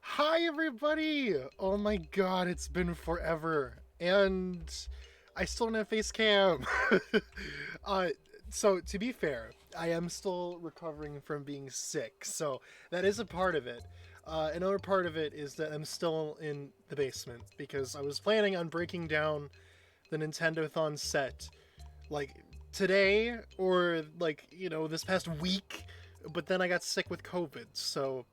Hi, everybody! Oh my god, it's been forever. And I still don't have face cam. uh, so, to be fair, I am still recovering from being sick, so that is a part of it. Another part of it is that I'm still in the basement because I was planning on breaking down the Nintendo-thon set like today or this past week, but then I got sick with COVID, so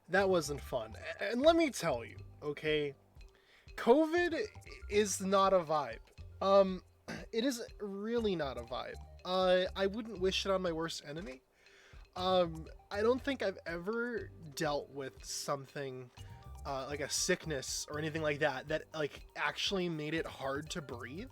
that wasn't fun. And let me tell you, okay, COVID is not a vibe. Um, it is really not a vibe. I wouldn't wish it on my worst enemy. I don't think I've ever dealt with something like a sickness or anything like that that like actually made it hard to breathe.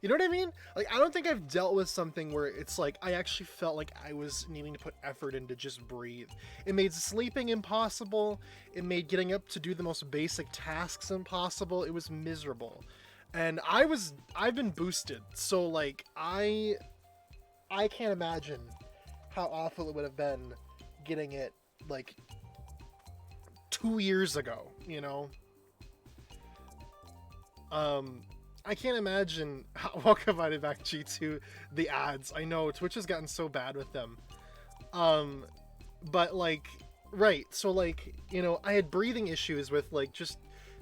You know what I mean? Like, I don't think I've dealt with something where it's like I actually felt like I was needing to put effort in to just breathe. It made sleeping impossible. It made getting up to do the most basic tasks impossible. It was miserable. And I've been boosted. So like I can't imagine how awful it would have been getting it like 2 years ago, you know? I can't imagine how welcome I back to the ads. I know Twitch has gotten so bad with them. But like, right. So like, I had breathing issues with like just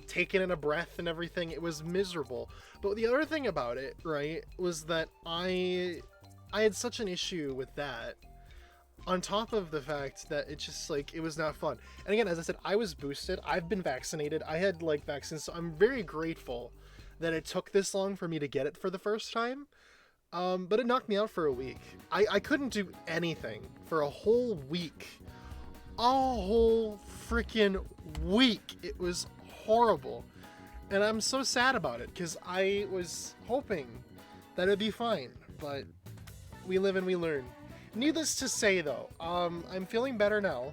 taking in a breath and everything. It was miserable. But the other thing about it, right, was that I had such an issue with that. On top of the fact that it just like it was not fun. And again, as I said, I was boosted. I've been vaccinated. I had like vaccines, so I'm very grateful that it took this long for me to get it for the first time. But it knocked me out for a week. I couldn't do anything for a whole week. A whole freaking week. It was horrible. And I'm so sad about it because I was hoping that it'd be fine. But we live and we learn. Needless to say, though, I'm feeling better now.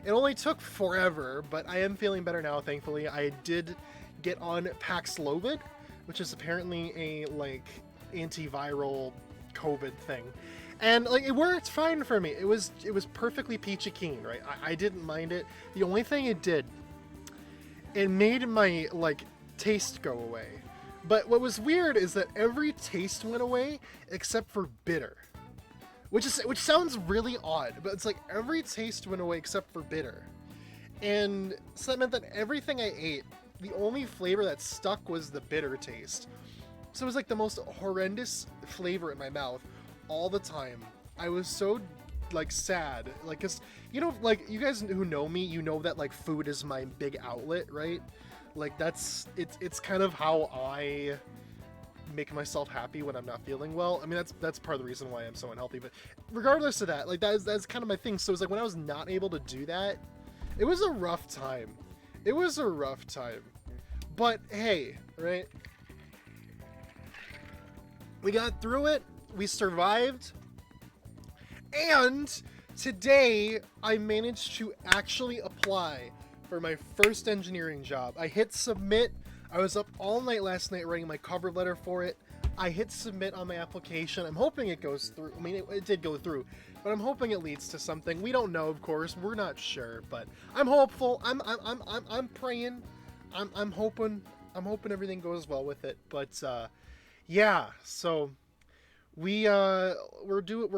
It only took forever, but I am feeling better now, thankfully. I did get on Paxlovid, which is apparently a, like, antiviral COVID thing. And, like, it worked fine for me. It was perfectly peachy keen, right? I didn't mind it. The only thing it did, it made my, like, taste go away. But what was weird is that every taste went away except for bitter. Which sounds really odd, but it's like every taste went away except for bitter. And so that meant that everything I ate, the only flavor that stuck was the bitter taste. So it was like the most horrendous flavor in my mouth all the time. I was so like sad, like, cause like you guys who know me, you know that like food is my big outlet, right? Like it's kind of how I make myself happy when I'm not feeling well. I mean, that's part of the reason why I'm so unhealthy. But regardless of that, like that's kind of my thing. So it's like when I was not able to do that, it was a rough time. It was a rough time. But hey, right? We got through it. We survived. And today I managed to actually apply for my first engineering job. I hit submit. I was up all night last night writing my cover letter for it. I hit submit on my application. I'm hoping it goes through. I mean, it did go through, but I'm hoping it leads to something. We don't know, of course. We're not sure, but I'm hopeful. I'm praying. I'm hoping. I'm hoping everything goes well with it. But yeah. So we're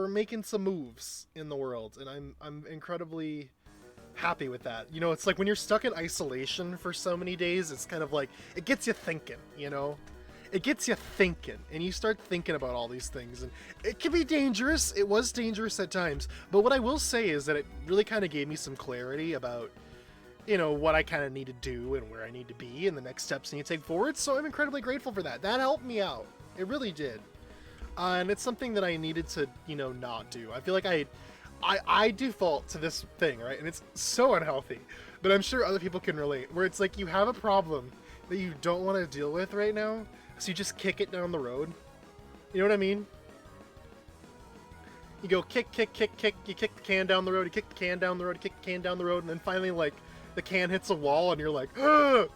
making some moves in the world, and I'm incredibly happy with that. It's like when you're stuck in isolation for so many days, it's kind of like it gets you thinking, it gets you thinking, and you start thinking about all these things, and it can be dangerous. It was dangerous at times, but what I will say is that it really kind of gave me some clarity about what I kind of need to do and where I need to be and the next steps I need to take forward. So I'm incredibly grateful for that. That helped me out. It really did. And it's something that I needed to not do. I feel like I default to this thing, right? And it's so unhealthy, but I'm sure other people can relate, where it's like you have a problem that you don't want to deal with right now, so you just kick it down the road. You know what I mean? You go kick, you kick the can down the road, you kick the can down the road, you kick the can down the road, and then finally, like, the can hits a wall and you're like, ugh!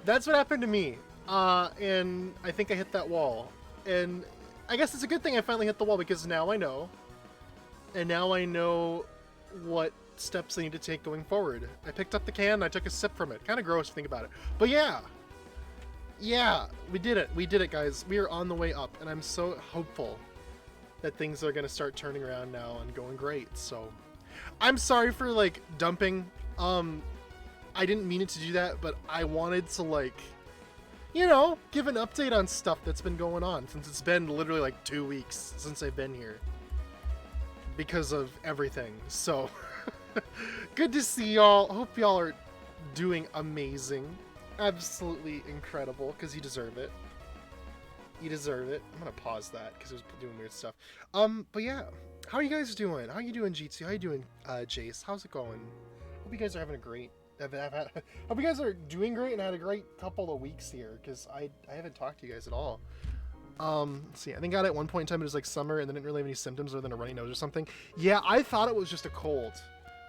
That's what happened to me. And I think I hit that wall. And I guess it's a good thing I finally hit the wall, because now I know. And now I know what steps I need to take going forward. I picked up the can and I took a sip from it. Kind of gross to think about it. But yeah. Yeah, we did it. We did it, guys. We are on the way up, and I'm so hopeful that things are going to start turning around now and going great. So I'm sorry for like dumping. I didn't mean it to do that, but I wanted to like, you know, give an update on stuff that's been going on since it's been literally like 2 weeks since I've been here because of everything. So good to see y'all. Hope y'all are doing amazing. Absolutely incredible, because you deserve it. You deserve it. I'm gonna pause that because it was doing weird stuff. But yeah, how are you guys doing? How are you doing, GT? How are you doing, Jace? How's it going? Hope you guys are having a great. Hope you guys are doing great and had a great couple of weeks here, because I haven't talked to you guys at all. Let's see, I think at one point in time it was like summer and then didn't really have any symptoms other than a runny nose or something. Yeah, I thought it was just a cold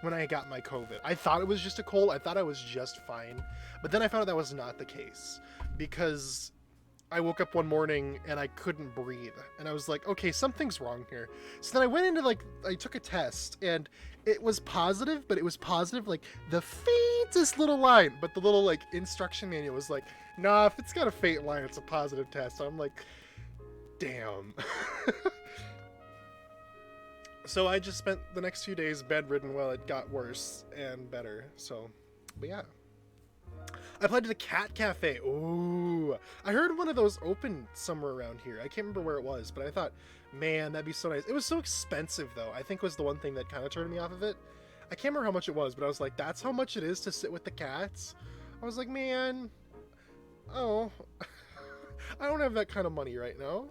when I got my COVID. I thought it was just a cold. I thought I was just fine. But then I found out that was not the case, because I woke up one morning and I couldn't breathe. And I was like, okay, something's wrong here. So then I went into like, I took a test and it was positive, but it was positive like the faintest little line. But the little like instruction manual was like, nah, if it's got a faint line, it's a positive test. So I'm like, damn. So I just spent the next few days bedridden while it got worse and better. So, but yeah. I played at the Cat Cafe. Ooh. I heard one of those opened somewhere around here. I can't remember where it was, but I thought, man, that'd be so nice. It was so expensive, though. I think was the one thing that kind of turned me off of it. I can't remember how much it was, but I was like, that's how much it is to sit with the cats? I was like, man, oh, I don't have that kind of money right now.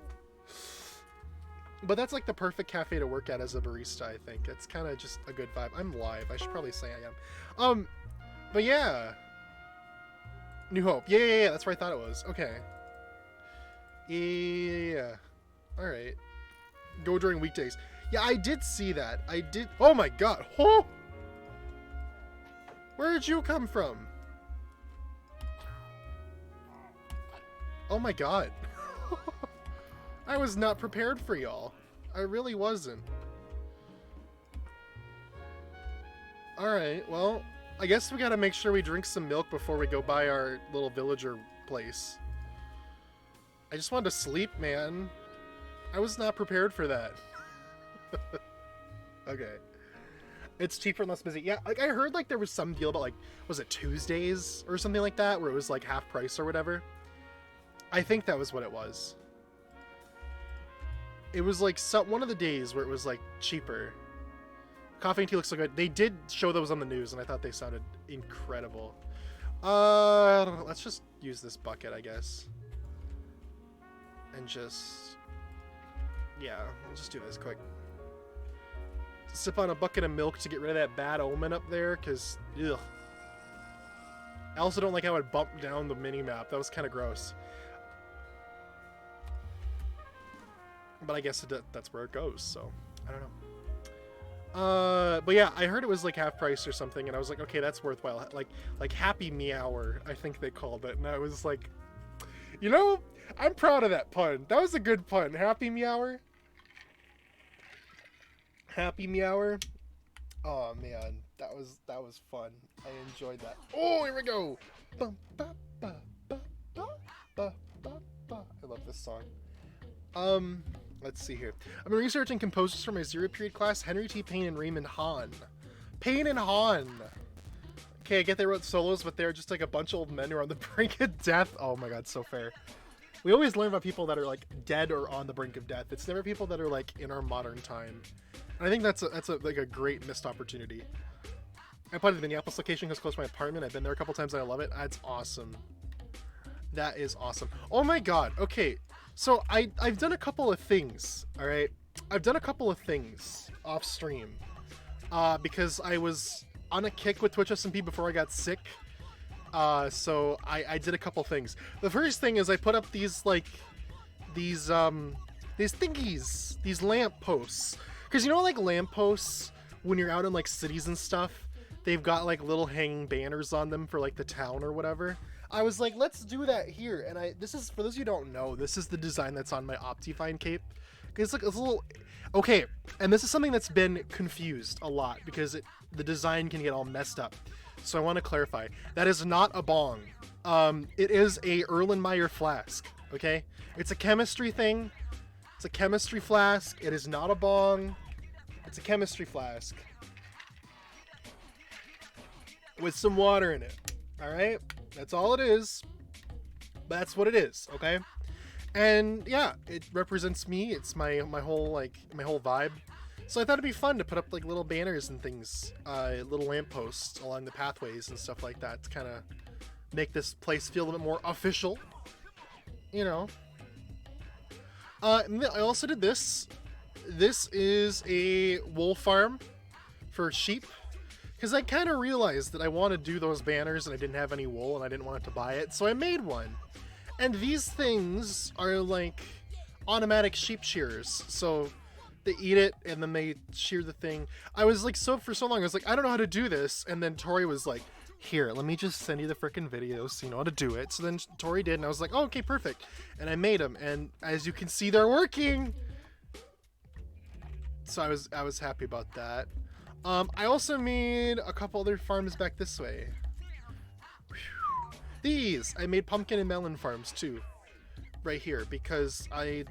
But that's like the perfect cafe to work at as a barista, I think. It's kind of just a good vibe. I'm live. I should probably say I am. But yeah. New Hope. Yeah. That's where I thought it was. Okay. Yeah. All right. Go during weekdays. Yeah, I did see that. I did. Oh my god. Oh! Where did you come from? Oh my god. I was not prepared for y'all. I really wasn't. Alright, well, I guess we gotta make sure we drink some milk before we go by our little villager place. I just wanted to sleep, man. I was not prepared for that. Okay. It's cheaper and less busy. Yeah, like I heard like there was some deal about like, was it Tuesdays or something like that, where it was like half price or whatever? I think that was what it was. It was like one of the days where it was like cheaper. Coffee and tea looks so good. They did show those on the news and I thought they sounded incredible. Let's just use this bucket, I guess. And just, yeah, we'll just do this quick. Sip on a bucket of milk to get rid of that bad omen up there, because, ugh. I also don't like how it bumped down the mini-map. That was kind of gross. But I guess that's where it goes, so I don't know. But yeah, I heard it was like half price or something, and I was like, okay, that's worthwhile. Like Happy Meower, I think they called it, and I was like, you know, I'm proud of that pun. That was a good pun. Happy Meower. Happy Meower. Oh man, that was fun. I enjoyed that. Oh, here we go. I love this song. Let's see here. I've been researching composers for my Zero Period class, Henry T. Payne and Raymond Hahn. Payne and Hahn. Okay, I get they wrote solos, but they're just like a bunch of old men who are on the brink of death. Oh my god, so fair. We always learn about people that are like dead or on the brink of death. It's never people that are like in our modern time. And I think that's like a great missed opportunity. I applied to the Minneapolis location because it's close to my apartment. I've been there a couple times and I love it. That's awesome. That is awesome. Oh my god. Okay. So I've done a couple of things, all right? I've done a couple of things off stream because I was on a kick with Twitch SMP before I got sick. So I did a couple things. The first thing is I put up these thingies, these lamp posts. Because you know, like lamp posts, when you're out in like cities and stuff, they've got like little hanging banners on them for like the town or whatever. I was like, let's do that here. And this is, for those of you who don't know, this is the design that's on my Optifine cape. It's like it's a little. Okay, and this is something that's been confused a lot because the design can get all messed up. So I want to clarify. That is not a bong. It is a Erlenmeyer flask. Okay, it's a chemistry thing. It's a chemistry flask. It is not a bong. It's a chemistry flask with some water in it. All right, that's all it is. That's what it is. Okay. And yeah, it represents me. It's my whole vibe. So I thought it'd be fun to put up like little banners and things, little lampposts along the pathways and stuff like that to kind of make this place feel a little bit more official. You know. And I also did this. This is a wool farm for sheep. Because I kind of realized that I want to do those banners and I didn't have any wool and I didn't want to buy it. So I made one. And these things are like automatic sheep shearers. So they eat it and then they shear the thing. I was like, for so long, I was like, I don't know how to do this. And then Tori was like, here, let me just send you the freaking video so you know how to do it. So then Tori did, and I was like, oh, okay, perfect. And I made them, and as you can see, they're working. So I was happy about that. I also made a couple other farms back this way. These I made pumpkin and melon farms too, right here, because I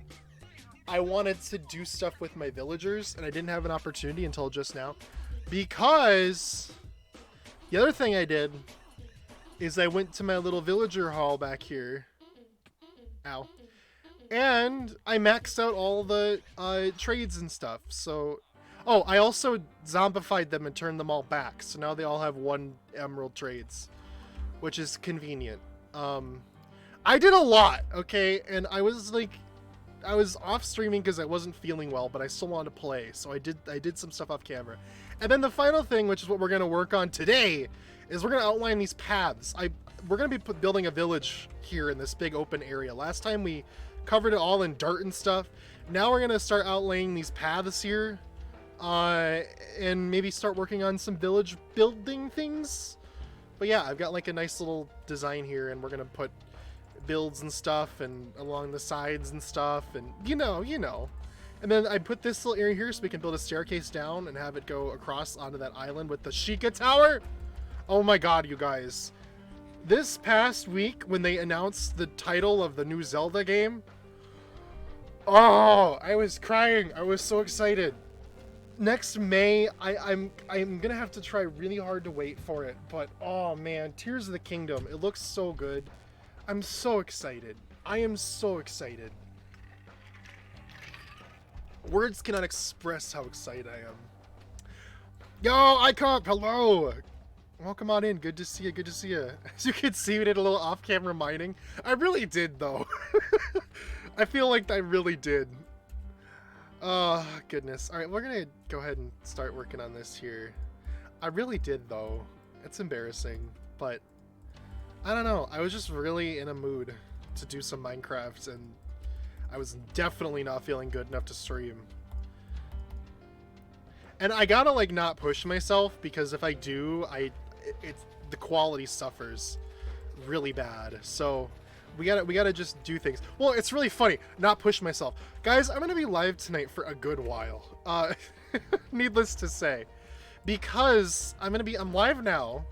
wanted to do stuff with my villagers and I didn't have an opportunity until just now. Because the other thing I did is I went to my little villager hall back here. Ow. And I maxed out all the trades and stuff. So, oh, I also zombified them and turned them all back. So now they all have 1 emerald trades, which is convenient. I did a lot, okay? And I was off streaming because I wasn't feeling well, but I still wanted to play. So I did some stuff off camera. And then the final thing, which is what we're going to work on today, is we're going to outline these paths. We're going to be building a village here in this big open area. Last time we covered it all in dirt and stuff. Now we're going to start outlaying these paths here. And maybe start working on some village building things. But yeah, I've got like a nice little design here, and we're going to put builds and stuff and along the sides and stuff, and you know. And then I put this little area here so we can build a staircase down and have it go across onto that island with the Sheikah Tower. Oh my god, you guys. This past week when they announced the title of the new Zelda game, oh, I was crying. I was so excited. Next May, I'm gonna have to try really hard to wait for it, but oh man, Tears of the Kingdom, it looks so good. I'm so excited. I am so excited. Words cannot express how excited I am. Yo, Icop, hello! Welcome on in, good to see you, good to see you. As you can see, we did a little off-camera mining. I really did, though. I feel like I really did. Oh, goodness. Alright, we're gonna go ahead and start working on this here. I really did, though. It's embarrassing, but I don't know. I was just really in a mood to do some Minecraft, and I was definitely not feeling good enough to stream. And I gotta, like, not push myself, because if I do, the quality suffers really bad. So we gotta just do things. Well, it's really funny. Not push myself. Guys, I'm gonna be live tonight for a good while. Needless to say. Because I'm live now,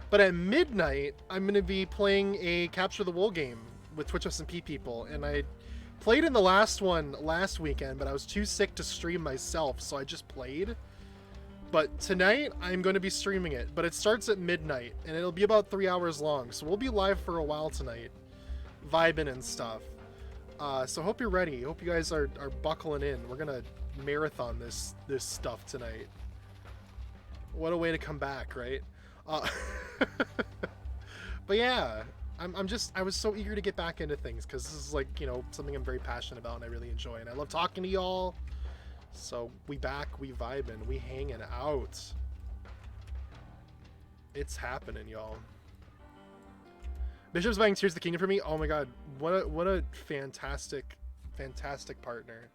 but at midnight, I'm gonna be playing a Capture the Wool game with Twitch SMP people. And I played in the last one last weekend, but I was too sick to stream myself, so I just played. But tonight, I'm going to be streaming it. But it starts at midnight, and it'll be about 3 hours long. So we'll be live for a while tonight, vibing and stuff. So hope you're ready. Hope you guys are buckling in. We're going to marathon this stuff tonight. What a way to come back, right? But yeah, I was so eager to get back into things, because this is, like, you know, something I'm very passionate about and I really enjoy. And I love talking to y'all. So we back, we vibing, we hanging out. It's happening, y'all. Bishop's buying Tears of the Kingdom for me. Oh my god, what a fantastic partner.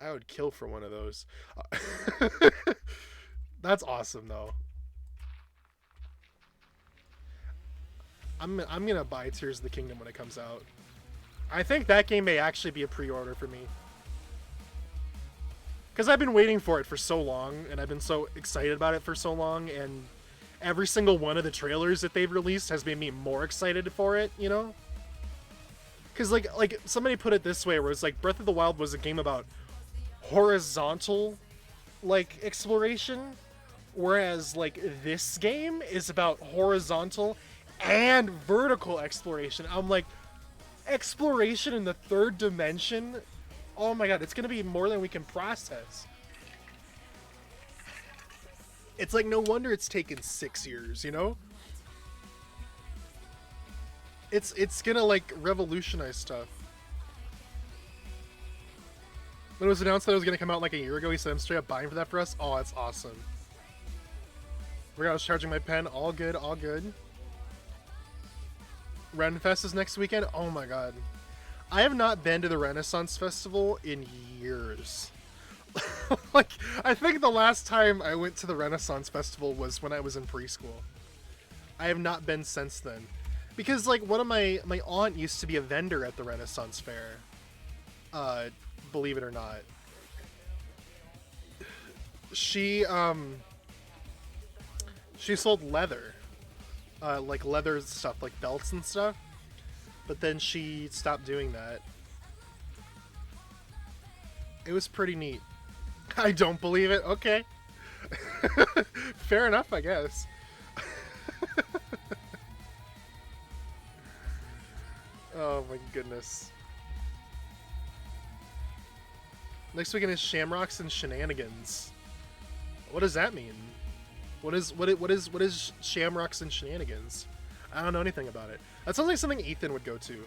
I would kill for one of those. That's awesome, though. I'm gonna buy Tears of the Kingdom when it comes out. I think that game may actually be a pre-order for me. Because I've been waiting for it for so long, and I've been so excited about it for so long, and every single one of the trailers that they've released has made me more excited for it, you know? Because, like somebody put it this way, where it's like Breath of the Wild was a game about horizontal, like, exploration, whereas, like, this game is about horizontal and vertical exploration. I'm like, exploration in the third dimension? Oh my god, it's gonna be more than we can process. It's like, no wonder it's taken 6 years, you know? It's gonna, like, revolutionize stuff. When it was announced that it was gonna come out like a year ago, he said, I'm straight up buying for that for us. Oh, that's awesome. I forgot I was charging my pen. All good, all good. Renfest is next weekend? Oh my god. I have not been to the Renaissance Festival in years. Like, I think the last time I went to the Renaissance Festival was when I was in preschool. I have not been since then. Because, like, one of my aunt used to be a vendor at the Renaissance Fair. Believe it or not. She sold leather. Like leather stuff, like belts and stuff. But then she stopped doing that. It was pretty neat. I don't believe it. Okay. Fair enough, I guess. Oh my goodness. Next weekend is Shamrocks and Shenanigans. What does that mean? What is Shamrocks and Shenanigans? I don't know anything about it. That sounds like something Ethan would go to.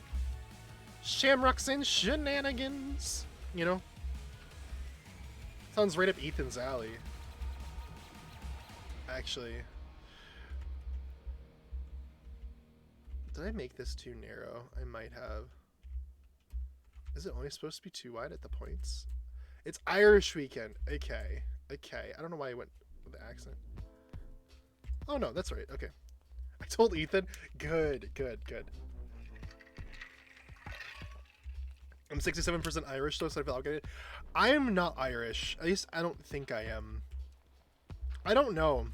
Shamrocks and Shenanigans. You know? Sounds right up Ethan's alley. Actually. Did I make this too narrow? I might have. Is it only supposed to be too wide at the points? It's Irish weekend. Okay. Okay. I don't know why I went with the accent. Oh no, that's right. Okay. I told Ethan. Good, good, good. I'm 67% Irish though, so I feel okay. I am not Irish. At least I don't think I am. I don't know.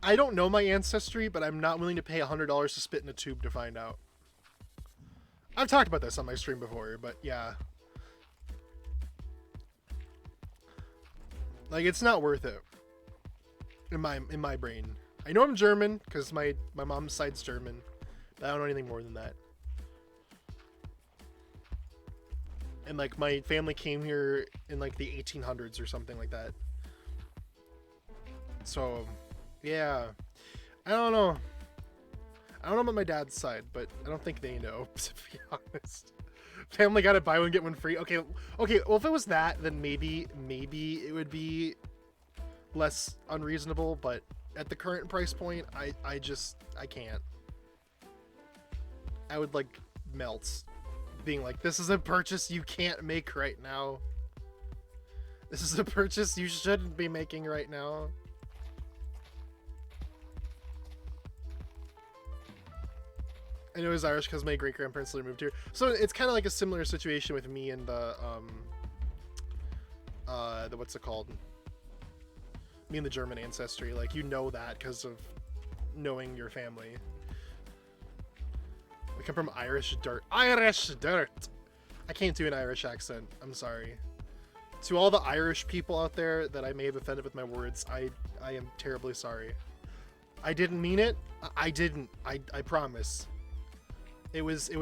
I don't know my ancestry, but I'm not willing to pay $100 to spit in a tube to find out. I've talked about this on my stream before, but yeah. Like, it's not worth it. In my brain. I know I'm German, because my mom's side's German. But I don't know anything more than that. And, like, my family came here in, like, the 1800s or something like that. So, yeah. I don't know. I don't know about my dad's side, but I don't think they know, to be honest. Family got it, buy one, get one free. Okay, okay, well, if it was that, then maybe it would be less unreasonable, but at the current price point, I can't. I would, like, melt. Being like, this is a purchase you can't make right now. This is a purchase you shouldn't be making right now. I know it was Irish because my great-grandparents literally moved here. So it's kind of like a similar situation with me and the what's it called? Me and the German ancestry. Like, you know that because of knowing your family. We come from Irish dirt. Irish dirt! I can't do an Irish accent. I'm sorry. To all the Irish people out there that I may have offended with my words, I am terribly sorry. I didn't mean it. I didn't. I promise. It was a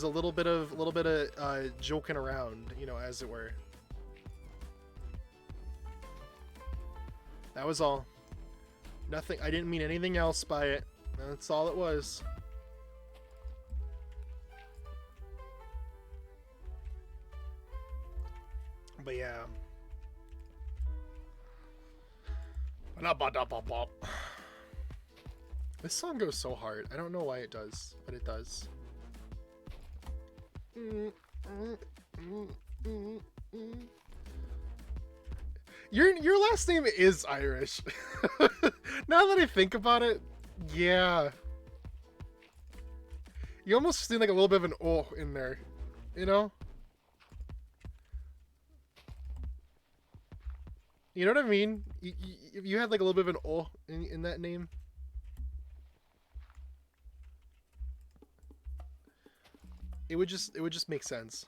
little bit of joking around, you know, as it were. That was all. Nothing. I didn't mean anything else by it. That's all it was. But yeah. This song goes so hard. I don't know why it does, but it does. Your last name is Irish. Now that I think about it, yeah. You almost seem like a little bit of an oh in there, you know? You know what I mean? You had like a little bit of an oh in that name. It would just make sense.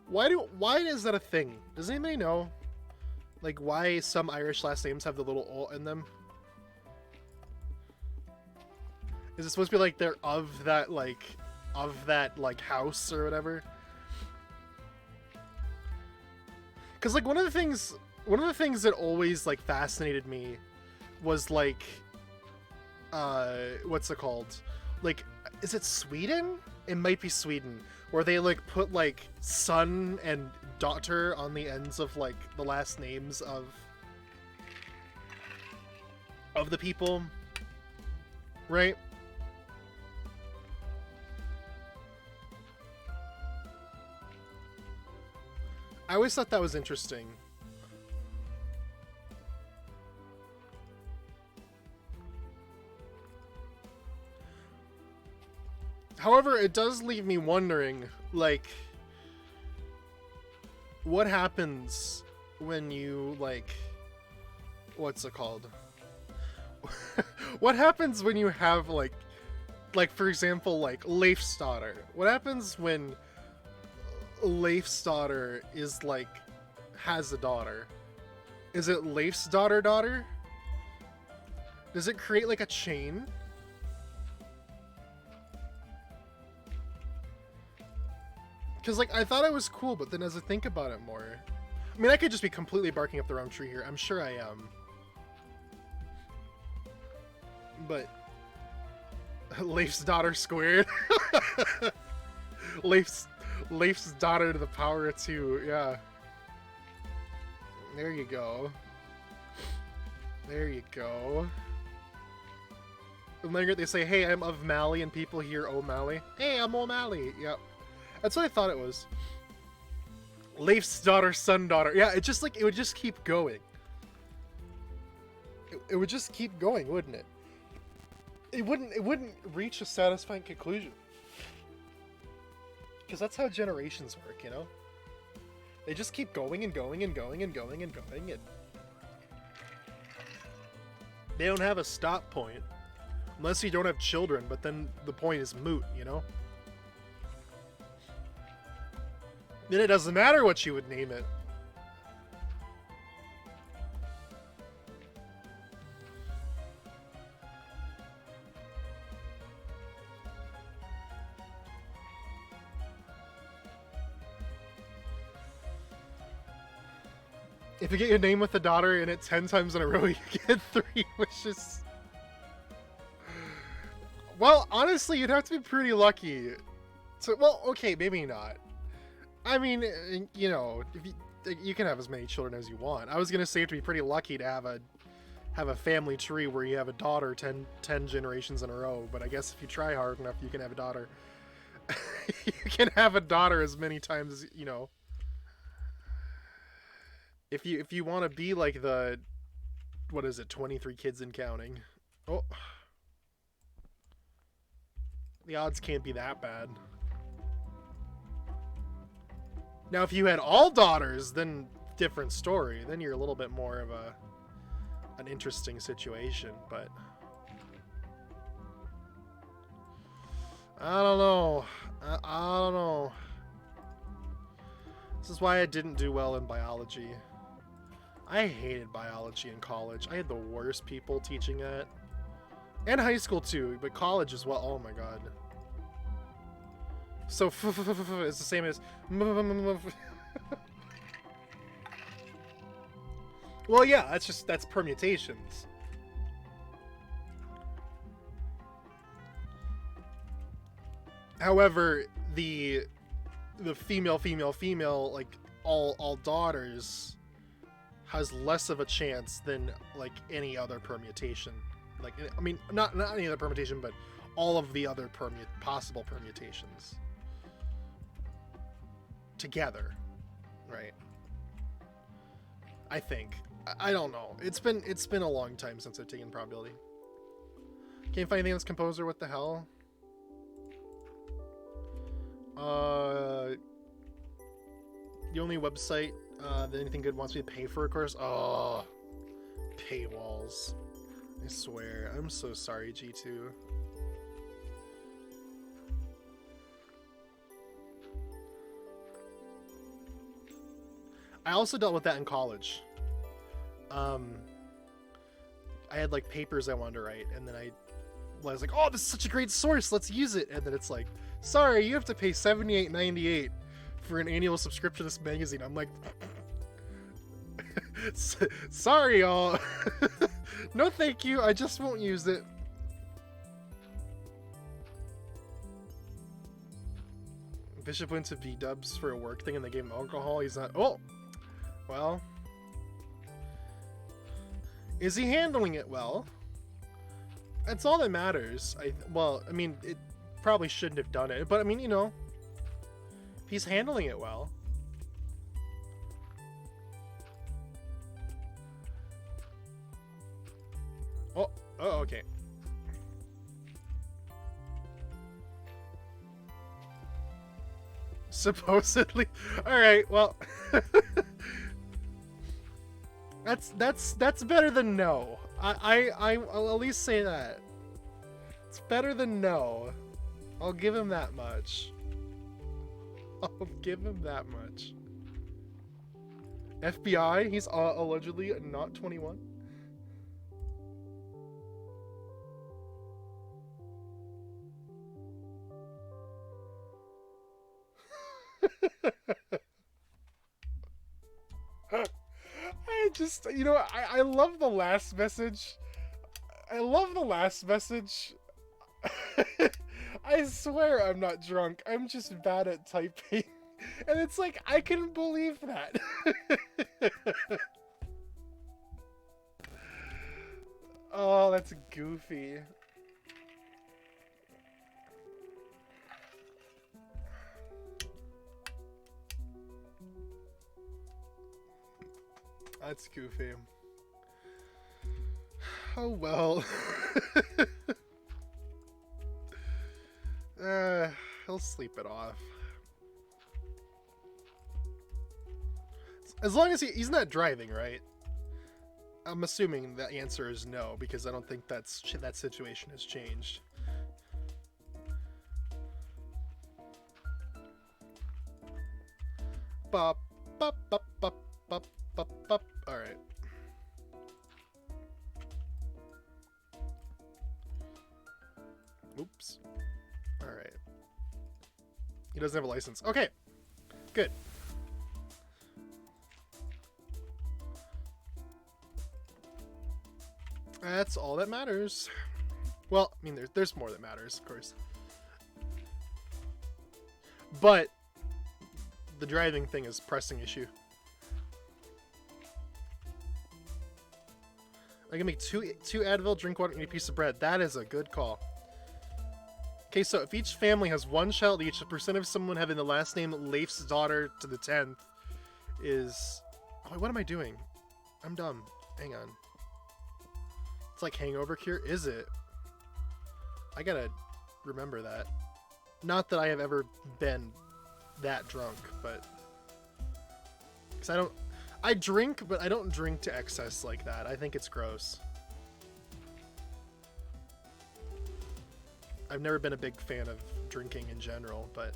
Why is that a thing? Does anybody know? Like why some Irish last names have the little O in them? Is it supposed to be like they're of that house or whatever? Cause like one of the things that always like fascinated me was like what's it called? Like, is it Sweden? It might be Sweden, where they like put like son and daughter on the ends of like the last names of the people, right? I always thought that was interesting. However, it does leave me wondering, like, what happens when you, like, what's it called? What happens when you have, like, for example, like, Leif's daughter? What happens when Leif's daughter is, like, has a daughter? Is it Leif's daughter? Does it create, like, a chain? Because, like, I thought it was cool, but then as I think about it more... I mean, I could just be completely barking up the wrong tree here. I'm sure I am. But... Leif's daughter squared. Leif's daughter to the power of 2, yeah. There you go. There you go. And later they say, hey, I'm of Mally, and people hear O'Malley. Hey, I'm O'Malley. Yep. That's what I thought it was. Leif's daughter, son, daughter. Yeah, it just like it would just keep going. It would just keep going, wouldn't it? It wouldn't reach a satisfying conclusion. Because that's how generations work, you know? They just keep going and going and going and going and going and they don't have a stop point. Unless you don't have children, but then the point is moot, you know? Then it doesn't matter what you would name it. If you get your name with a daughter in it 10 times in a row, you get 3 wishes. Well, honestly, you'd have to be pretty lucky. Well, okay, maybe not. I mean, you know, if you can have as many children as you want. I was gonna say to be pretty lucky to have a family tree where you have a daughter 10 generations in a row. But I guess if you try hard enough, you can have a daughter. You can have a daughter as many times as, you know. If you want to be like the, what is it, 23 kids and counting. Oh. The odds can't be that bad. Now, if you had all daughters, then different story. Then you're a little bit more of an interesting situation, but I don't know. I don't know. This is why I didn't do well in biology. I hated biology in college. I had the worst people teaching it. And high school too, but college as well. Oh my god. So it's the same as well, yeah, that's permutations. However, the female, like all daughters has less of a chance than like any other permutation. Like, I mean, not any other permutation, but all of the other possible permutations together, right? I think. I don't know. It's been a long time since I've taken probability. Can't find anything else, composer. What the hell? The only website that anything good wants me to pay for, of course. Oh, paywalls. I swear. I'm so sorry, G2. I also dealt with that in college. I had like papers I wanted to write, and then I was like, "Oh, this is such a great source. Let's use it." And then it's like, "Sorry, you have to pay $78.98 for an annual subscription to this magazine." I'm like, "Sorry, y'all. No, thank you. I just won't use it." Bishop went to B-dubs for a work thing, and they gave him alcohol. He's not. Oh, well. Is he handling it well? That's all that matters. Well, I mean, it probably shouldn't have done it, but I mean, you know, if he's handling it well. Oh, okay. Supposedly. All right, well. That's better than no. I'll at least say that. It's better than no. I'll give him that much. I'll give him that much. FBI, he's allegedly not 21. I just, you know, I love the last message. I love the last message. I swear I'm not drunk. I'm just bad at typing. And it's like, I can believe that. Oh, that's goofy. That's goofy. Oh well. He'll sleep it off. As long as he's not driving, right? I'm assuming the answer is no, because I don't think that situation has changed. Bop, bop, bop, bop, bop, bop, bop. All right. Oops. All right. He doesn't have a license. Okay. Good. That's all that matters. Well, I mean, there's more that matters, of course. But the driving thing is a pressing issue. I can make two Advil, drink water, and eat a piece of bread. That is a good call. Okay, so if each family has one child each, the percent of someone having the last name Leif's daughter to the 10th is... Oh, what am I doing? I'm dumb. Hang on. It's like hangover cure? Is it? I gotta remember that. Not that I have ever been that drunk, but... Because I drink, but I don't drink to excess like that. I think it's gross. I've never been a big fan of drinking in general, but...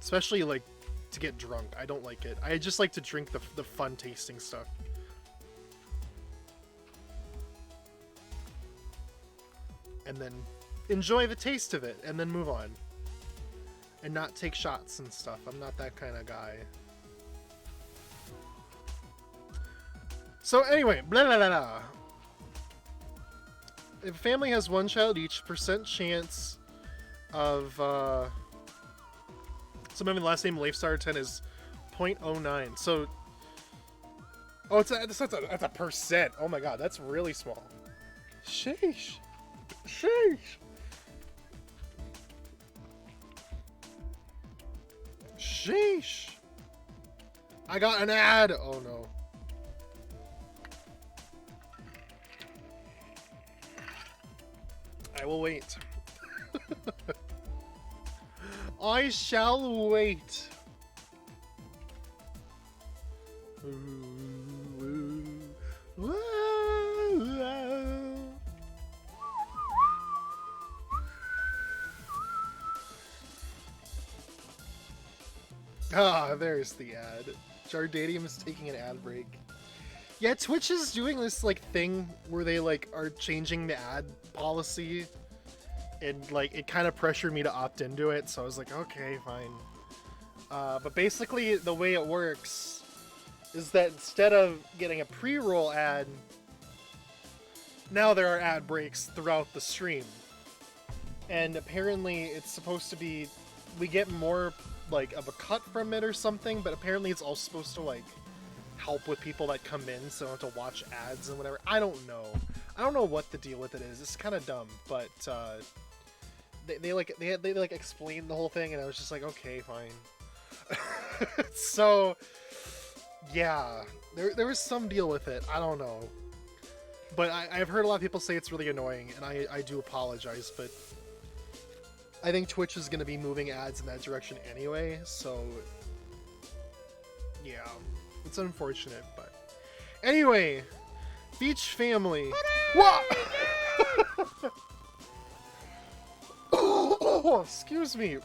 Especially, like, to get drunk. I don't like it. I just like to drink the fun-tasting stuff. And then enjoy the taste of it, and then move on. And not take shots and stuff. I'm not that kind of guy. So anyway, blah blah blah blah. If a family has one child each, percent chance of someone having the last name Leifstar 10 is 0.09. So, oh, that's a percent. Oh my god, that's really small. Sheesh. Sheesh. Sheesh. I got an ad. Oh no. I will wait. I shall wait. Ah, there's the ad. Jardanium is taking an ad break. Yeah, Twitch is doing this like thing where they like are changing the ad policy, and like it kind of pressured me to opt into it, so I was like, okay, fine. But basically the way it works is that instead of getting a pre-roll ad, now there are ad breaks throughout the stream. And apparently it's supposed to be, we get more like of a cut from it or something, but apparently it's also supposed to like help with people that come in so they don't have to watch ads and whatever. I don't know. I don't know what the deal with it is. It's kind of dumb, but they explained the whole thing, and I was just like, okay, fine. So yeah, there was some deal with it. I don't know, but I've heard a lot of people say it's really annoying, and I do apologize, but I think Twitch is going to be moving ads in that direction anyway, so yeah, it's unfortunate, but anyway, Beach Family. What? Oh, excuse me.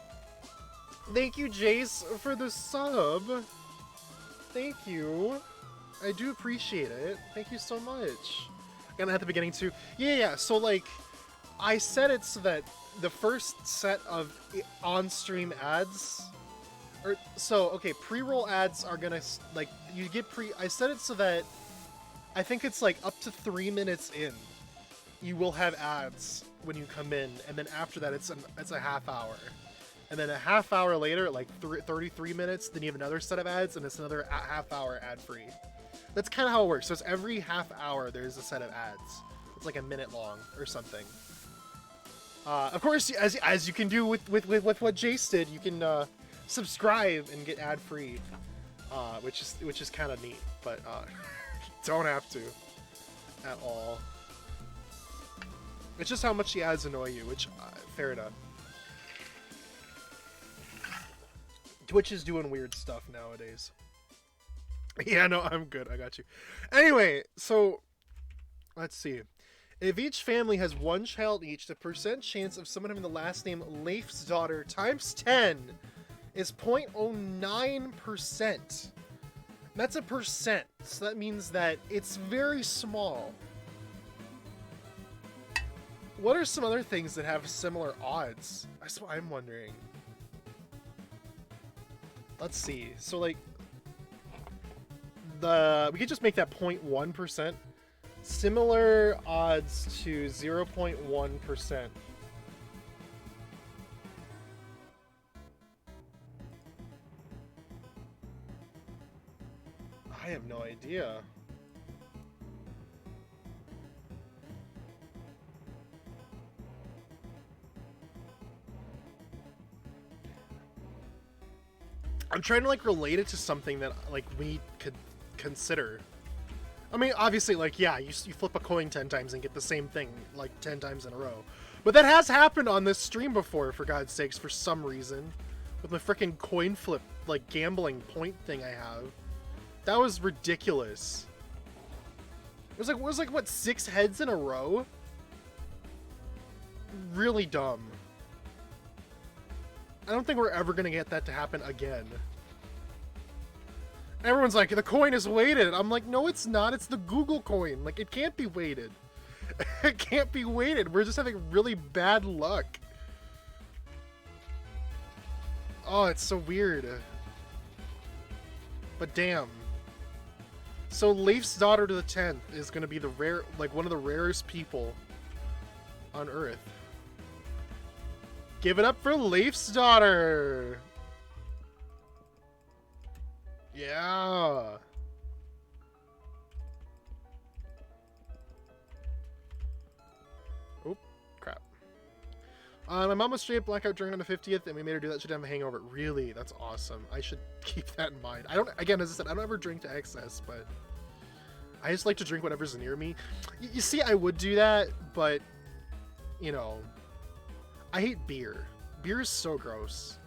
Thank you, Jace, for the sub. Thank you. I do appreciate it. Thank you so much. And at the beginning too. Yeah, so like, I set it so that the first set of on-stream ads, pre-roll ads are gonna, like, you get I set it so that, I think it's like up to 3 minutes in, you will have ads when you come in, and then after that it's a half hour. And then a half hour later, like 33 minutes, then you have another set of ads, and it's another half hour ad-free. That's kind of how it works. So it's every half hour there's a set of ads. It's like a minute long or something. Of course, as you can do with what Jace did, you can subscribe and get ad-free, which is kind of neat, but don't have to at all. It's just how much the ads annoy you, which fair enough. Twitch is doing weird stuff nowadays. Yeah, no, I'm good. I got you. Anyway, so let's see. If each family has one child each, the percent chance of someone having the last name Leif's daughter times 10 is 0.09%. That's a percent, so that means that it's very small. What are some other things that have similar odds? That's what I'm wondering. Let's see. So, like, we could just make that 0.1%. Similar odds to 0.1%. I have no idea. I'm trying to like relate it to something that like we could consider. I mean, obviously, like, yeah, you flip a coin 10 times and get the same thing like 10 times in a row. But that has happened on this stream before, for God's sakes, for some reason. With my freaking coin flip, like, gambling point thing I have. That was ridiculous. It was like, what, 6 heads in a row? Really dumb. I don't think we're ever gonna get that to happen again. Everyone's like, the coin is weighted. I'm like, no, it's not. It's the Google coin. Like, it can't be weighted. It can't be weighted. We're just having really bad luck. Oh, it's so weird. But damn. So Leif's daughter to the 10th is gonna be the one of the rarest people on Earth. Give it up for Leif's daughter. Yeah. Oop, crap. My mom was straight blackout during on the 50th, and we made her do that. She didn't have a hangover. Really? That's awesome. I should keep that in mind. I don't, again, as I said, I don't ever drink to excess, but I just like to drink whatever's near me. You see, I would do that, but you know, I hate beer. Beer is so gross.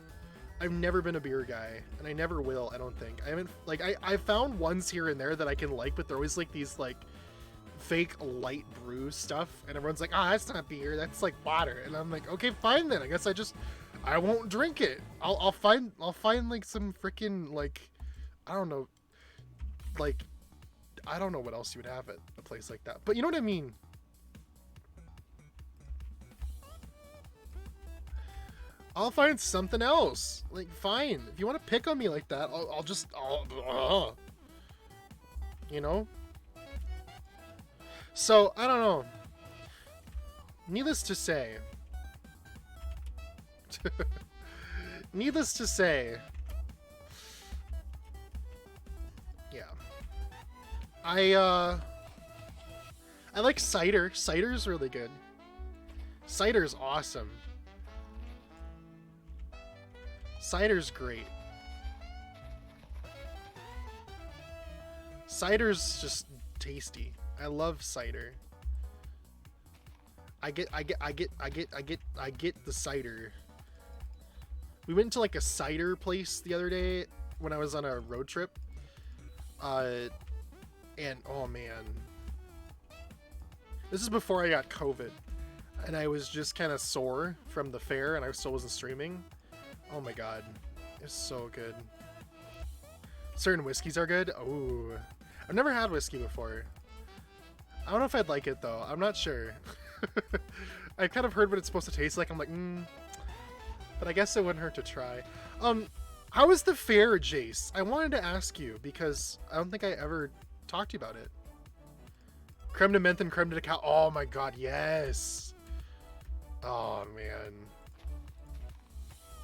I've never been a beer guy, and I never will, I don't think. I haven't, like, I found ones here and there that I can like, but they're always, like, these, like, fake light brew stuff, and everyone's like, ah, that's not beer, that's, like, water. And I'm like, okay, fine then. I guess I won't drink it. I'll find, like, some freaking, like, I don't know, like, I don't know what else you would have at a place like that. But you know what I mean? I'll find something else. Like, fine. If you want to pick on me like that, I'll just, you know? So, I don't know. Needless to say. Needless to say. Yeah. I like cider. Cider's really good. Cider's awesome. Cider's great. Cider's just tasty. I love cider. I get the cider. We went to like a cider place the other day when I was on a road trip. And oh man. This is before I got COVID. And I was just kind of sore from the fair and I still wasn't streaming. Oh my god. It's so good. Certain whiskeys are good. Oh. I've never had whiskey before. I don't know if I'd like it though. I'm not sure. I kind of heard what it's supposed to taste like. I'm like, but I guess it wouldn't hurt to try. How was the fair, Jace? I wanted to ask you because I don't think I ever talked to you about it. Creme de menthe and creme de cacao. Oh my god, yes. Oh man.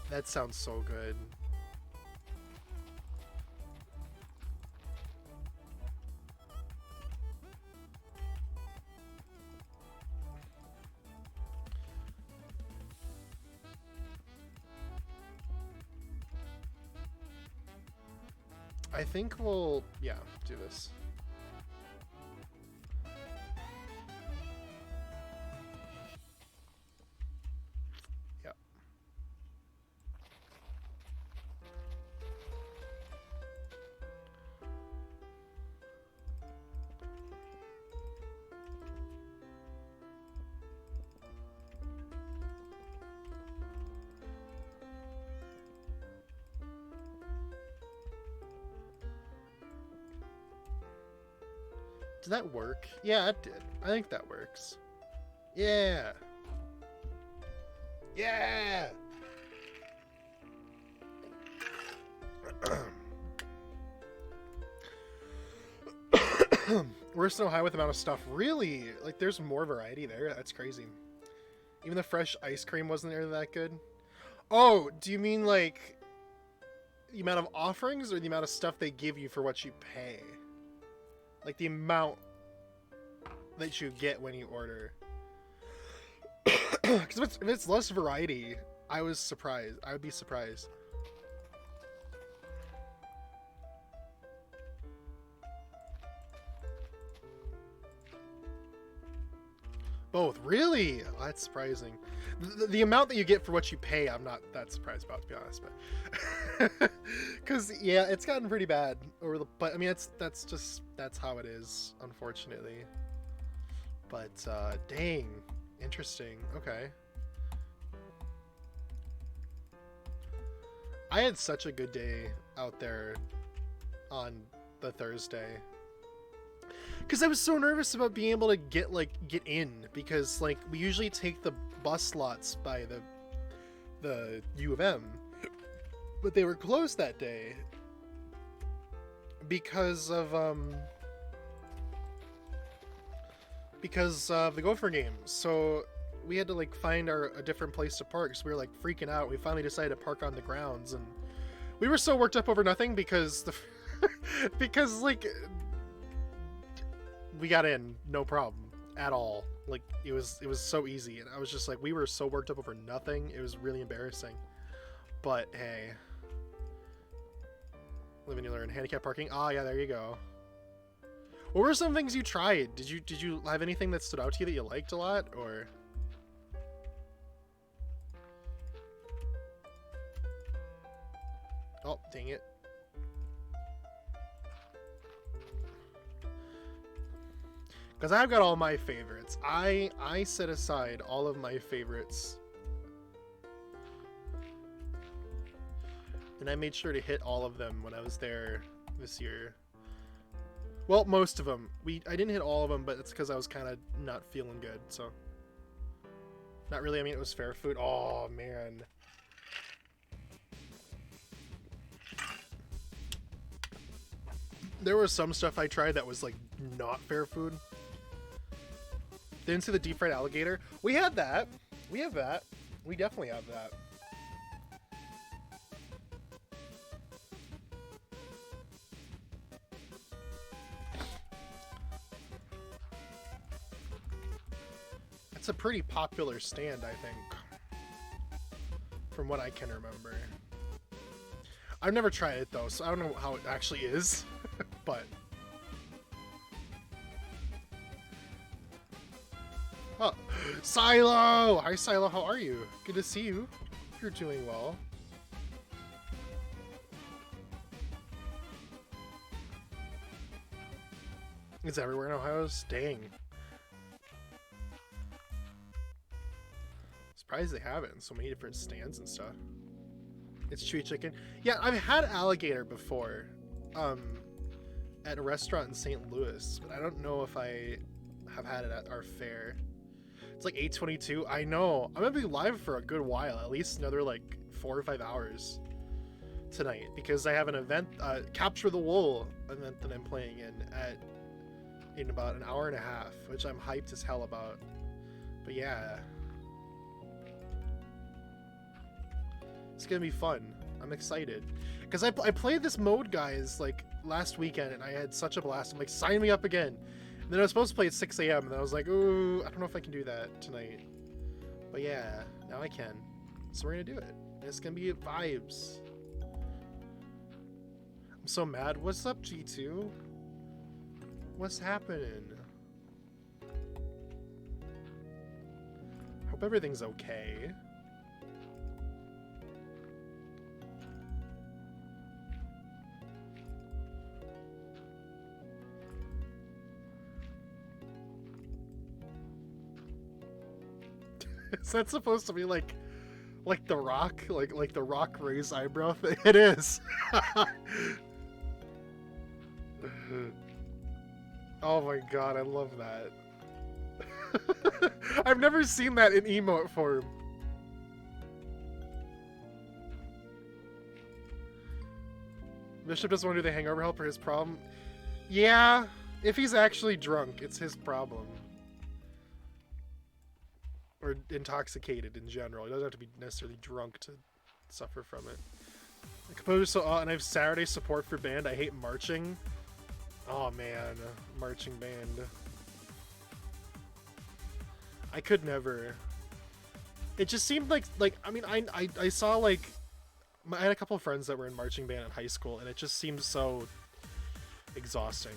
That sounds so good. I think we'll, yeah, do this. Yep. Did that work? Yeah, it did. I think that works. Yeah. Yeah. We're so high with the amount of stuff. Really? Like, there's more variety there? That's crazy. Even the fresh ice cream wasn't there that good? Oh, do you mean, like, the amount of offerings or the amount of stuff they give you for what you pay? Like the amount that you get when you order. Because if it's less variety, I was surprised. I would be surprised. Both, really? Oh, that's surprising. The amount that you get for what you pay, I'm not that surprised about, to be honest. But because yeah, it's gotten pretty bad over the. But I mean, that's how it is, unfortunately. But dang, interesting. Okay. I had such a good day out there on the Thursday. Because I was so nervous about being able to get in, because like we usually take the bus slots by the U of M, but they were closed that day because of the Gopher game. So we had to like find a different place to park. So we were like freaking out. We finally decided to park on the grounds, and we were so worked up over nothing because because like we got in no problem at all. Like it was so easy, and I was just like, we were so worked up over nothing. It was really embarrassing. But hey, live and you learn. Handicap parking. Ah, yeah, there you go. What were some things you tried? Did you have anything that stood out to you that you liked a lot, or? Oh, dang it. Because I've got all my favorites. I set aside all of my favorites. And I made sure to hit all of them when I was there this year. Well, most of them. I didn't hit all of them, but it's because I was kind of not feeling good, so. Not really, I mean, it was fair food. Oh, man. There was some stuff I tried that was, like, not fair food. Didn't see the deep fried alligator. We had that. We have that. We definitely have that. It's a pretty popular stand, I think, from what I can remember. I've never tried it though, so I don't know how it actually is, but... Oh, Silo! Hi Silo, how are you? Good to see you. You're doing well. It's everywhere in Ohio? Dang. Surprised they have it in so many different stands and stuff. It's chewy chicken. Yeah, I've had alligator before, at a restaurant in St. Louis, but I don't know if I have had it at our fair. It's like 8:22. I know. I'm gonna be live for a good while, at least another like 4 or 5 hours tonight, because I have an event, Capture the Wool event that I'm playing in about an hour and a half, which I'm hyped as hell about. But yeah. It's gonna be fun. I'm excited. Because I played this mode, guys, like, last weekend, and I had such a blast. I'm like, sign me up again. And then I was supposed to play at 6 a.m., and then I was like, ooh, I don't know if I can do that tonight. But yeah, now I can. So we're gonna do it. And it's gonna be vibes. I'm so mad. What's up, G2? What's happening? Hope everything's okay. Is that supposed to be like the Rock? Like the Rock raised eyebrow thing? It is. Oh my god, I love that. I've never seen that in emote form. Bishop doesn't want to do the hangover help for his problem. Yeah, if he's actually drunk, it's his problem. Or intoxicated in general. He doesn't have to be necessarily drunk to suffer from it. The composer's so and I have Saturday support for band. I hate marching. Oh man, marching band. I could never. It just seemed like I mean I saw like I had a couple of friends that were in marching band in high school, and it just seemed so exhausting.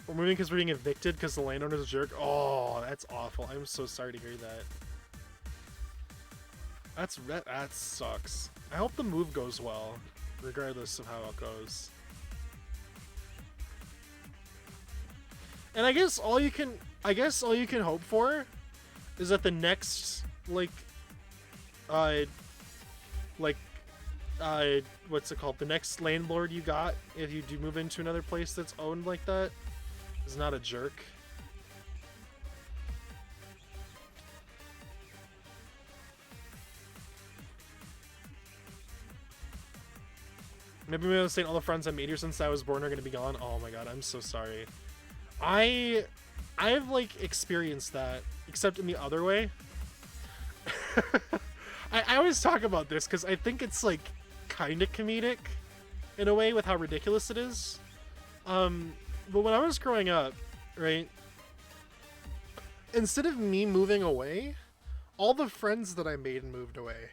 We're moving because we're being evicted because the landowner's a jerk. Oh, that's awful. I'm so sorry to hear that. That sucks. I hope the move goes well, regardless of how it goes. And I guess all you can hope for is that the next what's it called? The next landlord you got, if you do move into another place that's owned like that, is not a jerk. Maybe I'm saying all the friends I made here since I was born are gonna be gone. Oh my god, I'm so sorry. I've like experienced that, except in the other way. I always talk about this because I think it's like kind of comedic in a way with how ridiculous it is. But when I was growing up, right, instead of me moving away, all the friends that I made moved away.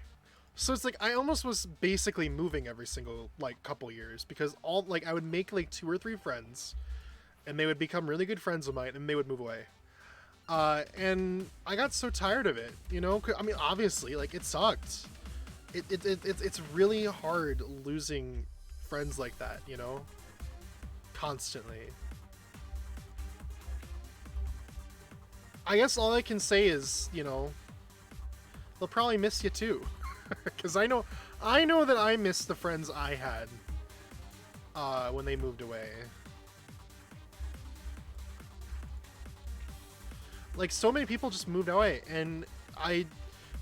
So it's like I almost was basically moving every single like couple years, because I would make like 2 or 3 friends, and they would become really good friends of mine, and they would move away. And I got so tired of it, you know? I mean, obviously, like, it sucked. It's really hard losing friends like that, you know, constantly. I guess all I can say is, you know, they'll probably miss you too, because I know that I miss the friends I had when they moved away. Like, so many people just moved away, and I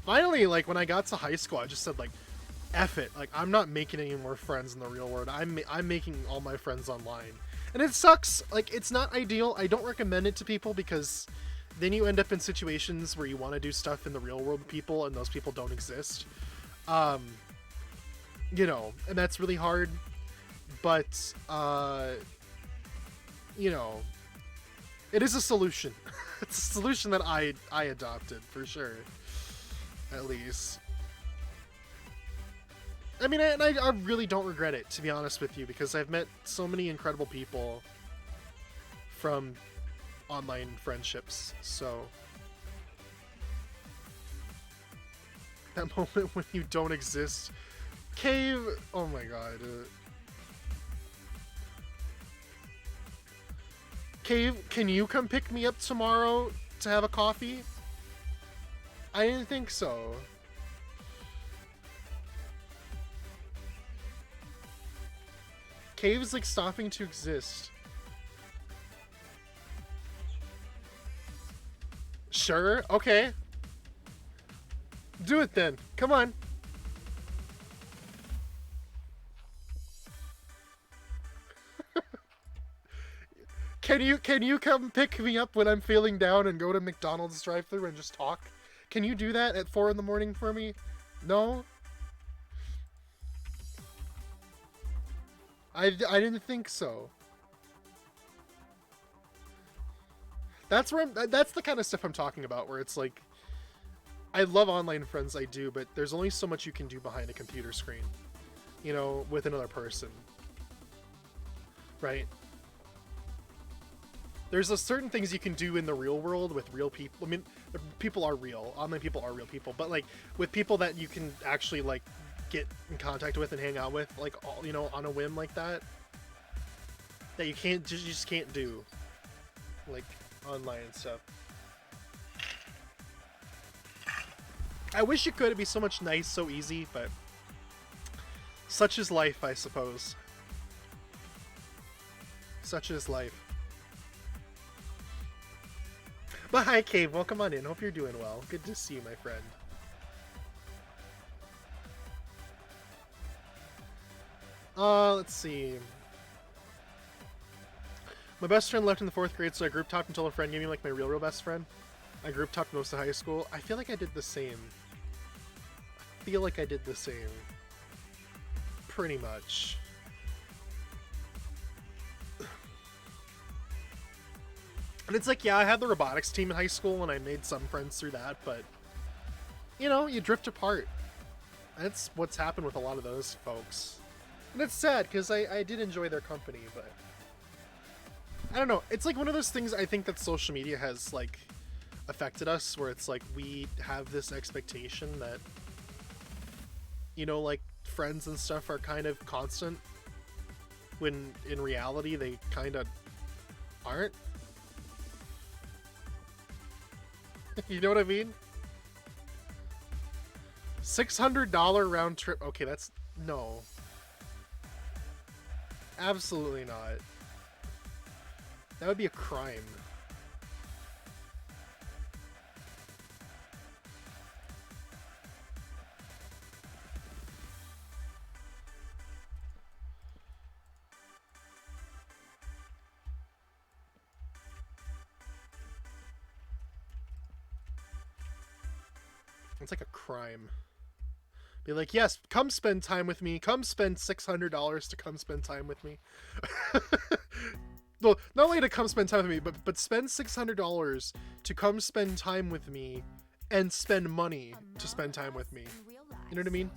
finally, like, when I got to high school, I just said, like, F it. Like, I'm not making any more friends in the real world. I'm making all my friends online. And it sucks. Like, it's not ideal. I don't recommend it to people because then you end up in situations where you want to do stuff in the real world with people and those people don't exist. You know, and that's really hard. But, you know, it is a solution. It's a solution that I adopted, for sure. At least. I mean, I really don't regret it, to be honest with you, because I've met so many incredible people from online friendships, so... That moment when you don't exist. Cave... Oh my god. Cave, can you come pick me up tomorrow to have a coffee? I didn't think so. Cave is like stopping to exist. Sure, okay. Do it then. Come on. Can you come pick me up when I'm feeling down and go to McDonald's drive-thru and just talk? Can you do that at 4 in the morning for me? No? I didn't think so. That's the kind of stuff I'm talking about, where it's like, I love online friends, I do, but there's only so much you can do behind a computer screen, you know, with another person, right? There's certain things you can do in the real world with real people. I mean, people are real. Online people are real people. But, like, with people that you can actually, like, get in contact with and hang out with, like, all, you know, on a whim like that, that you just can't do, like, online and stuff. I wish you could. It'd be so much nice, so easy, but such is life, I suppose. Such is life. But hi, Cave. Welcome on in. Hope you're doing well. Good to see you, my friend. Let's see. My best friend left in the 4th grade, so I group topped until a friend gave me, like, my real best friend. I group topped most of high school. I feel like I did the same. Pretty much. And it's like, yeah, I had the robotics team in high school and I made some friends through that, but, you know, you drift apart. That's what's happened with a lot of those folks. And it's sad, because I did enjoy their company, but... I don't know, it's like one of those things I think that social media has, like, affected us, where it's like, we have this expectation that, you know, like, friends and stuff are kind of constant, when in reality they kind of aren't. You know what I mean? $600 round trip. Okay, that's... No. Absolutely not. That would be a crime. It's like a crime. Be like, yes, come spend time with me. Come spend $600 to come spend time with me. Well, not only to come spend time with me, but spend $600 to come spend time with me and spend money to spend time with me. You know what I mean?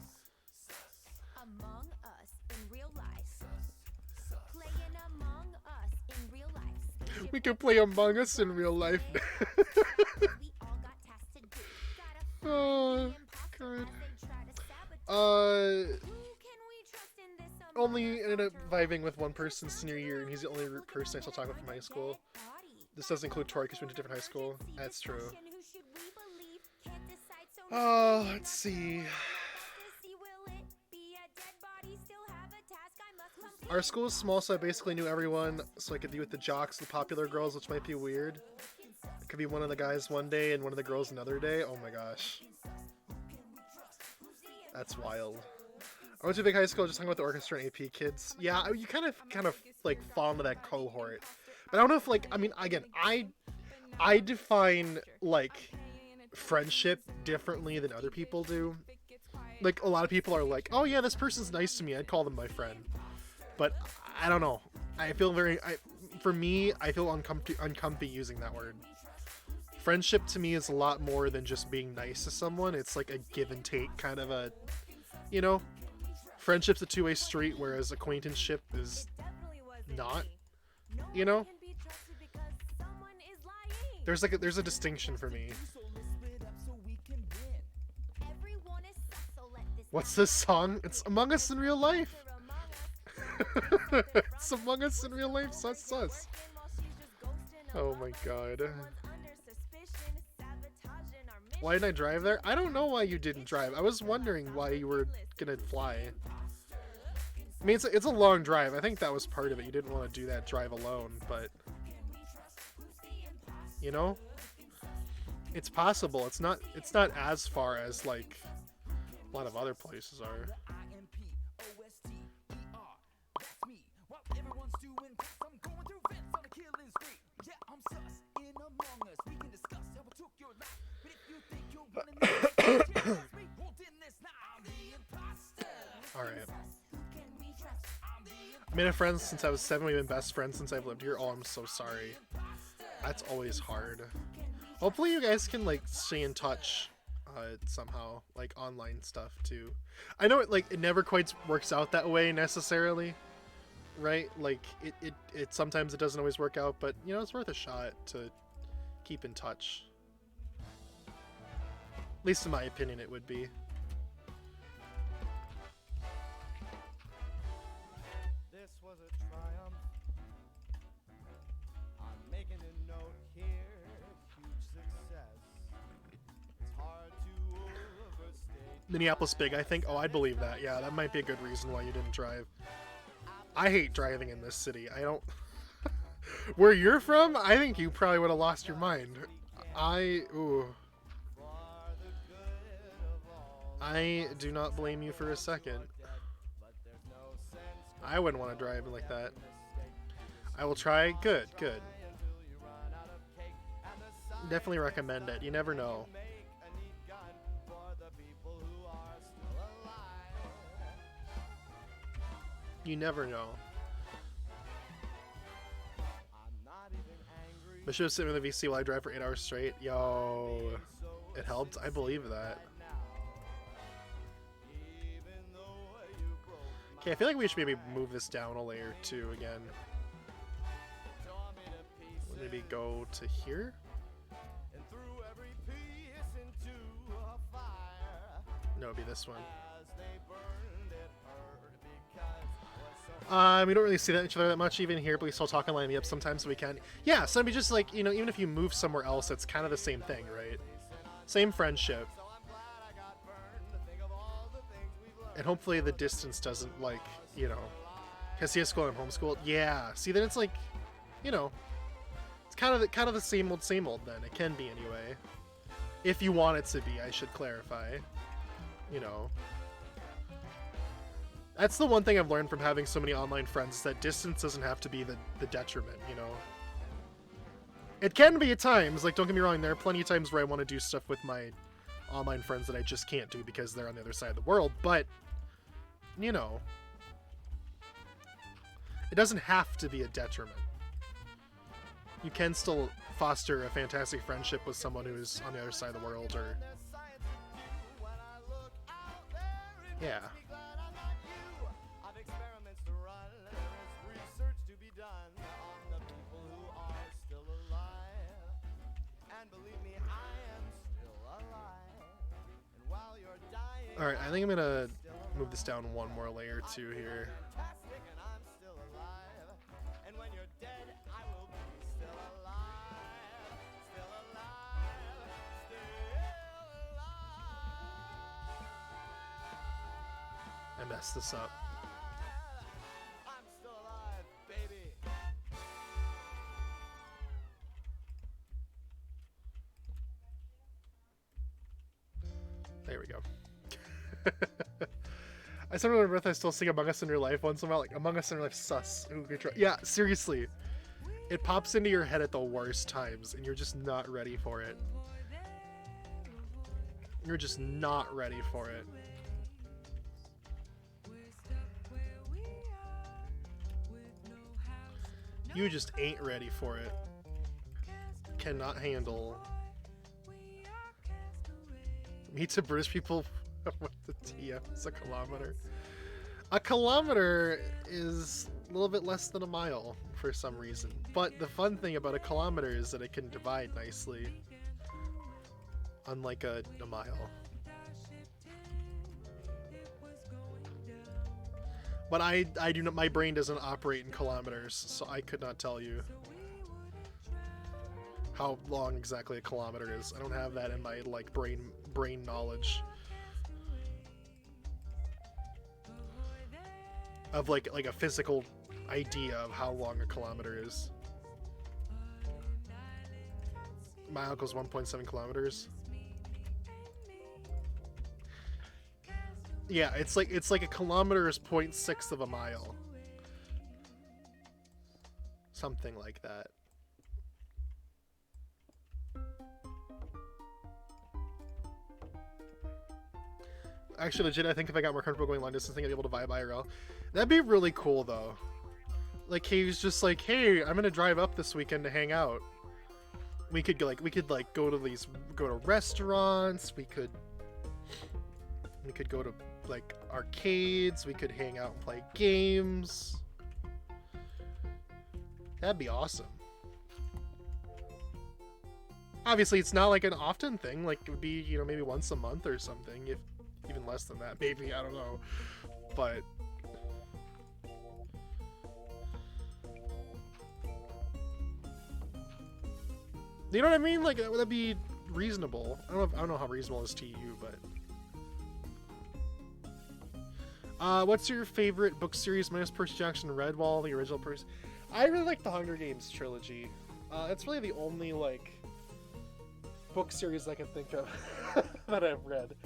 Among Us in real life. Playing Among Us in real life. We can play Among Us in real life. Oh, God. only ended up vibing with one person senior year, and he's the only person I still talk with from high school. This doesn't include Tori because we went to different high school. That's true. Oh, let's see. Our school is small, so I basically knew everyone, so I could be with the jocks and the popular girls, which might be weird. I could be one of the guys one day and one of the girls another day. Oh my gosh. That's wild. I went to a big high school just hung out with the orchestra and AP kids. Yeah, you kind of like fall into that cohort. But I don't know if like, I mean, again, I define like friendship differently than other people do. Like a lot of people are like, oh yeah, this person's nice to me, I'd call them my friend. But I don't know. I feel for me, I feel uncomfy using that word. Friendship to me is a lot more than just being nice to someone. It's like a give and take kind of a, you know, friendship's a two-way street, whereas acquaintanceship is not, you know? There's a distinction for me. What's this song? It's Among Us in Real Life. It's Among Us in Real Life, sus. Oh my god. Why didn't I drive there? I don't know why you didn't drive. I was wondering why you were gonna fly. I mean, it's a long drive. I think that was part of it. You didn't want to do that drive alone, but... You know? It's possible. It's not as far as, like, a lot of other places are. Alright. I made a friend since I was 7. We've been best friends since I've lived here. Oh, I'm so sorry. That's always hard. Hopefully you guys can, like, stay in touch somehow. Like, online stuff, too. I know it never quite works out that way, necessarily. Right? Like, it sometimes it doesn't always work out, but, you know, it's worth a shot to keep in touch. At least in my opinion, it would be. This was a triumph. I'm making a note here. Huge success. It's hard to overstate. Minneapolis big, I think. Oh, I'd believe that. Yeah, that might be a good reason why you didn't drive. I hate driving in this city. I don't... Where you're from, I think you probably would have lost your mind. Ooh. I do not blame you for a second. I wouldn't want to drive like that. I will try. Good. Definitely recommend it. You never know. You never know. But should have sit in the VC while I drive for 8 hours straight. Yo, it helped. I believe that. Okay, I feel like we should maybe move this down a layer too again. Maybe go to here? No, it'd be this one. We don't really see that each other that much even here, but we still talk and line me up sometimes so we can. Yeah, so it'd be just like, you know, even if you move somewhere else, it's kind of the same thing, right? Same friendship. And hopefully the distance doesn't, like, you know... Because he has school and I'm homeschooled. Yeah, see, then it's like, you know... It's kind of the same old then. It can be anyway. If you want it to be, I should clarify. You know... That's the one thing I've learned from having so many online friends, is that distance doesn't have to be the detriment, you know? It can be at times, like, don't get me wrong, there are plenty of times where I want to do stuff with my online friends that I just can't do because they're on the other side of the world, but, you know, it doesn't have to be a detriment. You can still foster a fantastic friendship with someone who's on the other side of the world, or... Yeah. Alright, I think I'm gonna move this down one more layer too here. Fantastic, and I'm still alive. And when you're dead, I will be still alive. Still alive. Still alive. I messed this up. I'm still alive, baby. There we go. I still remember if I still sing Among Us in Real Life once in a while, like Among Us in Real Life sus. Ooh, good try. Yeah, seriously. It pops into your head at the worst times and you're just not ready for it. You're just not ready for it. You just ain't ready for it. Cannot handle. Meet to British people with the TF is a kilometer. A kilometer is a little bit less than a mile for some reason. But the fun thing about a kilometer is that it can divide nicely. Unlike a mile. But I do not, my brain doesn't operate in kilometers, so I could not tell you how long exactly a kilometer is. I don't have that in my like brain knowledge of like a physical idea of how long a kilometer is. Mile equals 1.7 kilometers. Yeah, it's like a kilometer is 0.6 of a mile. Something like that. Actually, legit, I think if I got more comfortable going long distance, I'd be able to vibe IRL. That'd be really cool, though. Like, he was just like, hey, I'm gonna drive up this weekend to hang out. We could go to restaurants, we could go to like arcades, we could hang out and play games. That'd be awesome. Obviously, it's not like an often thing. Like, it would be, you know, maybe once a month or something, if even less than that, maybe, I don't know. But you know what I mean? Like, would that be reasonable? I don't know how reasonable it is to you, but what's your favorite book series minus Percy Jackson and Redwall, the original Percy? I really like the Hunger Games trilogy. It's really the only like book series I can think of that I've read.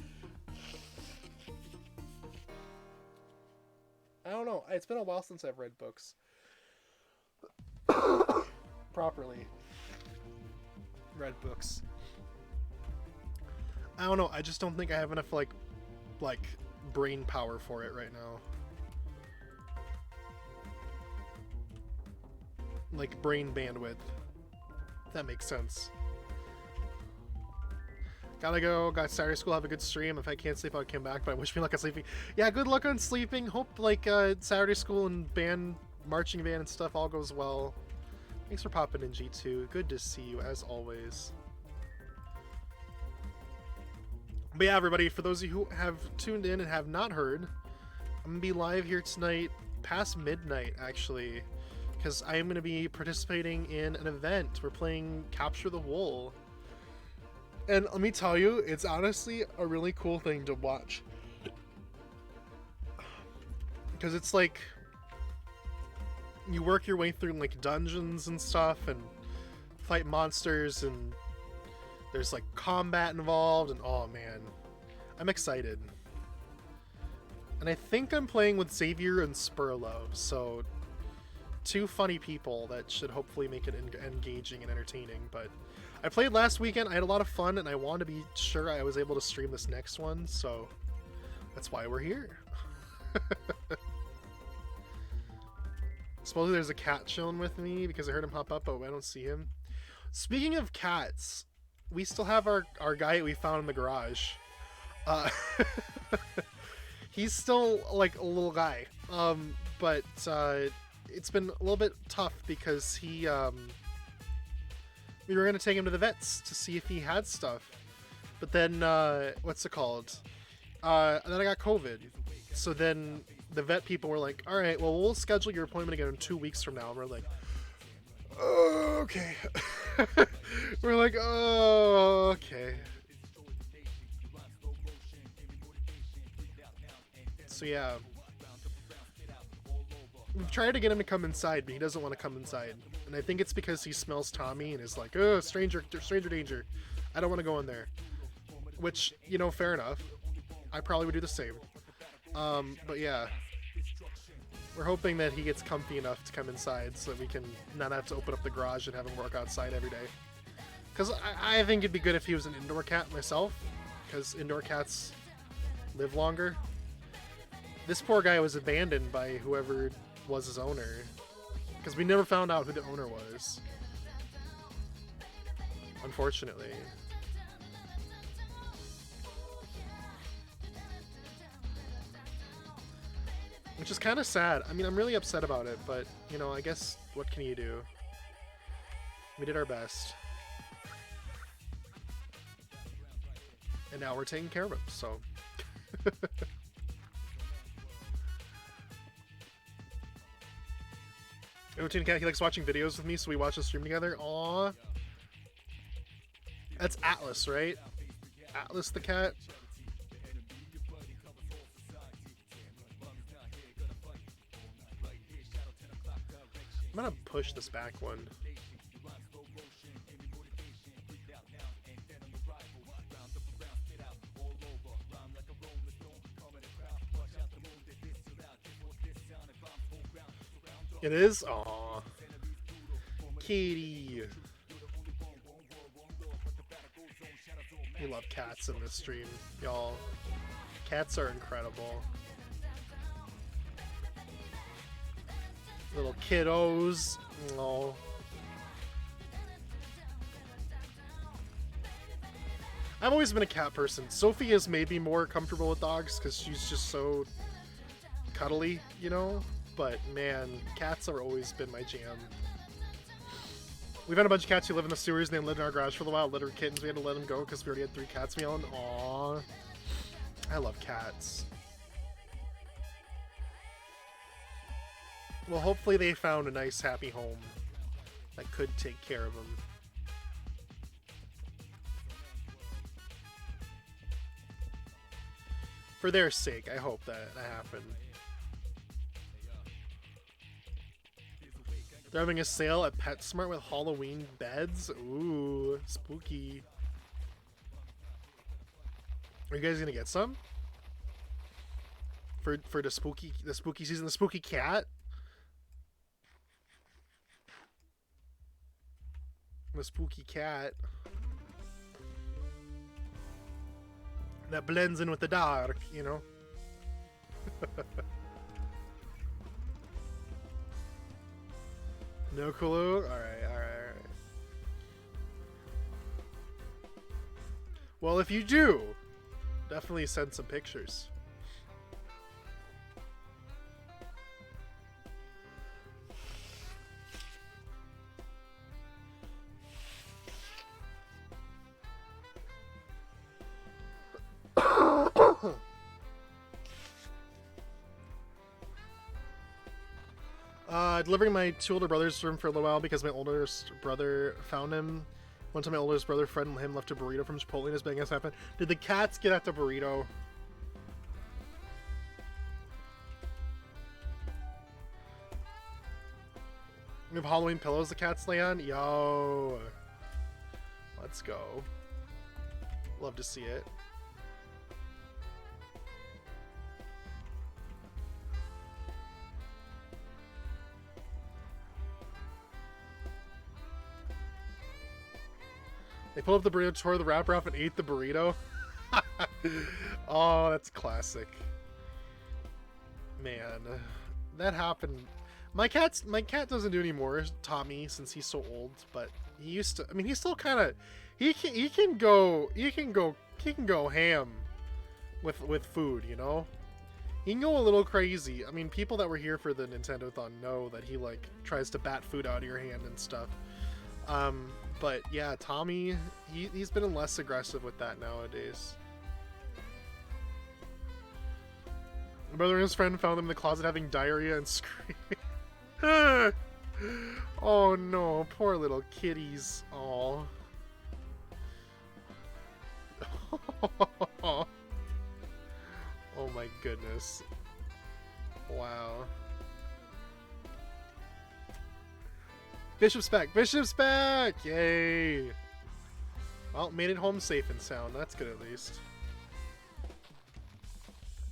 I don't know. It's been a while since I've read books properly. Read books. I don't know. I just don't think I have enough like brain power for it right now. Like brain bandwidth. If that makes sense. Gotta go. Got Saturday school. Have a good stream. If I can't sleep, I'll come back. But I wish me luck on sleeping. Yeah, good luck on sleeping. Hope like Saturday school and marching band and stuff all goes well. Thanks for popping in, G2. Good to see you as always. But yeah, everybody, for those of you who have tuned in and have not heard, I'm gonna be live here tonight past midnight actually, because I am gonna be participating in an event. We're playing Capture the Wool. And let me tell you, it's honestly a really cool thing to watch. Because it's like, you work your way through like dungeons and stuff and fight monsters, and there's like combat involved, and oh man, I'm excited. And I think I'm playing with Xavier and Spurlo, so two funny people that should hopefully make it engaging and entertaining. But I played last weekend, I had a lot of fun, and I wanted to be sure I was able to stream this next one, so that's why we're here. Supposedly there's a cat chilling with me because I heard him hop up, but I don't see him. Speaking of cats, we still have our guy we found in the garage. He's still like a little guy, but it's been a little bit tough because he we were gonna take him to the vets to see if he had stuff, but then what's it called? And then I got COVID, So then the vet people were like, all right, well, we'll schedule your appointment again in 2 weeks from now. And we're like, oh, okay. We're like, oh, okay. So yeah, we've tried to get him to come inside, but he doesn't want to come inside. And I think it's because he smells Tommy and is like, oh, stranger danger. I don't want to go in there. Which, you know, fair enough. I probably would do the same. But yeah, we're hoping that he gets comfy enough to come inside so that we can not have to open up the garage and have him work outside every day. Because I think it'd be good if he was an indoor cat myself, because indoor cats live longer. This poor guy was abandoned by whoever was his owner, because we never found out who the owner was, unfortunately. Which is kind of sad. I mean, I'm really upset about it, but, you know, I guess, what can you do? We did our best. And now we're taking care of him, so... Routine Cat, he likes watching videos with me, so we watch the stream together. Aww. That's Atlas, right? Atlas the cat? I'm gonna push this back one. It is? Aww. Kitty. We love cats in this stream, y'all. Cats are incredible. Little kiddos. Oh. I've always been a cat person. Sophie is maybe more comfortable with dogs because she's just so cuddly, you know? But man, cats have always been my jam. We've had a bunch of cats who live in the sewers and they lived in our garage for a while. Litter kittens, we had to let them go because we already had 3 cats meowing. Aww. I love cats. Well, hopefully they found a nice, happy home that could take care of them. For their sake, I hope that happened. They're having a sale at PetSmart with Halloween beds. Ooh, spooky. Are you guys gonna get some? For the spooky season, the spooky cat? The spooky cat. That blends in with the dark, you know? No clue? Alright. Well, if you do, definitely send some pictures. Delivering my 2 older brothers to him for a little while because my oldest brother found him. One time my oldest brother, friend, and him left a burrito from Chipotle and his bang ass happened. Did the cats get at the burrito? We have Halloween pillows the cats lay on? Yo. Let's go. Love to see it. They pulled up the burrito, tore the wrapper off, and ate the burrito. Oh, that's classic. Man, that happened. My cat doesn't do anymore, Tommy, since he's so old. But he used to. I mean, he's still kind of. He can go ham with food, you know. He can go a little crazy. I mean, people that were here for the Nintendo-thon know that he like tries to bat food out of your hand and stuff. But yeah, Tommy, he's been less aggressive with that nowadays. My brother and his friend found them in the closet having diarrhea and screaming. Oh no, poor little kitties. Oh. Oh my goodness. Wow. Bishop's back! Bishop's back! Yay! Well, made it home safe and sound. That's good at least.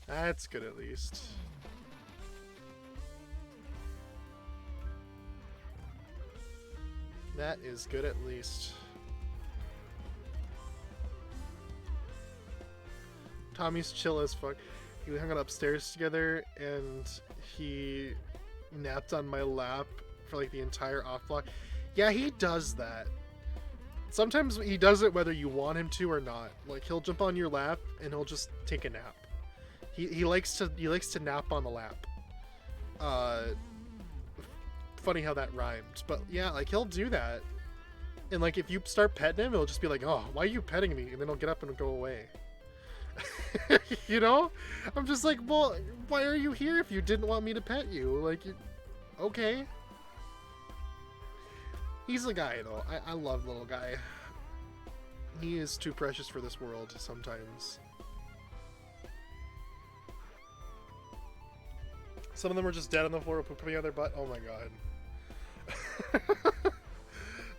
That's good at least. That is good at least. Tommy's chill as fuck. We hung out upstairs together and he napped on my lap for like the entire off block. Yeah, he does that. Sometimes he does it whether you want him to or not. Like he'll jump on your lap and he'll just take a nap. He likes to nap on the lap. Funny how that rhymed, but yeah, like he'll do that. And like if you start petting him, he'll just be like, "Oh, why are you petting me?" And then he'll get up and go away. You know? I'm just like, well, why are you here if you didn't want me to pet you? Like, okay. He's a guy, though. I love little guy. He is too precious for this world sometimes. Some of them are just dead on the floor, poop coming out of their butt. Oh my god.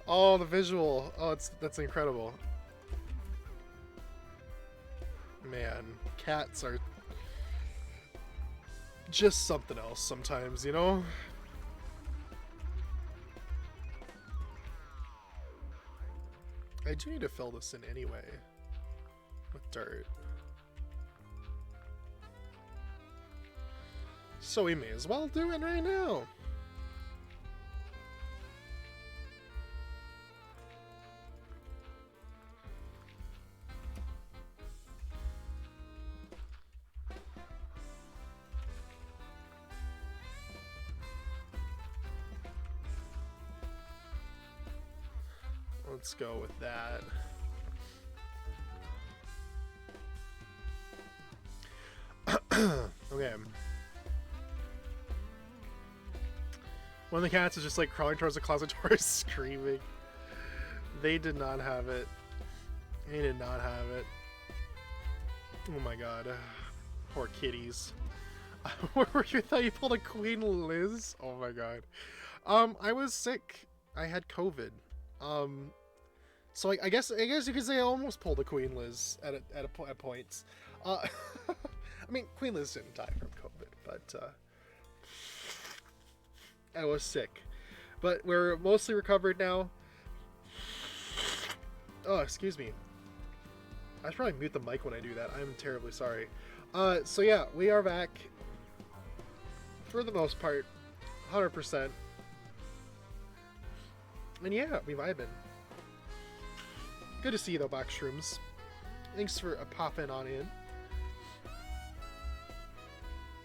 Oh, the visual. Oh, that's incredible. Man, cats are just something else sometimes, you know? I do need to fill this in anyway with dirt. So we may as well do it right now. Let's go with that. Okay. One of the cats is just like crawling towards the closet door screaming. They did not have it. They did not have it. Oh my god. Poor kitties. Where were you? I thought you pulled a Queen Liz? Oh my god. I was sick. I had COVID. So I guess you could say I almost pulled a Queen Liz at points. I mean, Queen Liz didn't die from COVID, but I was sick. But we're mostly recovered now. Oh, excuse me. I should probably mute the mic when I do that. I'm terribly sorry. So yeah, we are back. For the most part, 100%. And yeah, we vibing. Good to see you though, Box Shrooms. Thanks for popping on in.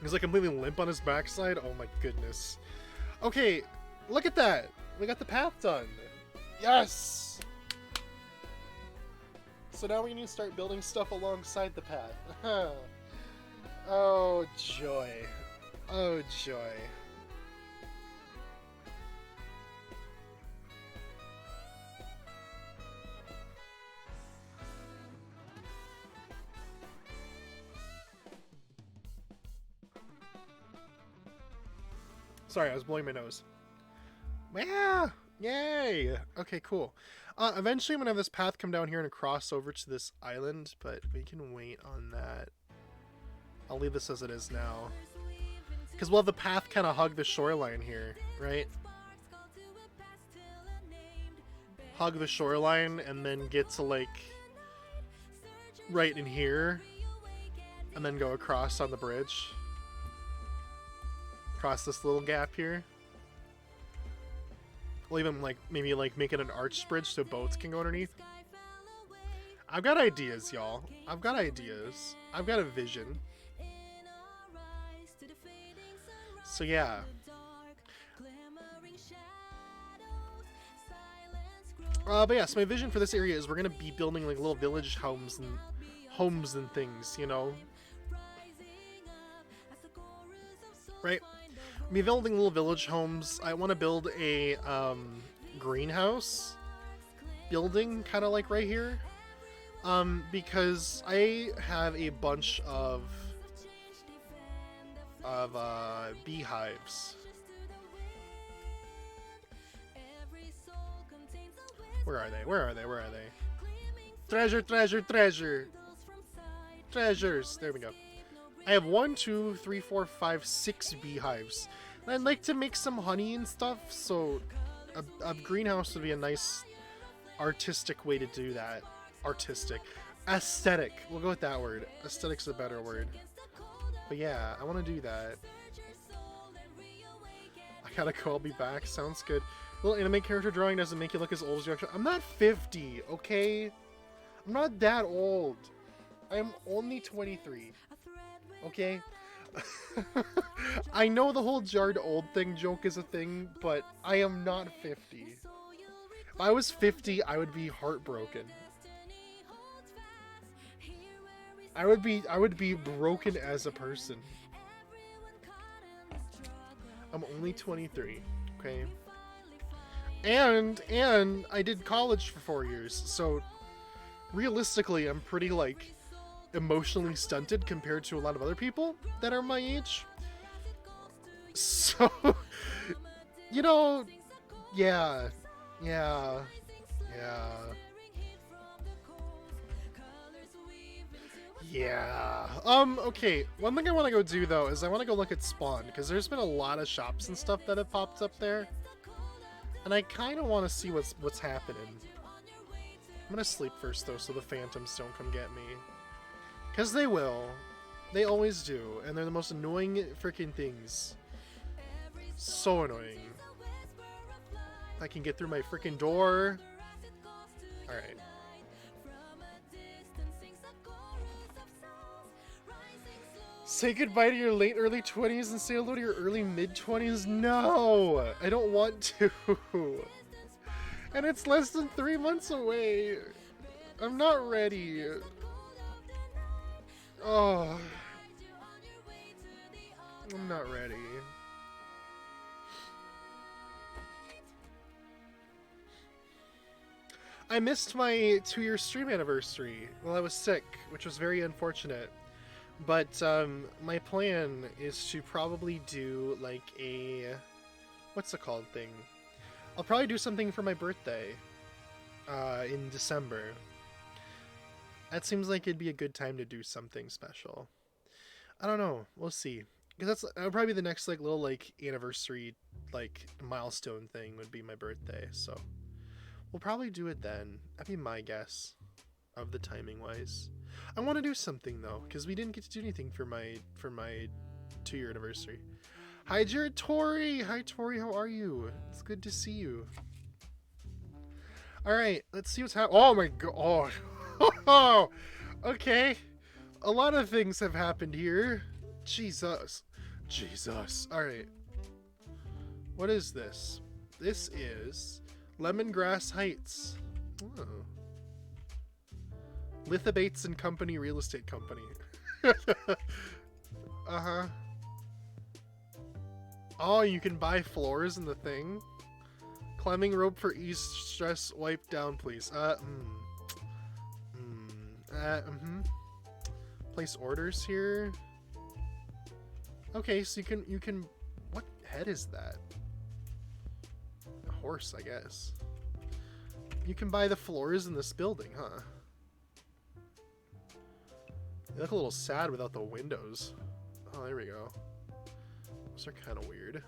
He's like completely limp on his backside. Oh my goodness. Okay, look at that. We got the path done. Yes! So now we need to start building stuff alongside the path. Oh joy. Oh joy. Sorry, I was blowing my nose. Yeah! Yay! Okay, cool. Eventually I'm gonna have this path come down here and cross over to this island, but we can wait on that. I'll leave this as it is now. Because we'll have the path kind of hug the shoreline here, right? Hug the shoreline and then get to like right in here and then go across on the bridge. Across this little gap here. We'll even like maybe like make it an arched bridge so boats can go underneath. I've got ideas, y'all. I've got ideas. I've got a vision. So yeah. But yeah, so my vision for this area is we're gonna be building like little village homes and things, you know. right? Me building little village homes. I want to build a greenhouse building, kind of like right here, because I have a bunch of beehives. Where are they? Where are they? Where are they? Treasure, treasure, treasure. Treasures. There we go. I have 1, 2, 3, 4, 5, 6 beehives. And I'd like to make some honey and stuff, so a greenhouse would be a nice artistic way to do that. Artistic. Aesthetic. We'll go with that word. Aesthetic's a better word. But yeah, I want to do that. I gotta go, I'll be back. Sounds good. Little anime character drawing doesn't make you look as old as you actually... I'm not 50, okay? I'm not that old. I am only 23. Okay? I know the whole jarred old thing joke is a thing, but I am not 50. If I was 50, I would be heartbroken. I would be broken as a person. I'm only 23, okay? And I did college for 4 years, so realistically, I'm pretty, like, emotionally stunted compared to a lot of other people that are my age. So, you know, yeah. Okay, one thing I want to go do, though, is I want to go look at Spawn, because there's been a lot of shops and stuff that have popped up there. And I kind of want to see what's happening. I'm gonna sleep first, though, so the phantoms don't come get me. Because they will. They always do. And they're the most annoying freaking things. So annoying. I can get through my freaking door. Alright. Say goodbye to your late early 20s and say hello to your early mid 20s? No! I don't want to. And it's less than 3 months away. I'm not ready. Oh. I'm not ready. I missed my 2-year stream anniversary while I was sick, which was very unfortunate. But my plan is to probably do like a... what's it called thing? I'll probably do something for my birthday in December. That seems like it'd be a good time to do something special. I don't know. We'll see. Because that'll probably be the next like little like anniversary like milestone thing would be my birthday. So we'll probably do it then. That'd be my guess of the timing wise. I want to do something though because we didn't get to do anything for my 2-year anniversary. Hi Jared Tori! Hi Tori, how are you? It's good to see you. Alright, let's see what's happening. Oh my god. Oh! Okay. A lot of things have happened here. Jesus. Jesus. Alright. What is this? This is Lemongrass Heights. Oh. Lithobates and Company Real Estate Company. Uh-huh. Oh, you can buy floors in the thing? Climbing rope for ease, stress, wipe down, please. Place orders here. Okay, so you can... What head is that? A horse, I guess. You can buy the floors in this building, huh? They look a little sad without the windows. Oh, there we go. Those are kind of weird.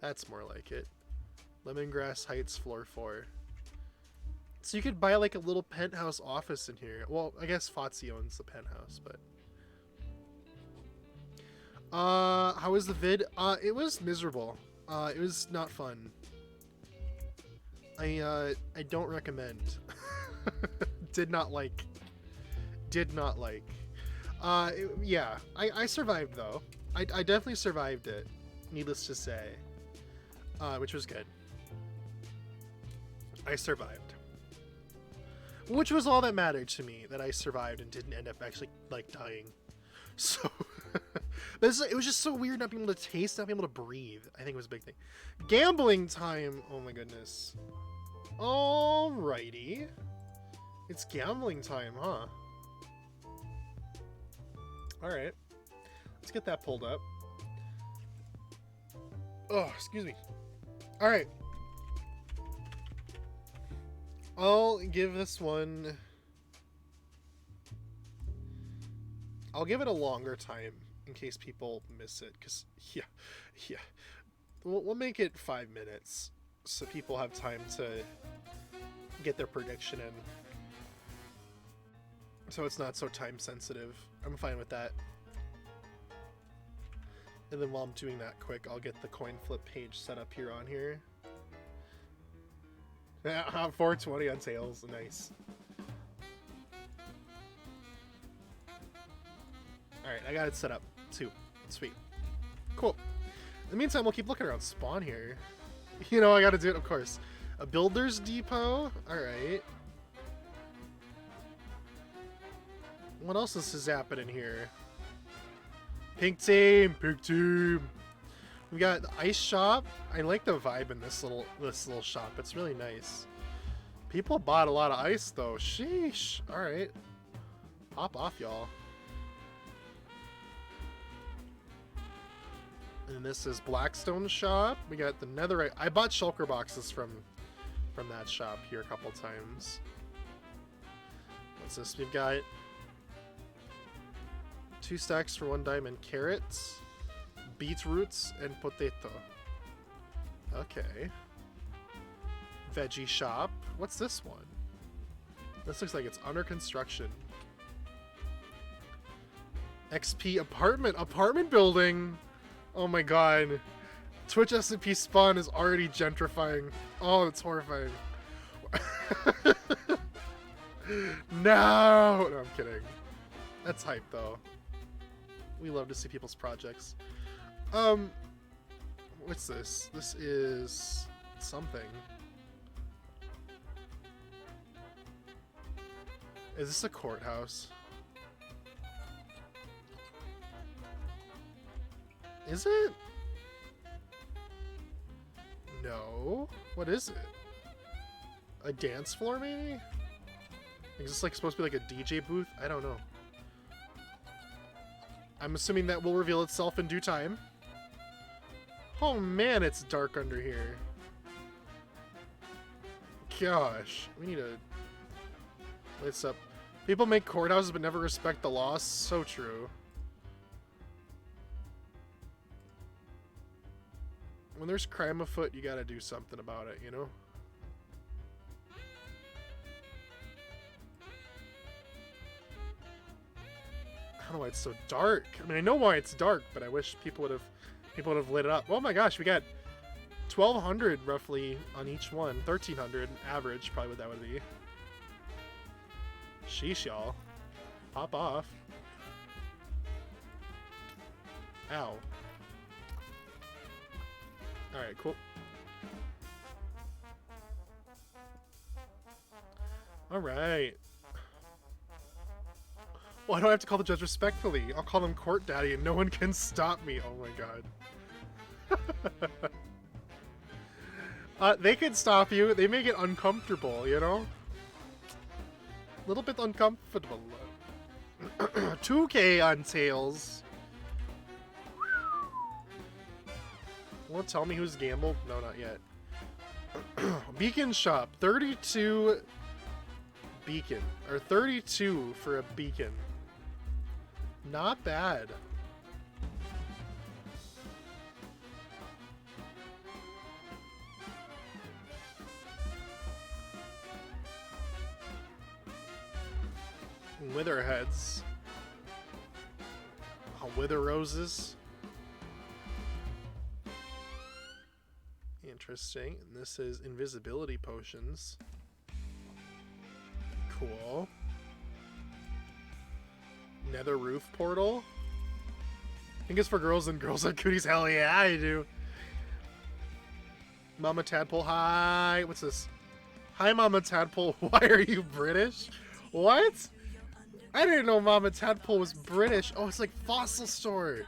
That's more like it. Lemongrass Heights, floor 4. So you could buy like a little penthouse office in here. Well, I guess Fotsy owns the penthouse, but... how was the vid? It was miserable. It was not fun. I don't recommend. Did not like. Yeah, I survived though. I definitely survived it, needless to say, which was good. I survived, which was all that mattered to me, that I survived and didn't end up actually like dying. So But it was just so weird not being able to taste, not being able to breathe. I think it was a big thing. Gambling time. Oh my goodness. Alrighty. It's gambling time, huh? Alright. Let's get that pulled up. Oh, excuse me. Alright. I'll give this one... I'll give it a longer time in case people miss it, because, yeah. We'll make it 5 minutes so people have time to get their prediction in. So it's not so time sensitive. I'm fine with that. And then while I'm doing that quick, I'll get the coin flip page set up here on here. 420 on tails, nice. Alright, I got it set up too. Sweet. Cool. In the meantime, we'll keep looking around spawn here. You know, I gotta do it, of course. A builder's depot? Alright. What else is happening here? Pink team! Pink team! We got the ice shop. I like the vibe in this little shop. It's really nice. People bought a lot of ice though. Sheesh. Alright. Pop off, y'all. And this is Blackstone shop. We got the netherite. I bought shulker boxes from that shop here a couple times. What's this? We've got 2 stacks for 1 diamond. Carrots, beetroots, and potato. Okay. Veggie shop. What's this one? This looks like it's under construction. XP apartment building. Oh my god. Twitch SMP spawn is already gentrifying. Oh, it's horrifying. No, I'm kidding. That's hype though. We love to see people's projects. What's this? This is something. Is this a courthouse? Is it? No. What is it? A dance floor, maybe? Is this like supposed to be like a DJ booth? I don't know. I'm assuming that will reveal itself in due time. Oh man, it's dark under here. Gosh, we need to lights up. People make courthouses but never respect the law. So true. When there's crime afoot, you gotta do something about it, you know? I don't know why it's so dark. I mean, I know why it's dark, but I wish people would have lit it up. Oh my gosh, we got 1,200 roughly on each one. 1,300 average, probably what that would be. Sheesh, y'all. Pop off. Ow. Alright, cool. Alright. Why do I have to call the judge respectfully? I'll call him court daddy and no one can stop me. Oh my god. They can stop you. They make it uncomfortable, you know? A little bit uncomfortable. 2K on tails. Won't tell me who's gambled? No, not yet. Beacon shop. 32 beacon. Or 32 for a beacon. Not bad. Witherheads. Wither roses. Interesting. And this is invisibility potions. Cool. Nether roof portal. I think it's for girls and girls have cooties. Hell yeah, I do. Mama Tadpole, hi. What's this? Hi, Mama Tadpole. Why are you British? What? I didn't know Mama Tadpole was British. Oh, it's like Fossil Store.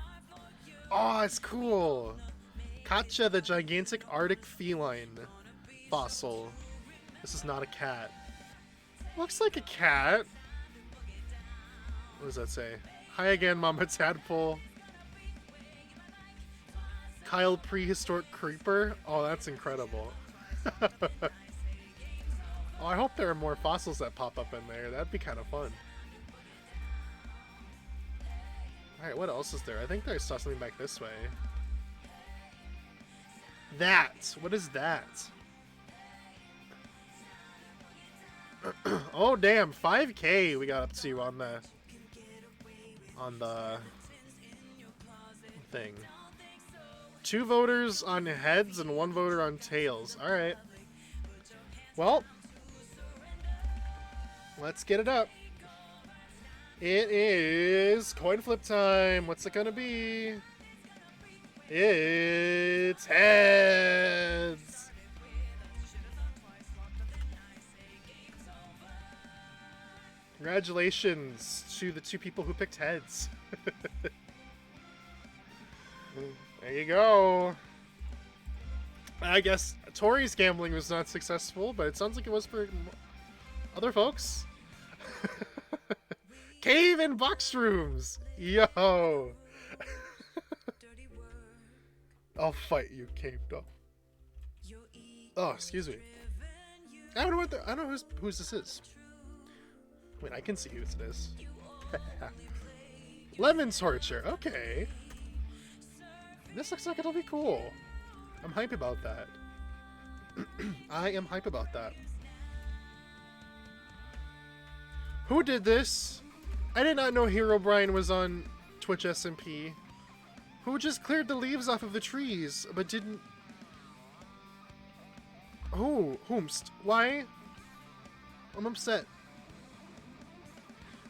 Oh, it's cool. Katya, the gigantic Arctic feline fossil. This is not a cat. Looks like a cat. What does that say? Hi again, Mama Tadpole. Kyle, prehistoric creeper. Oh, that's incredible. Oh, I hope there are more fossils that pop up in there. That'd be kind of fun. Alright, what else is there? I think I saw something back this way. That! What is that? Oh, damn. 5K we got up to on the thing. 2 voters on heads and 1 voter on tails. Alright. Well, let's get it up. It is coin flip time. What's it gonna be? It's heads. Congratulations to the 2 people who picked heads. There you go. I guess Tori's gambling was not successful, but it sounds like it was for other folks. Cave and box rooms! Yo! I'll fight you, cave dog. Oh, excuse me. I don't know I don't know whose this is. Wait, I can see whose it is. Lemon torture, okay. This looks like it'll be cool. I'm hype about that. I am hype about that. Who did this? I did not know Hero Brian was on Twitch SMP. Who just cleared the leaves off of the trees, but didn't... Who? Whomst? Why? I'm upset.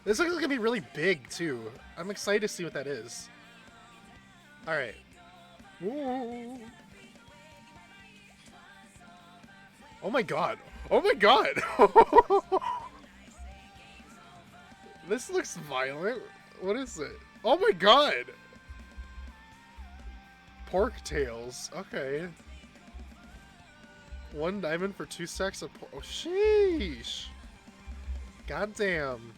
This looks like it's gonna be really big, too. I'm excited to see what that is. Alright. Ooh. Oh my god. Oh my god! This looks violent. What is it? Oh my god! Pork tails. Okay. 1 diamond for 2 stacks of pork. Oh, sheesh! Goddamn.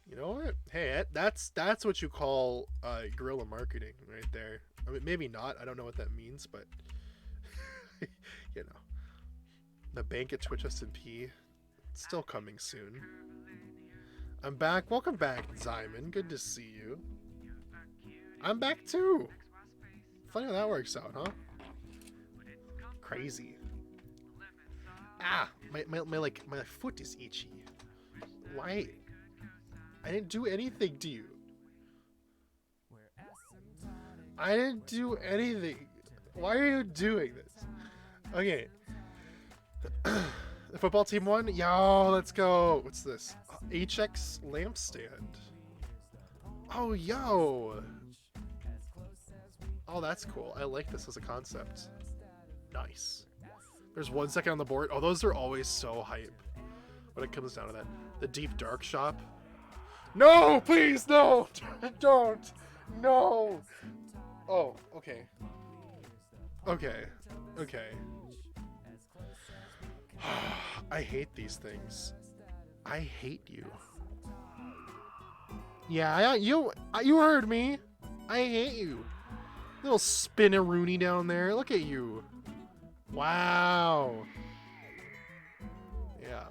You know what? Hey, that's what you call guerrilla marketing right there. I mean, maybe not. I don't know what that means, but you know, the bank at Twitch SMP. Still coming soon. I'm back. Welcome back, Diamond. Good to see you. I'm back too. Funny how that works out, huh? Crazy. Ah, my foot is itchy. Why? I didn't do anything to you. I didn't do anything. Why are you doing this? Okay. The football team won? Yo, let's go. What's this? HX lampstand. Oh, yo. Oh, that's cool. I like this as a concept. Nice. There's 1 second on the board. Oh, those are always so hype when it comes down to that. The Deep Dark Shop. No, please, no. Don't. No. Oh, okay. Okay. Okay. I hate these things. I hate you. Yeah, you heard me. I hate you. Little spinneroonie down there. Look at you. Wow. Yeah.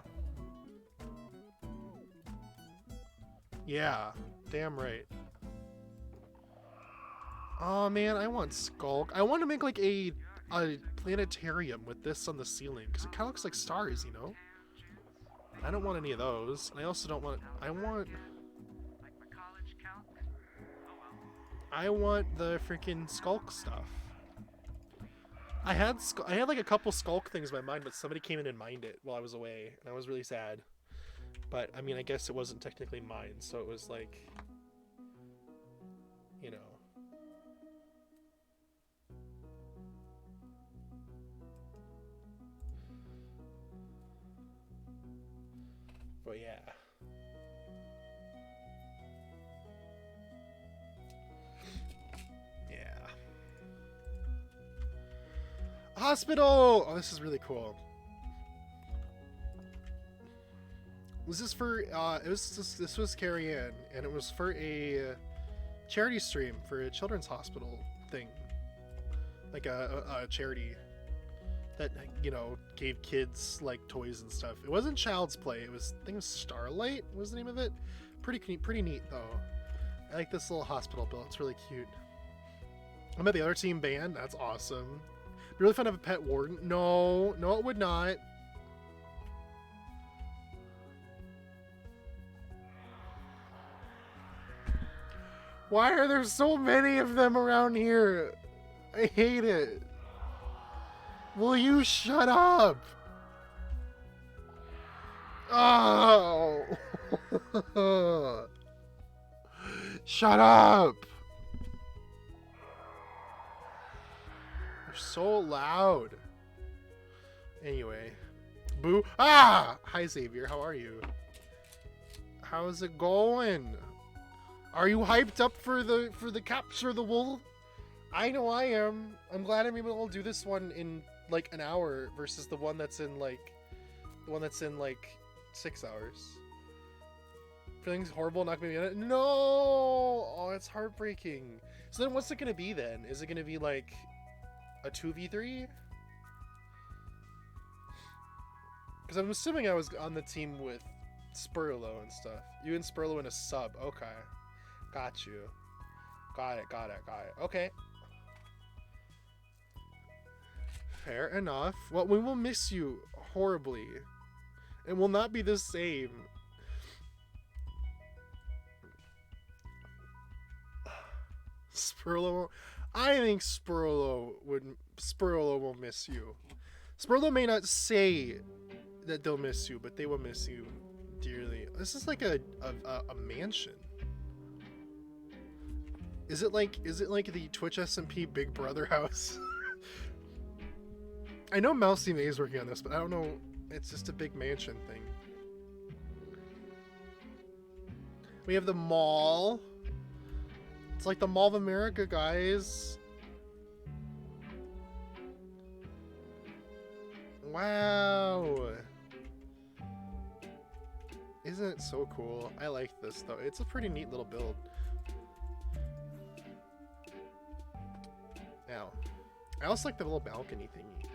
Yeah. Damn right. Oh man, I want Skulk. I want to make like a planetarium with this on the ceiling because it kind of looks like stars, you know. I don't want any of those, and I also don't want. I want the freaking Skulk stuff. I had like a couple Skulk things in my mind, but somebody came in and mined it while I was away, and I was really sad. But I mean, I guess it wasn't technically mine, so it was like, you know. But yeah. hospital! Oh, this is really cool. Was this for, this was Carrie Ann, and it was for a charity stream for a children's hospital thing. Like a charity that, you know, gave kids, like, toys and stuff. It wasn't Child's Play, it was, I think it was Starlight was the name of it. Pretty neat, though. I like this little hospital bill, it's really cute. I'm at the other team band, that's awesome. Be really fun to have a pet warden. No, it would not. Why are there so many of them around here? I hate it. Will you shut up? Oh. Shut up. They're so loud. Anyway. Boo. Ah! Hi, Xavier. How are you? How's it going? Are you hyped up for the capture the wool? I know I am. I'm glad I'm able to do this one in like an hour versus the one that's in like 6 hours. Feeling's horrible, not gonna be in it. No! Oh, it's heartbreaking. So then what's it gonna be then? Is it gonna be like a 2v3? Because I'm assuming I was on the team with Spurlo and stuff. You and Spurlo in a sub. Okay. Got you. Got it. Okay. Fair enough. Well, we will miss you horribly. It will not be the same. Spurlo. I think Spurlo will miss you. Spurlo may not say that they'll miss you, but they will miss you dearly. This is like a mansion. Is it like the Twitch SMP Big Brother house? I know Mousy May is working on this, but I don't know. It's just a big mansion thing. We have the mall. It's like the Mall of America, guys. Wow. Isn't it so cool? I like this though. It's a pretty neat little build. Now, I also like the little balcony thingy.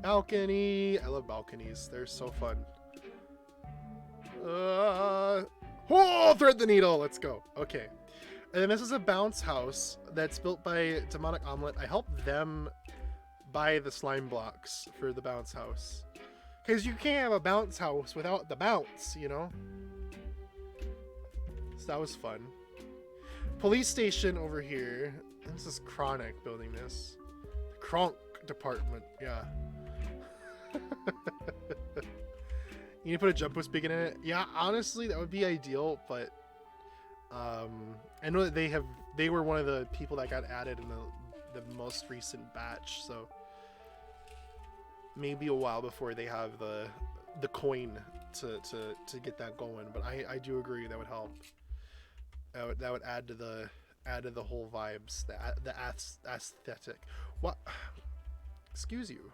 Balcony! I love balconies. They're so fun. Oh, thread the needle! Let's go. Okay. And then this is a bounce house that's built by Demonic Omelet. I helped them buy the slime blocks for the bounce house. Because you can't have a bounce house without the bounce, you know? So that was fun. Police station over here. This is Chronic building this. The Kronk department, yeah. You need to put a jump boost beacon in it? Yeah, honestly, that would be ideal, but I know that they were one of the people that got added in the most recent batch, so maybe a while before they have the coin to get that going. But I do agree that would help. That would add to the whole vibes, the aesthetic. What? Excuse you.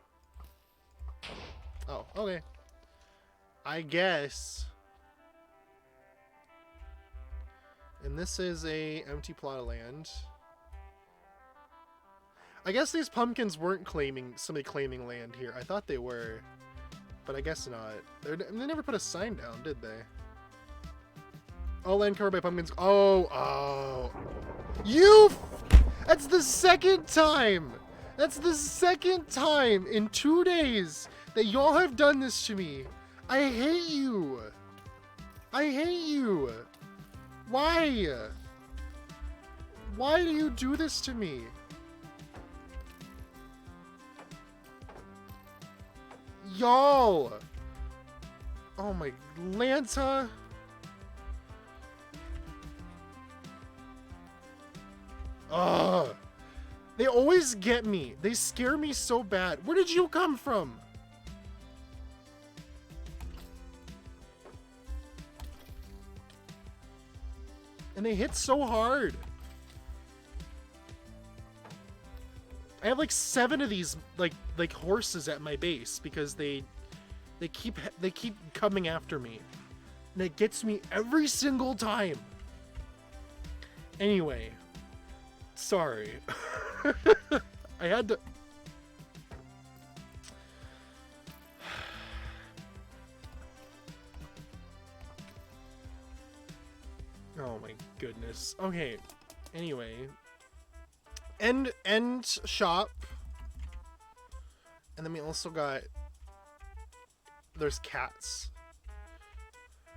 Oh, okay. I guess. And this is a empty plot of land. I guess these pumpkins weren't somebody claiming land here. I thought they were, but I guess not. They never put a sign down, did they? Oh, land covered by pumpkins. Oh. That's the second time! That's the second time in 2 days that y'all have done this to me. I hate you. I hate you. Why? Why do you do this to me? Y'all. Oh my, Lanta. Ugh. They always get me. They scare me so bad. Where did you come from? And they hit so hard. I have like 7 of these like horses at my base because they keep coming after me, and it gets me every single time. Anyway, sorry. I had to. Oh my goodness. Okay. Anyway, end shop, and then we also got. There's cats.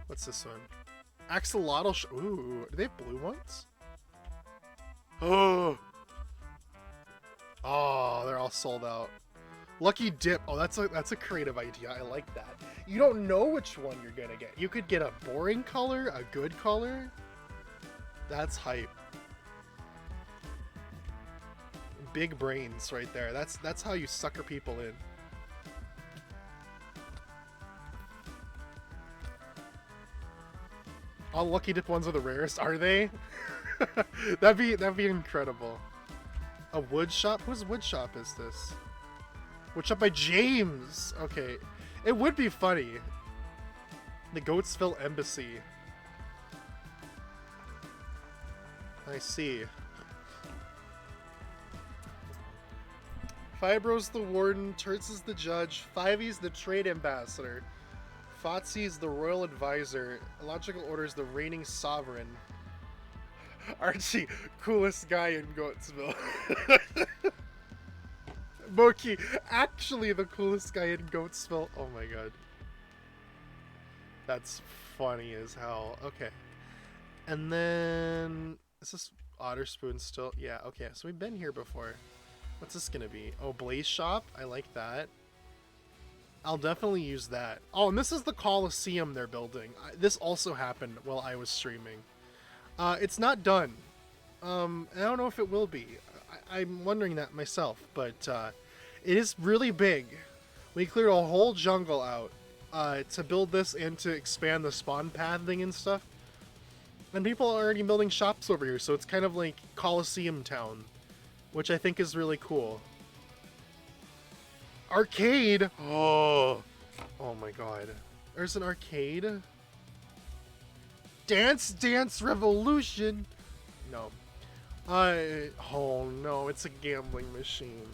What's this one? Axolotl. Ooh, do they have blue ones? Oh. Oh, they're all sold out. Lucky dip. Oh, that's a creative idea. I like that. You don't know which one you're gonna get. You could get a boring color, a good color. That's hype. Big brains right there. That's how you sucker people in. All lucky dip ones are the rarest, are they? that'd be incredible. A wood shop? Whose wood shop is this? Wood shop by James. Okay, it would be funny. The Goatsville Embassy. I see. Fibro's the warden, Turts is the judge, Fivey's the trade ambassador, Fotsy's the royal advisor, Illogical Order's the reigning sovereign. Archie, coolest guy in Goatsville. Moki, actually the coolest guy in Goatsville. Oh my god. That's funny as hell. Okay. And then... Is this Otterspoon still? Yeah, okay. So we've been here before. What's this gonna be? Oh, Blaze Shop? I like that. I'll definitely use that. Oh, and this is the Coliseum they're building. This also happened while I was streaming. It's not done. I don't know if it will be. I'm wondering that myself, but it is really big. We cleared a whole jungle out to build this and to expand the spawn pathing and stuff. And people are already building shops over here, so it's kind of like Coliseum Town, which I think is really cool. Arcade! Oh my god. There's an arcade? Dance Dance Revolution! No. Oh no, it's a gambling machine.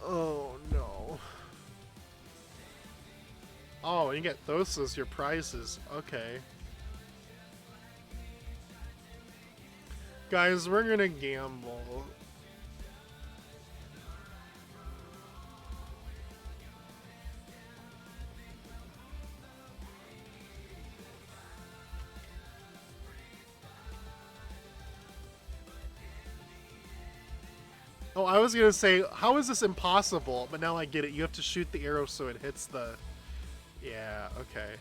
Oh no. Oh, you get those as your prizes. Okay. Guys, we're gonna gamble. Oh, I was gonna say, how is this impossible? But now I get it. You have to shoot the arrow so it hits the... Yeah, okay.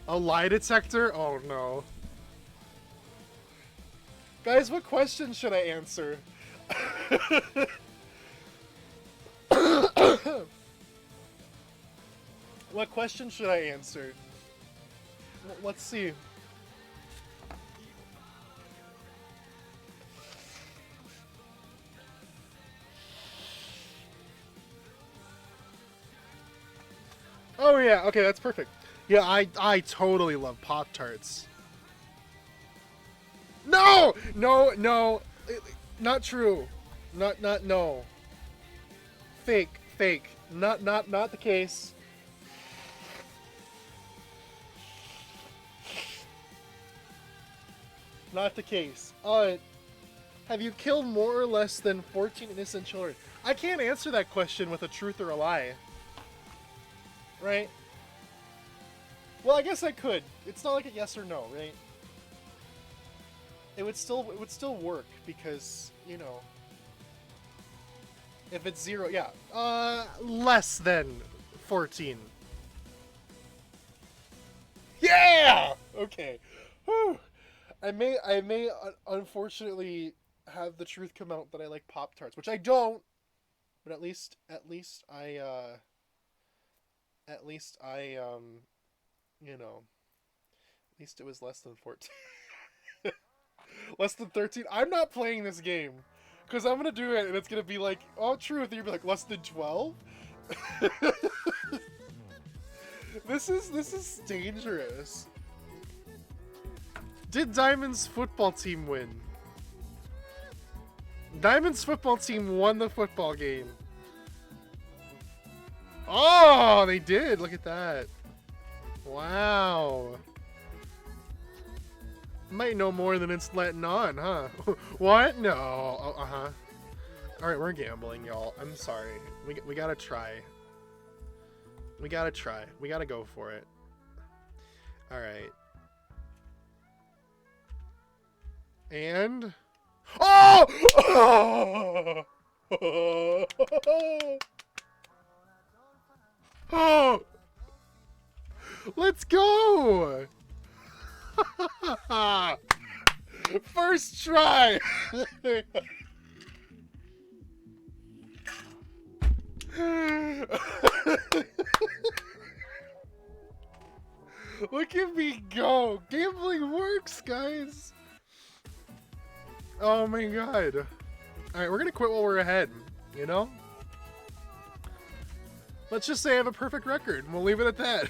A lie detector? Oh no. Guys, what question should I answer? What question should I answer? Let's see. Oh yeah, okay, that's perfect. Yeah, I totally love Pop-Tarts. No! No, no. Not true. No. Fake. Not the case. Not the case. Have you killed more or less than 14 innocent children? I can't answer that question with a truth or a lie. Right? Well, I guess I could. It's not like a yes or no, right? It would still work because, you know, if it's 0, yeah, less than 14. Yeah! Okay. Whew. I may unfortunately have the truth come out that I like Pop-Tarts, which I don't, but at least I you know, at least it was less than 14. Less than 13. I'm not playing this game. Because I'm going to do it and it's going to be like, oh, truth. And you'll be like, less than 12? This is dangerous. Did Diamond's football team win? Diamond's football team won the football game. Oh, they did. Look at that. Wow. Might know more than it's letting on, huh? What? No. Oh, uh-huh. Alright, we're gambling, y'all. I'm sorry. We gotta try. We gotta try. We gotta go for it. Alright. And... Oh! Oh! Let's go! First try! Look at me go! Gambling works, guys! Oh my god. Alright, we're gonna quit while we're ahead, you know? Let's just say I have a perfect record, and we'll leave it at that.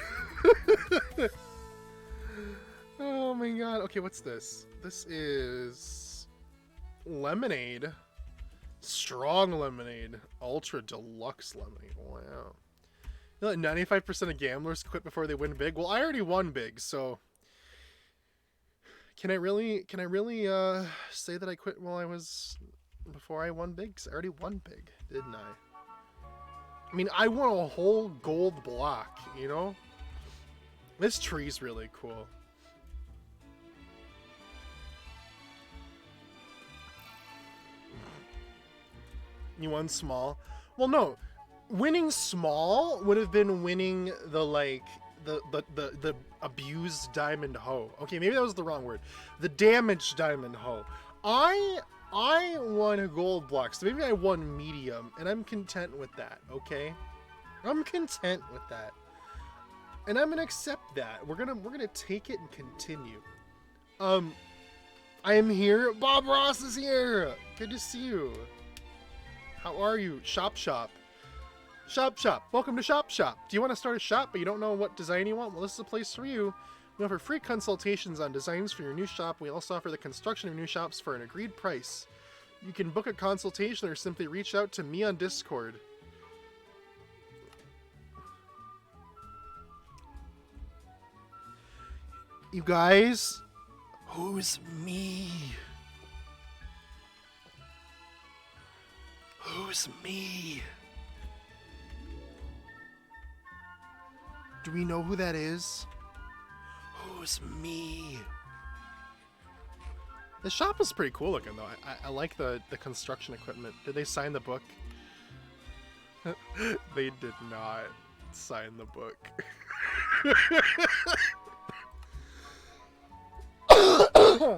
Oh my god. Okay, what's this? This is... lemonade. Strong lemonade. Ultra deluxe lemonade. Wow. You know, 95% of gamblers quit before they win big? Well, I already won big, so... Can I really say that I quit while I was... before I won big? 'Cause I already won big, didn't I? I mean, I won a whole gold block, you know? This tree's really cool. You won small? Well, no. Winning small would have been winning the, like, the abused diamond hoe. Okay, maybe that was the wrong word. The damaged diamond hoe. I won a gold block, so maybe I won medium, and I'm content with that, okay? I'm content with that. And I'm gonna accept that. We're gonna take it and continue. I am here. Bob Ross is here. Good to see you. How are you? Shop. Welcome to Shop. Do you want to start a shop, but you don't know what design you want? Well, this is a place for you. We offer free consultations on designs for your new shop. We also offer the construction of new shops for an agreed price. You can book a consultation or simply reach out to me on Discord. You guys, who's me? Who's me? Do we know who that is? Who's me? The shop is pretty cool looking, though. I like the construction equipment. Did they sign the book? They did not sign the book.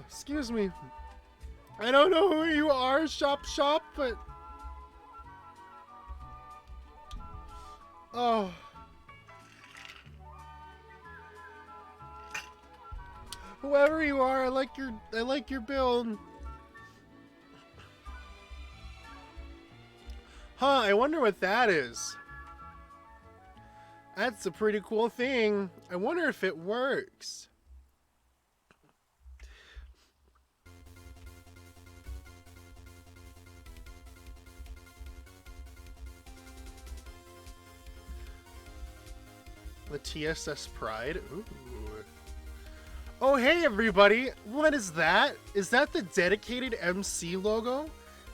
Excuse me. I don't know who you are, Shop, but... Oh... Whoever you are, I like your build. Huh, I wonder what that is. That's a pretty cool thing. I wonder if it works. The TSS Pride. Ooh. Oh, hey everybody! What is that? Is that the dedicated MC logo?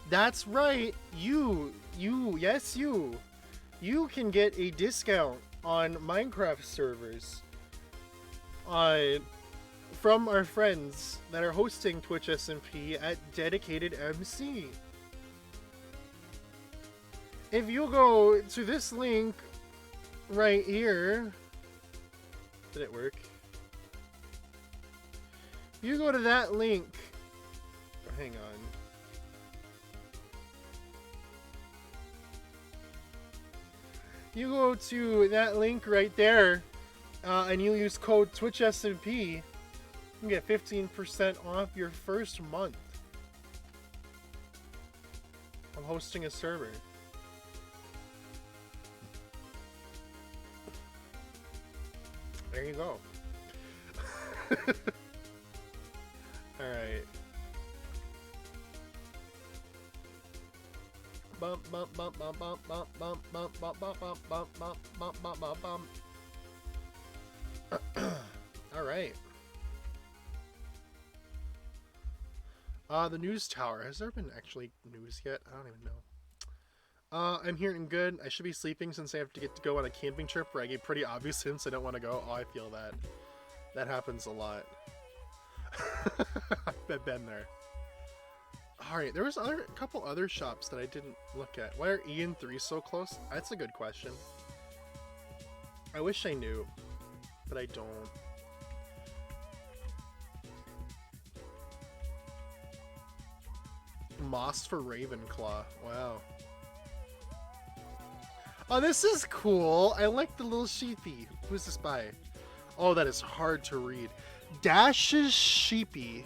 That's right. Yes, you. You can get a discount on Minecraft servers from our friends that are hosting Twitch SMP at dedicated MC. If you go to this link right here, did it work? You go to that link. Hang on. You go to that link right there, and you use code Twitch SMP. You can get 15% off your first month of hosting a server. There you go. Alright. Bump, bump, bump, bump, bump, bump, bump, bump, bump, bump, bump, bump, bump, bump, bump, bump, bump. Alright. The news tower. Has there been actually news yet? I don't even know. I'm hearing good. I should be sleeping since I have to go on a camping trip where I get pretty obvious hints I don't want to go. Oh, I feel that. That happens a lot. I've been there. Alright, there was a couple other shops that I didn't look at. Why are E and 3 so close? That's a good question. I wish I knew, but I don't. Moss for Ravenclaw. Wow. Oh, this is cool. I like the little sheepy. Who's this by? Oh, that is hard to read. Dash's Sheepy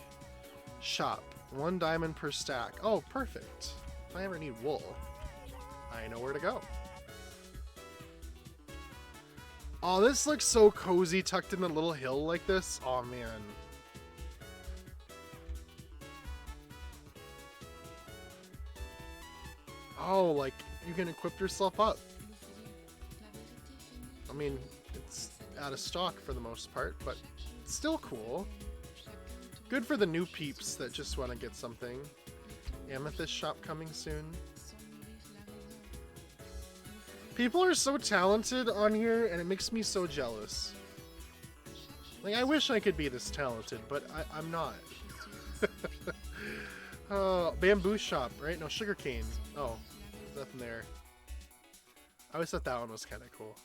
Shop. 1 diamond per stack. Oh, perfect. If I ever need wool, I know where to go. Oh, this looks so cozy tucked in a little hill like this. Oh, man. Oh, like, you can equip yourself up. I mean, it's out of stock for the most part, but still cool. Good for the new peeps that just want to get something. Amethyst shop coming soon. People are so talented on here, and it makes me so jealous. Like, I wish I could be this talented, but I'm not. Oh, bamboo shop, right? No, sugarcane. Oh, nothing there. I always thought that one was kind of cool.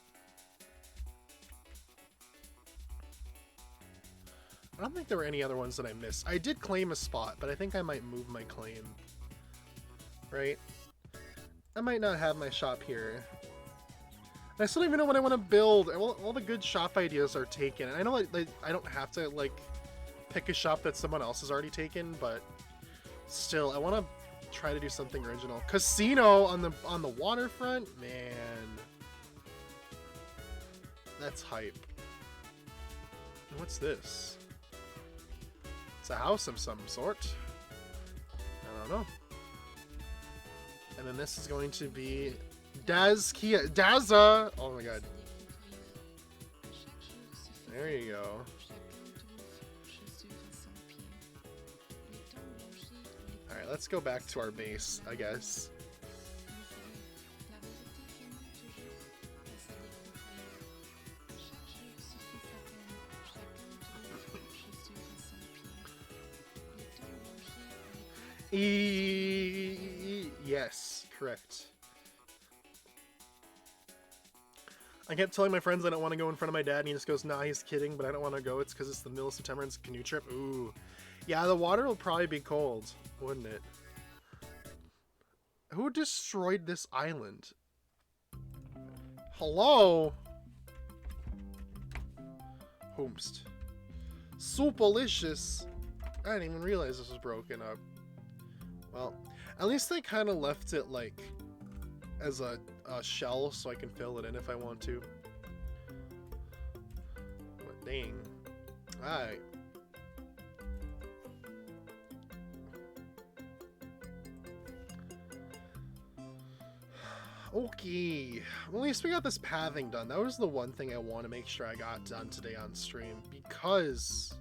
I don't think there were any other ones that I missed. I did claim a spot, but I think I might move my claim. Right? I might not have my shop here. I still don't even know what I want to build. All the good shop ideas are taken. I know I don't have to, like, pick a shop that someone else has already taken, but still, I want to try to do something original. Casino on the waterfront? Man. That's hype. What's this? It's a house of some sort. I don't know. And then this is going to be Daza! Oh my god. There you go. Alright, let's go back to our base, I guess. Yes, correct. I kept telling my friends I don't want to go in front of my dad, and he just goes, nah, he's kidding, but I don't want to go. It's because it's the middle of September and it's a canoe trip. Ooh. Yeah, the water will probably be cold, wouldn't it? Who destroyed this island? Hello? Homest. Superlicious. I didn't even realize this was broken up. Well, at least they kind of left it, like, as a shell so I can fill it in if I want to. But dang. Alright. Okay. Well, at least we got this pathing done. That was the one thing I want to make sure I got done today on stream. Because,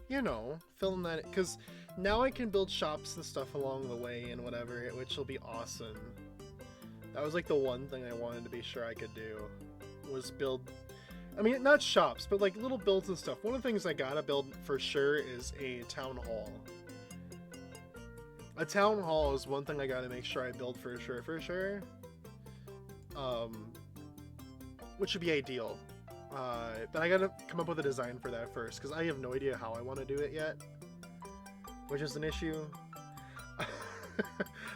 you know, filling that... Because now I can build shops and stuff along the way and whatever, which will be awesome. That was like the one thing I wanted to be sure I could do. Was build... I mean, not shops, but like little builds and stuff. One of the things I gotta build for sure is a town hall. A town hall is one thing I gotta make sure I build for sure. Which would be ideal. But I gotta come up with a design for that first, because I have no idea how I want to do it yet. Which is an issue.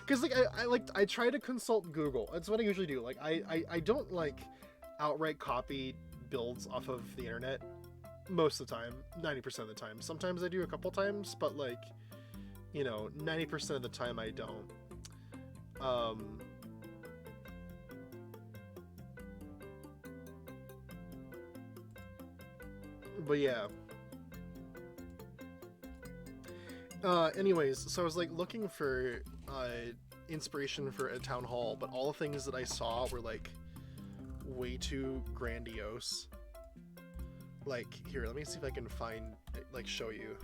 Because like I try to consult Google. That's what I usually do. Like I don't like outright copy builds off of the internet. most of the time, 90% of the time. Sometimes I do a couple times, but like, you know, 90% of the time I don't. But yeah. Anyways, so I was like looking for inspiration for a town hall, but all the things that I saw were like way too grandiose. Like, here, let me see if I can find, like, show you.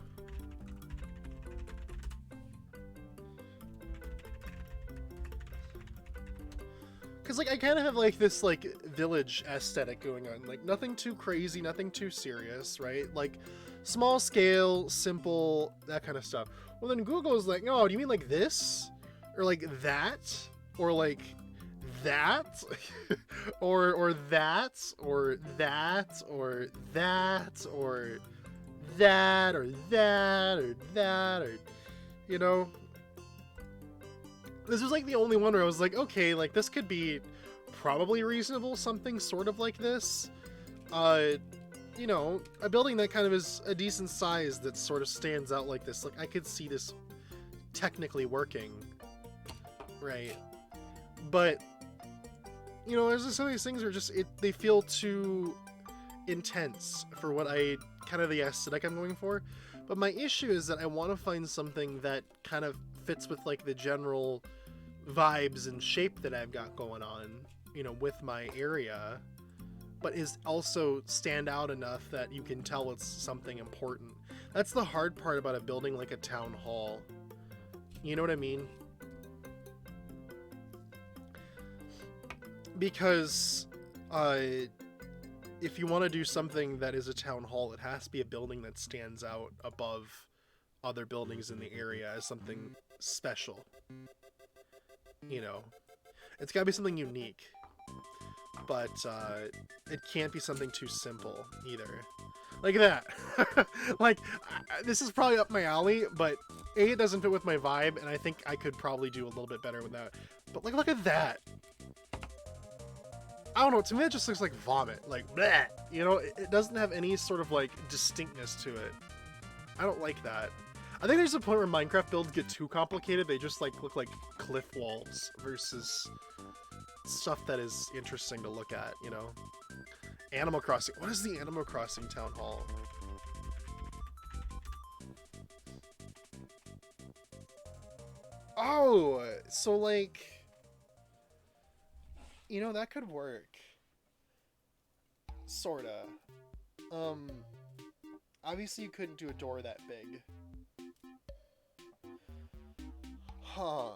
Because, like, I kind of have, like, this, like, village aesthetic going on. Like, nothing too crazy, nothing too serious, right? Like, small scale, simple, that kind of stuff. Well, then Google is like, oh, do you mean like this? Or like that? Or like that? or that? Or that? Or that? Or that? Or that? Or that? Or, you know? This was like the only one where I was like, okay, like this could be probably reasonable, something sort of like this. You know, a building that kind of is a decent size that sort of stands out like this. Like, I could see this technically working, right? But, you know, there's just some of these things are just, they feel too intense for what kind of the aesthetic I'm going for. But my issue is that I want to find something that kind of fits with, like, the general vibes and shape that I've got going on, you know, with my area, but is also stand out enough that you can tell it's something important. That's the hard part about a building like a town hall. You know what I mean? Because if you want to do something that is a town hall, it has to be a building that stands out above other buildings in the area as something special. You know, it's got to be something unique. But it can't be something too simple either. Like that. Like, this is probably up my alley, but A, it doesn't fit with my vibe, and I think I could probably do a little bit better with that. But like, look at that. I don't know, to me it just looks like vomit. Like, bleh. You know, it doesn't have any sort of like distinctness to it. I don't like that. I think there's a point where Minecraft builds get too complicated. They just like look like cliff walls versus stuff that is interesting to look at, you know? Animal Crossing. What is the Animal Crossing town hall? Oh, so like, you know, that could work. Sorta. Obviously you couldn't do a door that big. Huh.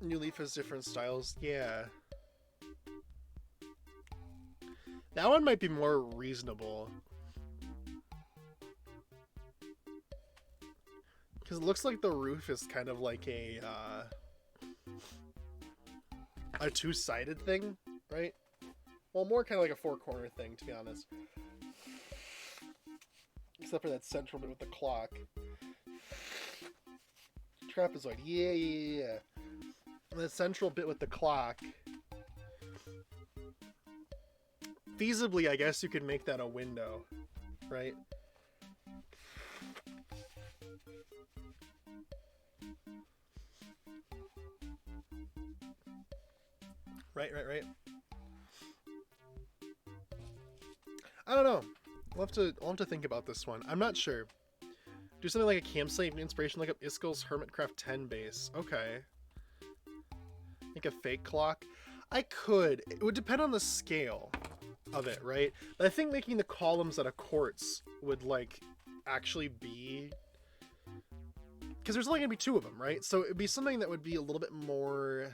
New Leaf has different styles. Yeah. That one might be more reasonable. Because it looks like the roof is kind of like a two-sided thing, right? Well, more kind of like a four-corner thing, to be honest. Except for that central bit with the clock. Trapezoid. Yeah. The central bit with the clock. Feasibly, I guess you could make that a window, right? Right. I don't know. I'll have to think about this one. I'm not sure. Do something like a campsite inspiration, like up Iskel's Hermitcraft 10 base. Okay. Like a fake clock. I could. It would depend on the scale of it, right? But I think making the columns out of quartz would like actually be, because there's only gonna be two of them, right? So it'd be something that would be a little bit more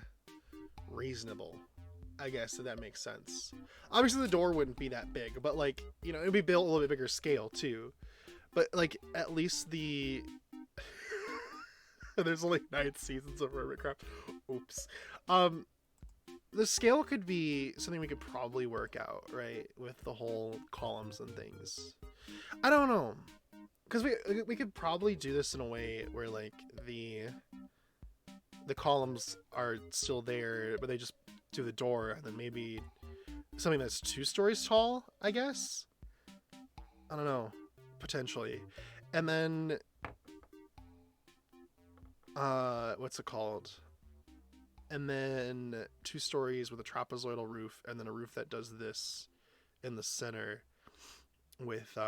reasonable, I guess, if that makes sense. Obviously the door wouldn't be that big, but like, you know, it'd be built a little bit bigger scale too. But like, at least the there's only 9 seasons of Hermitcraft. Oops. The scale could be something we could probably work out, right? With the whole columns and things. I don't know. Because we could probably do this in a way where like the the columns are still there, but they just do the door, and then maybe something that's 2 stories tall, I guess. I don't know, potentially. And then what's it called? And then 2 stories with a trapezoidal roof, and then a roof that does this in the center with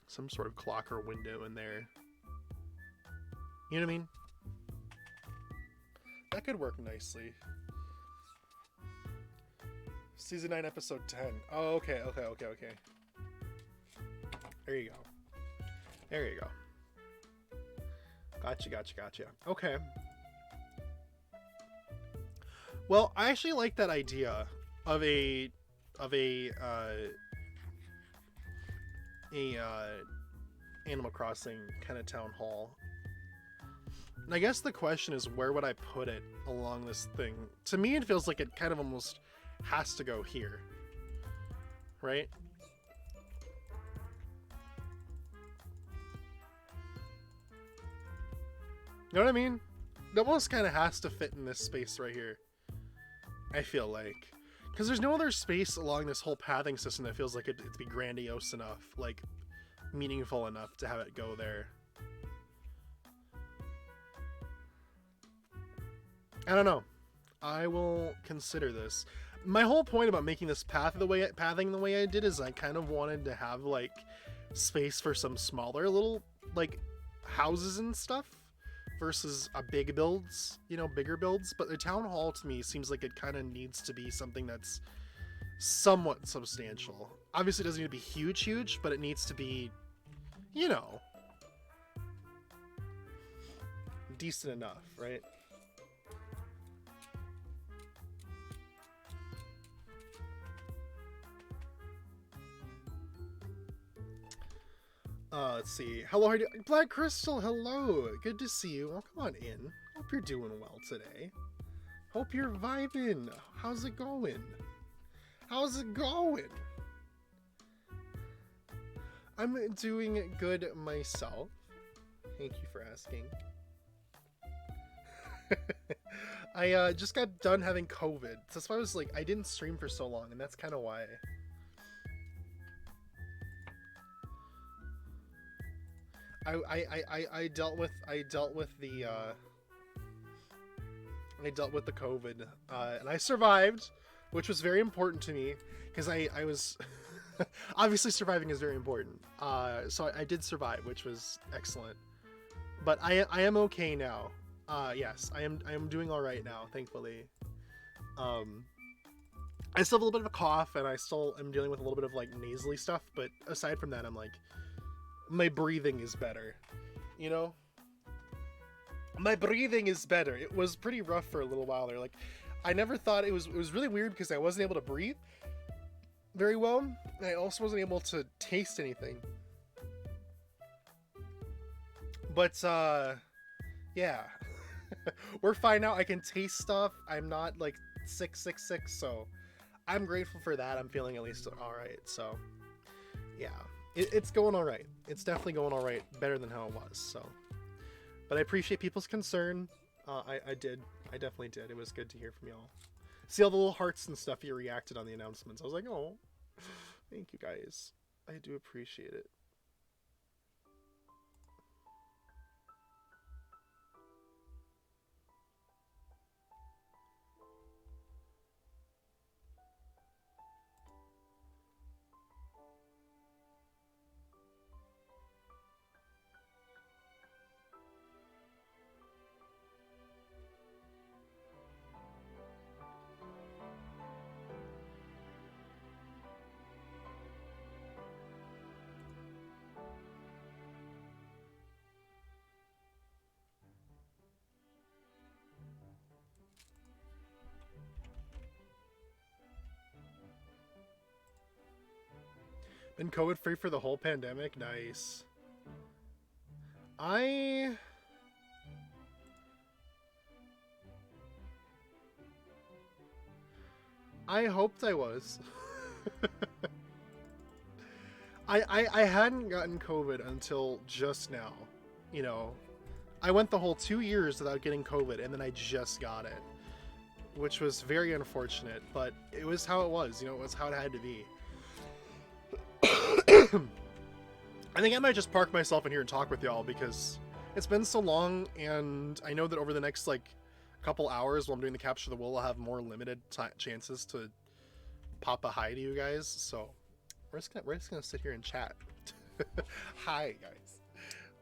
some sort of clock or window in there. You know what I mean? That could work nicely. Season 9, episode 10. Oh, okay. There you go. Gotcha. Okay. Well, I actually like that idea of a Animal Crossing kind of town hall. And I guess the question is, where would I put it along this thing? To me, it feels like it kind of almost has to go here, right? You know what I mean? It almost kind of has to fit in this space right here, I feel like. Because there's no other space along this whole pathing system that feels like it'd be grandiose enough, like meaningful enough to have it go there. I don't know. I will consider this. My whole point about making this pathing the way I did is I kind of wanted to have like space for some smaller little like houses and stuff versus a bigger builds. But the town hall to me seems like it kind of needs to be something that's somewhat substantial. Obviously it doesn't need to be huge, but it needs to be, decent enough, right? Let's see. Hello, Black Crystal, hello. Good to see you. Well, come on in. Hope you're doing well today. Hope you're vibing. How's it going? I'm doing good myself. Thank you for asking. I just got done having COVID. That's why I was like, I didn't stream for so long, and that's kind of why. I dealt with the COVID, and I survived, which was very important to me because I was obviously surviving is very important. So I did survive, which was excellent. But I am okay now. Yes, I am doing all right now, thankfully. I still have a little bit of a cough, and I still am dealing with a little bit of like nasally stuff. But aside from that, I'm like, my breathing is better, my breathing is better. It was pretty rough for a little while there. Like, I never thought it was really weird because I wasn't able to breathe very well, and I also wasn't able to taste anything. But yeah. We're fine now. I can taste stuff. I'm not like 666, so I'm grateful for that. I'm feeling at least all right. So yeah, it's going all right. It's definitely going all right, better than how it was. So, but I appreciate people's concern. I definitely did. It was good to hear from y'all. See all the little hearts and stuff you reacted on the announcements. I was like, oh, thank you guys. I do appreciate it. Been COVID free for the whole pandemic? Nice. I hoped I was. I hadn't gotten COVID until just now. I went the whole 2 years without getting COVID, and then I just got it, which was very unfortunate, but it was how it was, you know, it was how it had to be. I think I might just park myself in here and talk with y'all because it's been so long, and I know that over the next, like, couple hours while I'm doing the Capture the Wool, I'll have more limited chances to pop a hi to you guys, so we're just gonna sit here and chat. Hi, guys.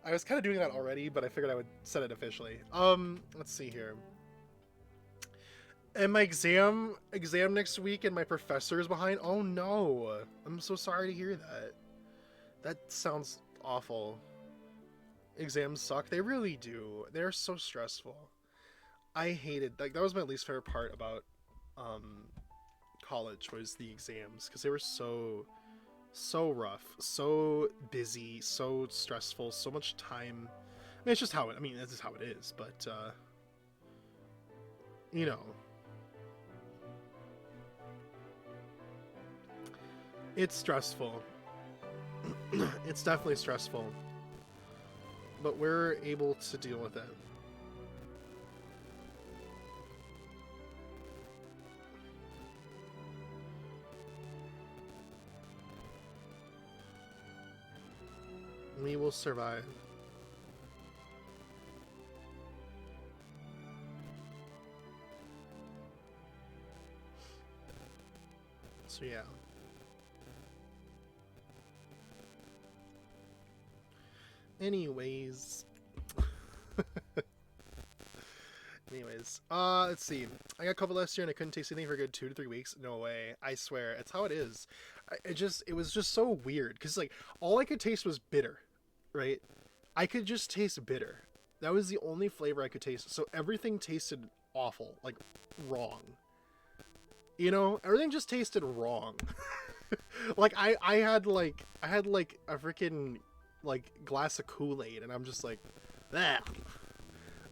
I was kind of doing that already, but I figured I would set it officially. Let's see here. And my exam next week, and my professor is behind. Oh no, I'm so sorry to hear that. That sounds awful. Exams suck. They really do. They're so stressful. I hated, like, that was my least favorite part about college, was the exams, because they were so rough, so busy, so stressful, so much time. I mean, it's just how it, I mean, this is how it is, but you know, it's stressful. It's definitely stressful, but we're able to deal with it. We will survive. So yeah. Anyways. Let's see. I got COVID last year and I couldn't taste anything for a good 2 to 3 weeks. No way. I swear. It's how it is. It was just so weird. Because, like, all I could taste was bitter. Right? I could just taste bitter. That was the only flavor I could taste. So everything tasted awful. Like, wrong. You know? Everything just tasted wrong. Like, I had a freaking, like, glass of Kool-Aid. And I'm just like, that.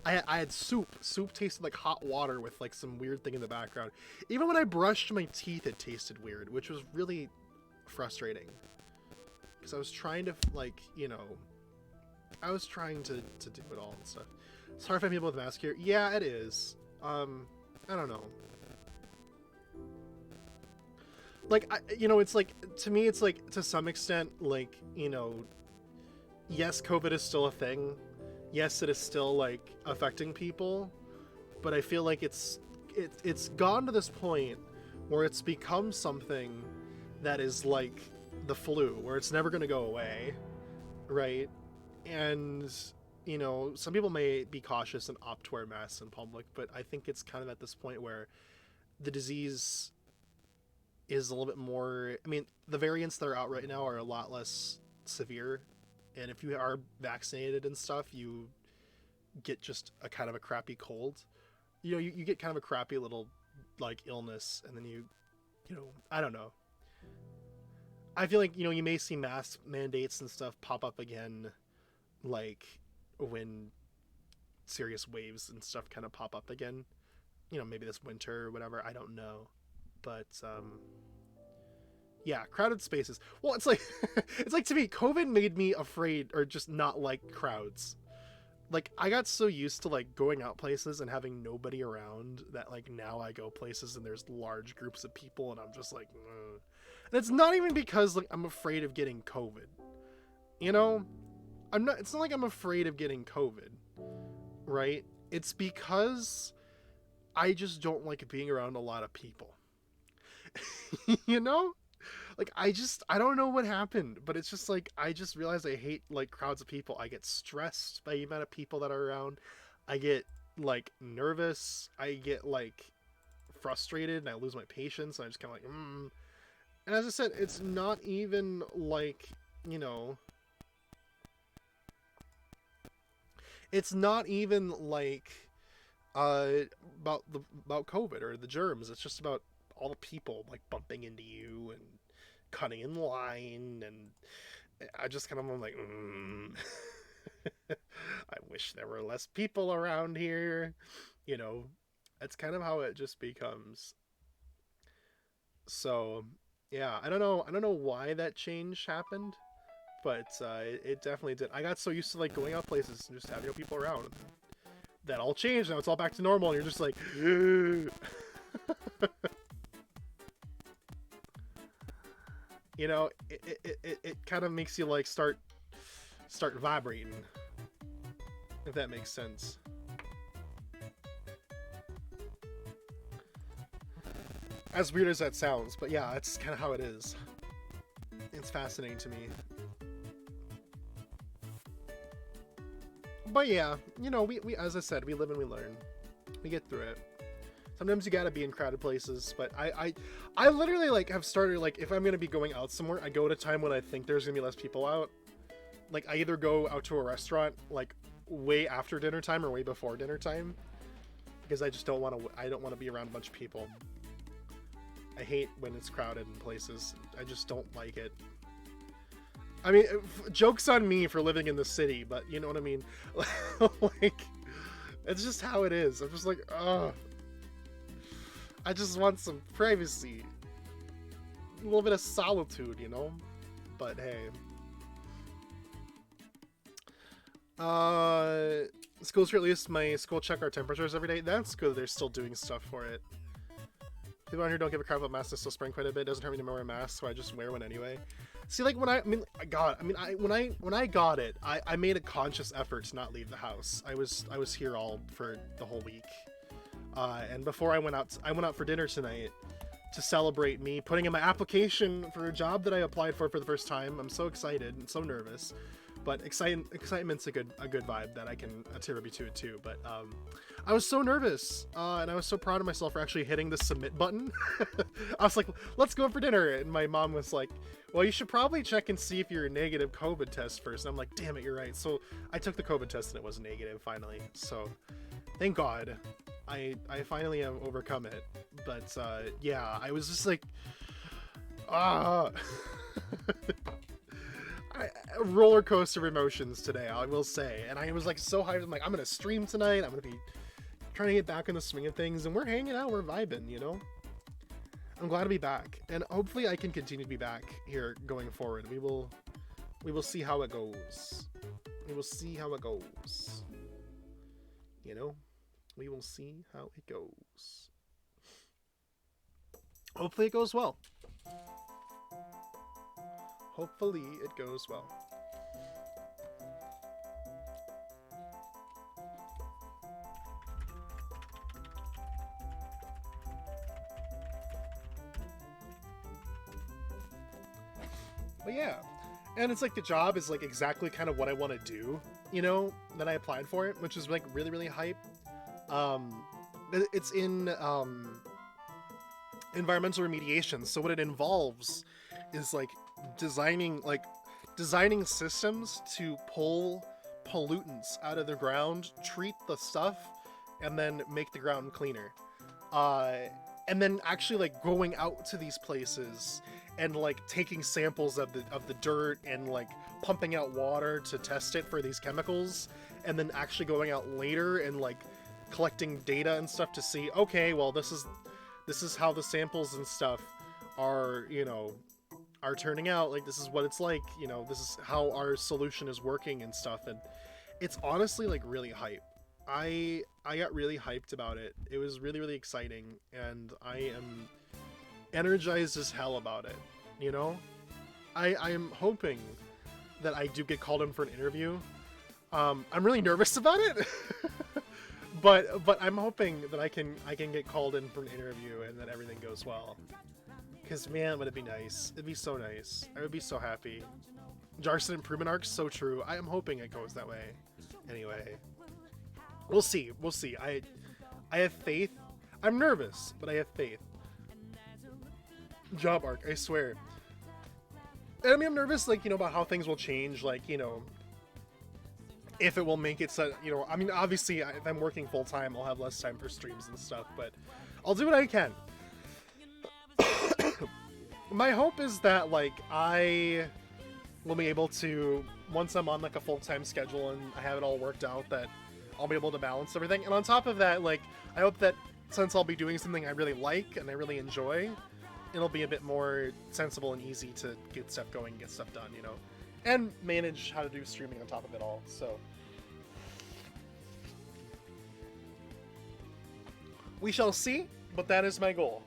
I had soup. Soup tasted like hot water with, like, some weird thing in the background. Even when I brushed my teeth, it tasted weird, which was really frustrating. Because I was trying to, like, you know, I was trying to do it all and stuff. It's hard to find people with masks here. Yeah, it is. I don't know. Like, you know, it's like, to me, it's like, to some extent, like, you know, yes, COVID is still a thing. Yes, it is still, like, affecting people, but I feel like it's gone to this point where it's become something that is like the flu, where it's never going to go away, right? And, you know, some people may be cautious and opt to wear masks in public, but I think it's kind of at this point where the disease is a little bit more, I mean, the variants that are out right now are a lot less severe. And if you are vaccinated and stuff, you get just a kind of a crappy cold. You know, you get kind of a crappy little, like, illness, and then you know, I don't know. I feel like, you know, you may see mask mandates and stuff pop up again, like, when serious waves and stuff kind of pop up again. You know, maybe this winter or whatever, I don't know. But, yeah, crowded spaces. Well, it's like, it's like, to me, COVID made me afraid or just not like crowds. Like, I got so used to, like, going out places and having nobody around that, like, now I go places and there's large groups of people and I'm just like, ugh. And it's not even because, like, I'm afraid of getting COVID. You know? It's not like I'm afraid of getting COVID. Right? It's because I just don't like being around a lot of people. You know? Like, I don't know what happened, but it's just like, I just realized I hate, like, crowds of people. I get stressed by the amount of people that are around. I get, like, nervous. I get, like, frustrated, and I lose my patience, and I just kind of like, And as I said, it's not even, like, you know, it's not even, like, about COVID or the germs. It's just about all the people, like, bumping into you and cutting in line, and I just kind of, I'm like, I wish there were less people around here. You know, that's kind of how it just becomes. So, yeah, I don't know why that change happened, But it definitely did. I got so used to like going out places and just having people around. That all changed. Now it's all back to normal, and you're just like, you know, it kind of makes you like start vibrating, if that makes sense. As weird as that sounds, but yeah, that's kind of how it is. It's fascinating to me. But yeah, you know, we as I said, we live and we learn. We get through it. Sometimes you gotta be in crowded places, but I literally like have started like if I'm gonna be going out somewhere, I go at a time when I think there's gonna be less people out. Like I either go out to a restaurant like way after dinner time or way before dinner time, because I just don't want to be around a bunch of people. I hate when it's crowded in places. I just don't like it. I mean, joke's on me for living in the city, but you know what I mean? Like, it's just how it is. I'm just like, ugh. I just want some privacy. A little bit of solitude, you know? But hey. Schools for at least my school check our temperatures every day. That's good. They're still doing stuff for it. People around here don't give a crap about masks. They still spraying quite a bit. It doesn't hurt me to wear a mask, so I just wear one anyway. See, like when when I got it, I made a conscious effort to not leave the house. I was here all for the whole week, and before I went out for dinner tonight to celebrate me putting in my application for a job that I applied for the first time. I'm so excited and so nervous. But excitement's a good vibe that I can attribute to it too. But I was so nervous, and I was so proud of myself for actually hitting the submit button. I was like, let's go for dinner. And my mom was like, well, you should probably check and see if you're a negative COVID test first. And I'm like, damn it, you're right. So I took the COVID test and it was negative finally. So thank God I finally have overcome it. But yeah, I was just like, a roller coaster of emotions today, I will say. And I was like so hyped. I'm like, I'm gonna stream tonight. I'm gonna be trying to get back in the swing of things, and we're hanging out, we're vibing, you know. I'm glad to be back, and hopefully I can continue to be back here going forward. We will see how it goes. We will see how it goes. You know, we will see how it goes. Hopefully it goes well. Hopefully it goes well. But yeah, and it's like the job is like exactly kind of what I want to do, you know, that I applied for it, which is like really, really hype. It's in environmental remediation, so what it involves is like designing systems to pull pollutants out of the ground, treat the stuff, and then make the ground cleaner. And then actually like going out to these places and like taking samples of the dirt and like pumping out water to test it for these chemicals, and then actually going out later and like collecting data and stuff to see, okay, well this is how the samples and stuff are, you know, are turning out, like this is what it's like, you know, this is how our solution is working and stuff. And it's honestly like really hype. I got really hyped about it. It was really, really exciting, and I am energized as hell about it, you know. I am hoping that I do get called in for an interview. I'm really nervous about it. but I'm hoping that I can get called in for an interview and that everything goes well. Because, man, would it be nice. It'd be so nice. I would be so happy. Jarson improvement arc, so true. I am hoping it goes that way. Anyway. We'll see. We'll see. I have faith. I'm nervous, but I have faith. Job arc, I swear. And I mean, I'm nervous, like, you know, about how things will change. Like, you know, if it will make it so, you know, I mean, obviously, if I'm working full-time, I'll have less time for streams and stuff. But I'll do what I can. My hope is that, like, I will be able to, once I'm on, like, a full-time schedule and I have it all worked out, that I'll be able to balance everything. And on top of that, like, I hope that since I'll be doing something I really like and I really enjoy, it'll be a bit more sensible and easy to get stuff going, get stuff done, you know? and manage how to do streaming on top of it all. So we shall see, but that is my goal.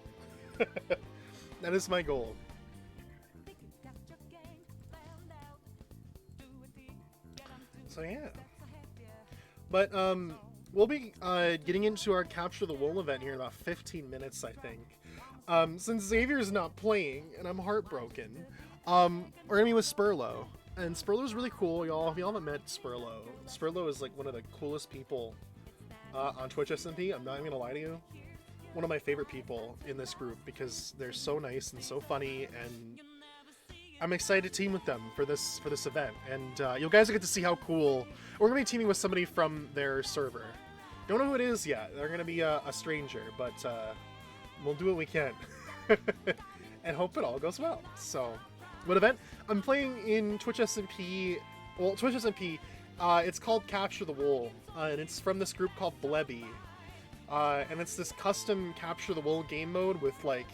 That is my goal. So yeah. But we'll be getting into our Capture the Wool event here in about 15 minutes, I think. Since Xavier's not playing, and I'm heartbroken, we're gonna be with Spurlo. And Spurlo's really cool, y'all. If y'all haven't met Spurlo, Spurlo is like one of the coolest people on Twitch SMP. I'm not even gonna lie to you. One of my favorite people in this group because they're so nice and so funny, and I'm excited to team with them for this event. And you guys get to see how cool. We're gonna be teaming with somebody from their server. Don't know who it is yet. They're gonna be a stranger, but we'll do what we can and hope it all goes well. So, what event? I'm playing in Twitch SMP. Well, Twitch SMP. It's called Capture the Wool, and it's from this group called Blebby. And it's this custom Capture the Wool game mode with, like,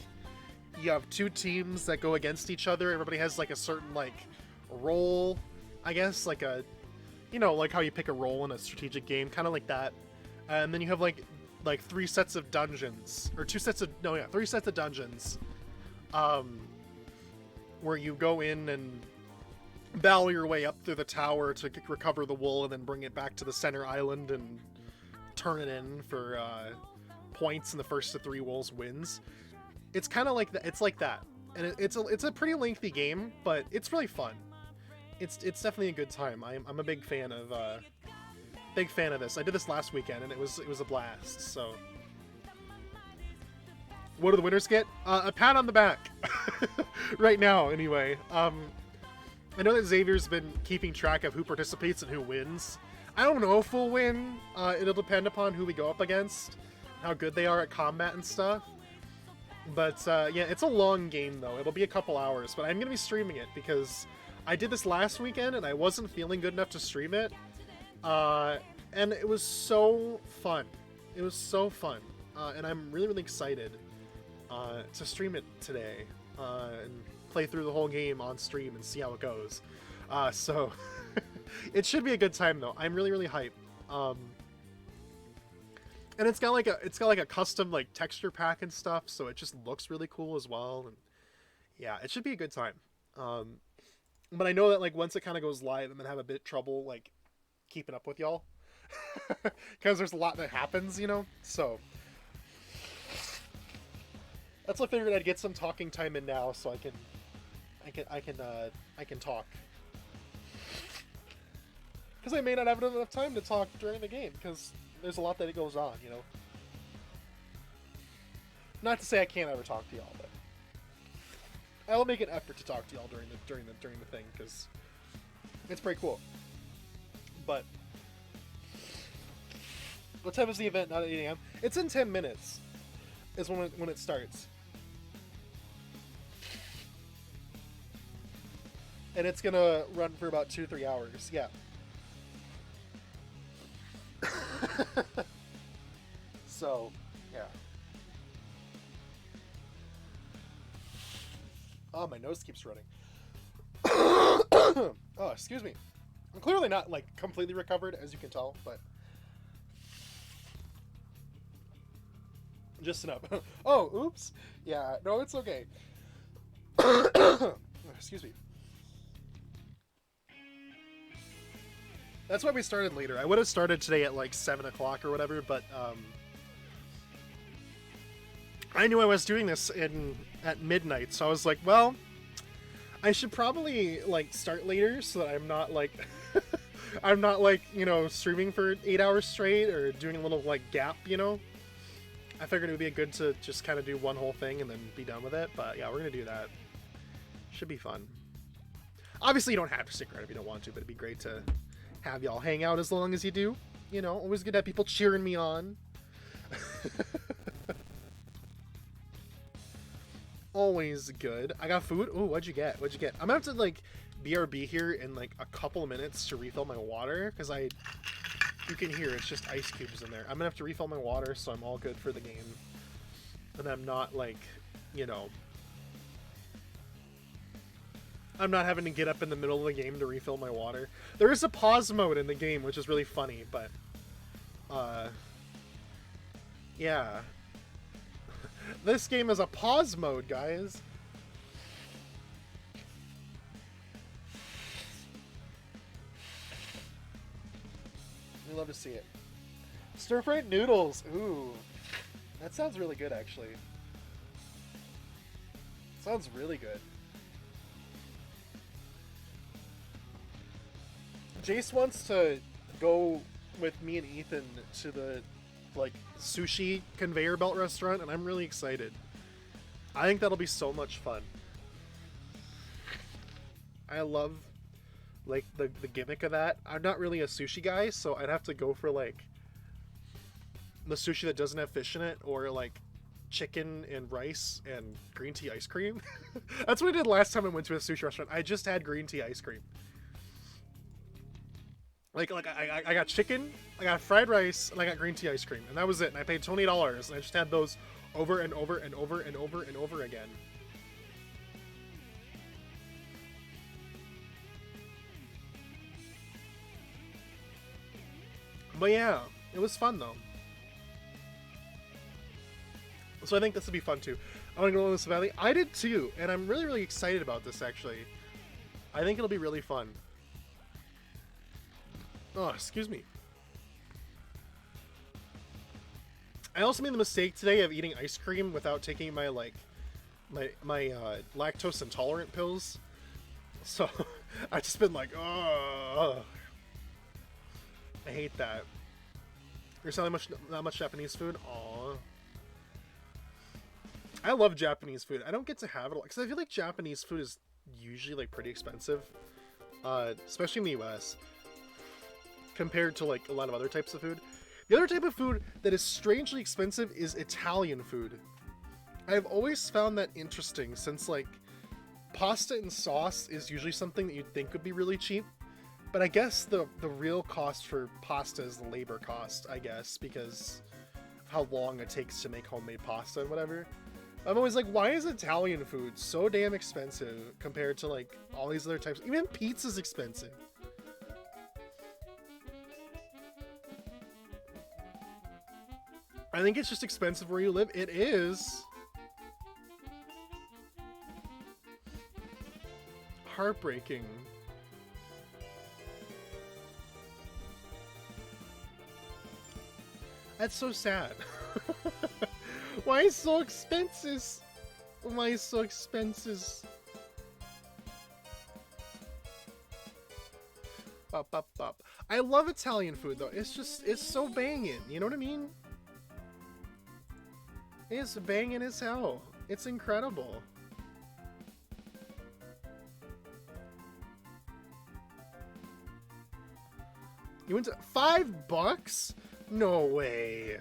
you have two teams that go against each other. Everybody has, like, a certain, like, role, I guess, like a, you know, like how you pick a role in a strategic game, kind of like that. And then you have, like 3 sets of dungeons, or 3 sets of dungeons, where you go in and battle your way up through the tower to recover the wool and then bring it back to the center island and turn it in for points, and the first of 3 wools wins. It's kind of like that. It's like that, and it's a pretty lengthy game, but it's really fun. It's definitely a good time. I'm a big fan of this. I did this last weekend, and it was a blast. So, what do the winners get? A pat on the back. Right now, anyway. I know that Xavier's been keeping track of who participates and who wins. I don't know if we'll win. It'll depend upon who we go up against, how good they are at combat and stuff. But yeah, it's a long game though. It'll be a couple hours, but I'm gonna be streaming it because I did this last weekend and I wasn't feeling good enough to stream it. And it was so fun. It was so fun. And I'm really, really excited to stream it today and play through the whole game on stream and see how it goes. So it should be a good time though. I'm really, really hyped. And it's got like a custom like texture pack and stuff, so it just looks really cool as well. And yeah, it should be a good time. But I know that like once it kind of goes live, I'm gonna have a bit trouble like keeping up with y'all because there's a lot that happens, you know. So that's why I figured I'd get some talking time in now, so I can talk. Because I may not have enough time to talk during the game, because there's a lot that goes on, you know. Not to say I can't ever talk to y'all, but I'll make an effort to talk to y'all during the thing, because it's pretty cool. But what time is the event? Not at 8 a.m. It's in 10 minutes. Is when it starts. And it's gonna run for about 2-3 hours. Yeah. So, yeah. Oh, my nose keeps running. Oh, excuse me. I'm clearly not, like, completely recovered, as you can tell, but just enough. Oh, oops. Yeah, no, it's okay. Excuse me. That's why we started later. I would have started today at like 7 o'clock or whatever, but I knew I was doing this at midnight, so I was like, well, I should probably like start later so that I'm not like I'm not like, you know, streaming for 8 hours straight or doing a little like gap, you know. I figured it would be good to just kind of do one whole thing and then be done with it, but yeah, we're gonna do that. Should be fun. Obviously, you don't have to stick around if you don't want to, but it'd be great to have y'all hang out as long as you do. You know, always good to have people cheering me on. Always good. I got food. Ooh, what'd you get? What'd you get? I'm gonna have to like BRB here in like a couple of minutes to refill my water because you can hear it's just ice cubes in there. I'm gonna have to refill my water so I'm all good for the game, and I'm not like, you know, I'm not having to get up in the middle of the game to refill my water. There is a pause mode in the game, which is really funny, but yeah. This game is a pause mode, guys. We love to see it. Stir-fried noodles. Ooh. That sounds really good, actually. Sounds really good. Jace wants to go with me and Ethan to the, like, sushi conveyor belt restaurant, and I'm really excited. I think that'll be so much fun. I love, like, the gimmick of that. I'm not really a sushi guy, so I'd have to go for, like, the sushi that doesn't have fish in it, or, like, chicken and rice and green tea ice cream. That's what I did last time I went to a sushi restaurant. I just had green tea ice cream. Like I got chicken, I got fried rice, and I got green tea ice cream, and that was it. And I paid $20, and I just had those over and over and over and over and over again. But yeah, it was fun though. So I think this will be fun too. I want to go to this valley. I did too, and I'm really, really excited about this actually. I think it'll be really fun. Oh, excuse me. I also made the mistake today of eating ice cream without taking my my lactose intolerant pills. So I've just been like, oh, I hate that. There's not much Japanese food. Aww. I love Japanese food. I don't get to have it because I feel like Japanese food is usually like pretty expensive, especially in the US, compared to like a lot of other types of food. The other type of food that is strangely expensive is Italian food. I've always found that interesting since like pasta and sauce is usually something that you'd think would be really cheap. But I guess the real cost for pasta is the labor cost, I guess, because of how long it takes to make homemade pasta and whatever. I'm always like, why is Italian food so damn expensive compared to like all these other types? Even pizza's expensive. I think it's just expensive where you live. It is. Heartbreaking. That's so sad. Why is so expensive? Why is so expensive? Bop, bop, bop. I love Italian food though. It's so banging. You know what I mean? It's banging as hell. It's incredible. You went to $5? No way.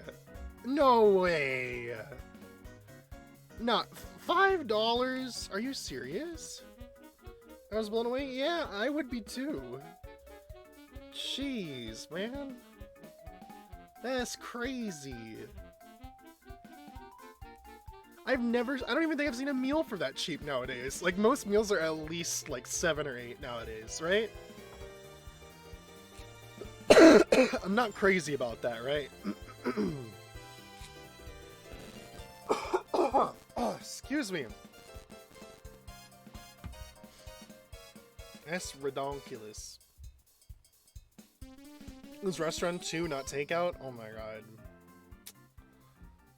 No way. Not $5? Are you serious? I was blown away? Yeah, I would be too. Jeez, man. That's crazy. I don't even think I've seen a meal for that cheap nowadays. Like, most meals are at least like 7 or 8 nowadays, right? I'm not crazy about that, right? Oh, excuse me. That's redonkulous. This restaurant too, not takeout? Oh my god.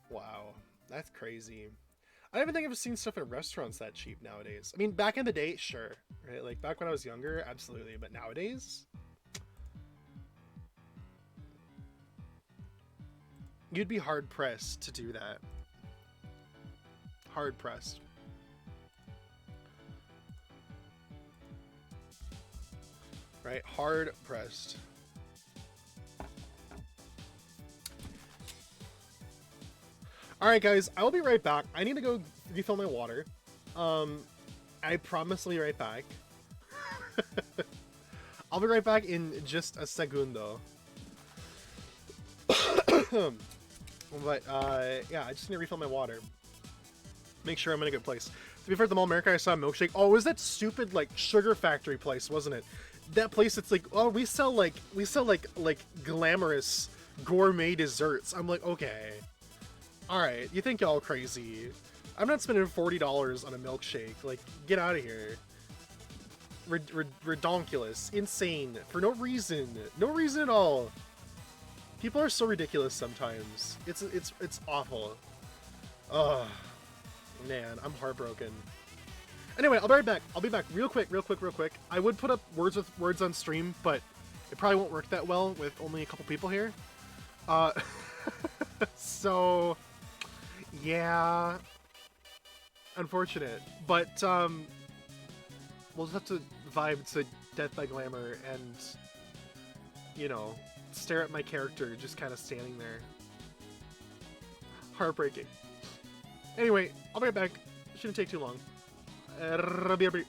Wow. That's crazy. I don't even think I've seen stuff in restaurants that cheap nowadays. I mean, back in the day, sure. Right? Like, back when I was younger, absolutely. But nowadays? You'd be hard-pressed to do that. Hard-pressed. Right? Hard-pressed. Alright guys, I will be right back. I need to go refill my water. I promise I'll be right back. I'll be right back in just a segundo. But, yeah, I just need to refill my water. Make sure I'm in a good place. To be fair, at the Mall of America, I saw a milkshake. Oh, it was that stupid like sugar factory place, wasn't it? That place. It's like, oh, we sell like glamorous gourmet desserts. I'm like, okay, all right. You think y'all crazy? I'm not spending $40 on a milkshake. Like, get out of here. Redonkulous, insane, for no reason at all. People are so ridiculous sometimes. It's awful. Ugh, man, I'm heartbroken. Anyway, I'll be right back. I'll be back real quick. I would put up words on stream, but it probably won't work that well with only a couple people here. So yeah, unfortunate, but we'll just have to vibe to Death by Glamour and, you know, stare at my character just kind of standing there. Heartbreaking. Anyway, I'll be right back. Shouldn't take too long. RBRB.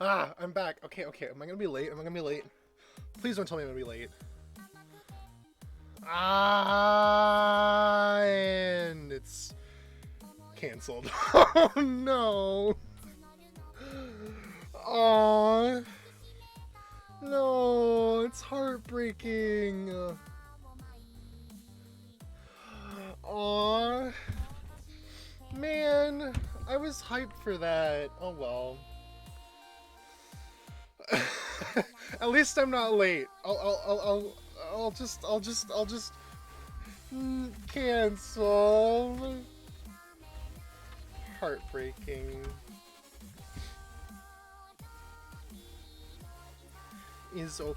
あ、I'm back. Okay, okay. Am I gonna be late? Am I gonna be late? Please don't tell me I'm gonna be late. And it's canceled. Oh no. Oh no, it's heartbreaking. Aw, man, I was hyped for that. Oh well. At least I'm not late. I'll just cancel. Heartbreaking. Is okay.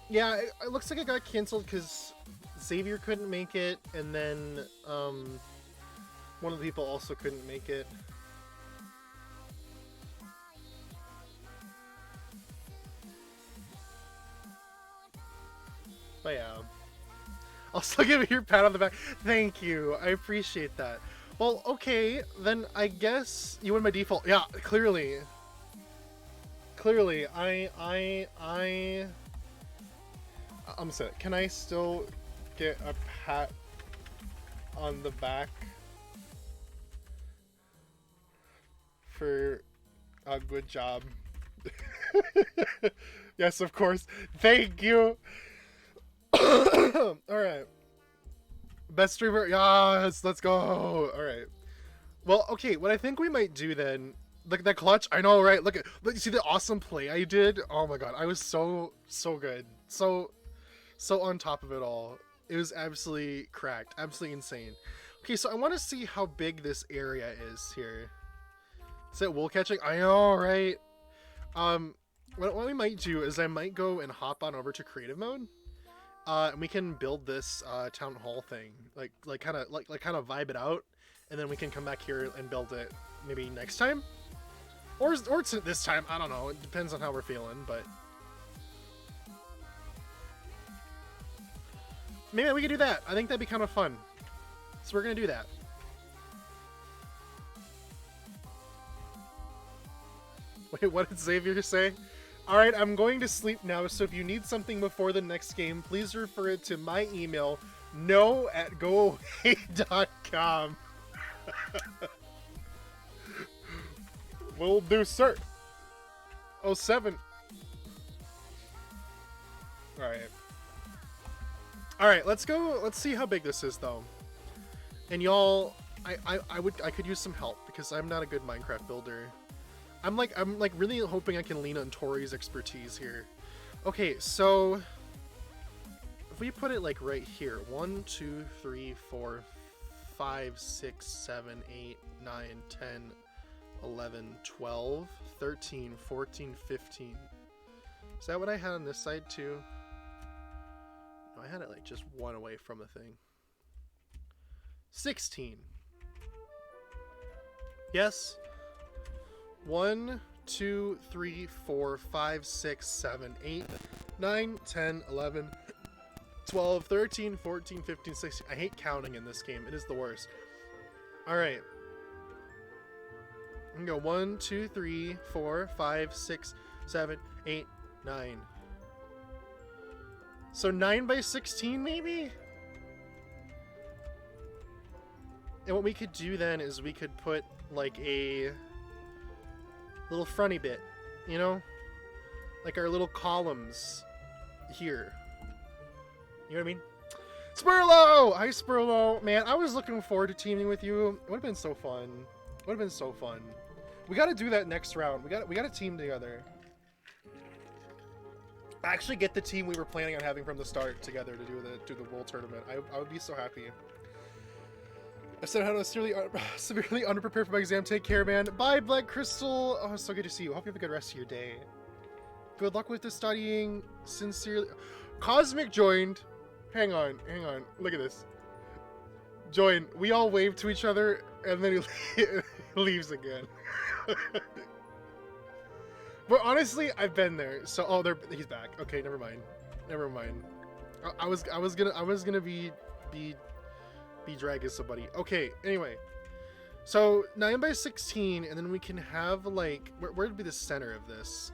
Yeah, it looks like it got canceled because Xavier couldn't make it, and then one of the people also couldn't make it. But yeah, I'll still give you your pat on the back. Thank you. I appreciate that. Well, okay, then I guess you win by default. Yeah, clearly. Clearly, I'm set. Can I still get a pat on the back for a good job? Yes, of course. Thank you. All right. Best streamer. Yes, let's go. All right. Well, okay. What I think we might do then. Look at that clutch. I know, right? Look, you see the awesome play I did. Oh my god, I was so good, so on top of it all. It was absolutely cracked, absolutely insane. Okay, so I want to see how big this area is here. Is it wool catching? I know, right? What we might do is I might go and hop on over to creative mode. And we can build this town hall thing, like kind of vibe it out, and then we can come back here and build it maybe next time, or this time. I don't know. It depends on how we're feeling, but maybe we could do that. I think that'd be kind of fun. So we're gonna do that. Wait, what did Xavier say? Alright, I'm going to sleep now, so if you need something before the next game, please refer it to my email, no@goaway.com. Will do, sir. 07. Alright, let's go. Let's see how big this is, though. And y'all, I could use some help, because I'm not a good Minecraft builder. I'm really hoping I can lean on Tori's expertise here. Okay, so if we put it like right here, 1, 2, 3, 4, 5, 6, 7, 8, 9, 10, 11, 12, 13, 14, 15. Is that what I had on this side too? No, I had it like just one away from the thing. 16. Yes. 1, 2, 3, 4, 5, 6, 7, 8, 9, 10, 11, 12, 13, 14, 15, 16. I hate counting in this game. It is the worst. Alright. I'm gonna go 1, 2, 3, 4, 5, 6, 7, 8, 9. So 9 by 16 maybe? And what we could do then is we could put like a little fronty bit, you know, like our little columns here. You know what I mean? Spurlo! Hi, Spurlo. Man, I was looking forward to teaming with you. It would have been so fun. Would have been so fun. We got to do that next round. We got to team together. Actually, get the team we were planning on having from the start together to do the World Tournament. I would be so happy. I said how to severely underprepared for my exam. Take care, man. Bye, Black Crystal. Oh, so good to see you. Hope you have a good rest of your day. Good luck with the studying. Sincerely. Cosmic joined. Hang on. Look at this. Join. We all wave to each other, and then he leaves again. But honestly, I've been there. So, oh, he's back. Okay, never mind. I was gonna be drag as somebody. Okay, anyway. So 9 by 16, and then we can have like where would be the center of this?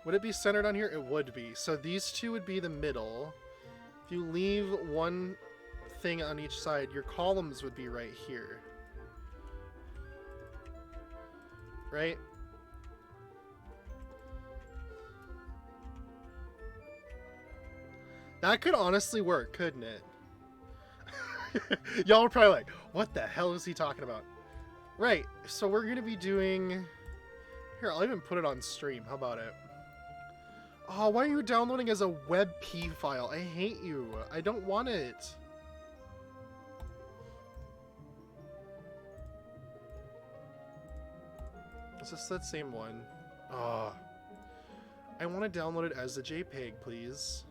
Would it be centered on here? It would be. So these two would be the middle. If you leave one thing on each side, your columns would be right here. Right? That could honestly work, couldn't it? Y'all are probably like, what the hell is he talking about? Right, so we're going to be doing... Here, I'll even put it on stream. How about it? Oh, why are you downloading as a WebP file? I hate you. I don't want it. Is this that same one? Oh. I want to download it as a JPEG, please.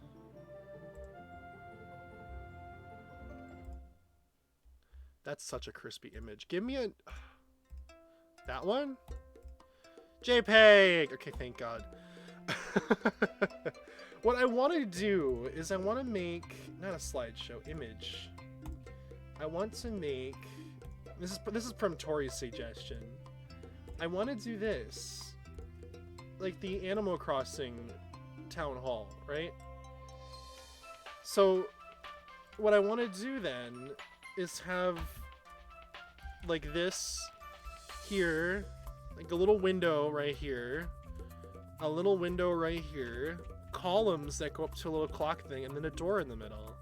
That's such a crispy image. Give me a... That one? JPEG! Okay, thank God. What I want to do is I want to make, not a slideshow, image. I want to make, this is Premtori's suggestion. I want to do this, like the Animal Crossing town hall, right? So what I want to do then is have like this here, like a little window right here, a little window right here, columns that go up to a little clock thing, and then a door in the middle.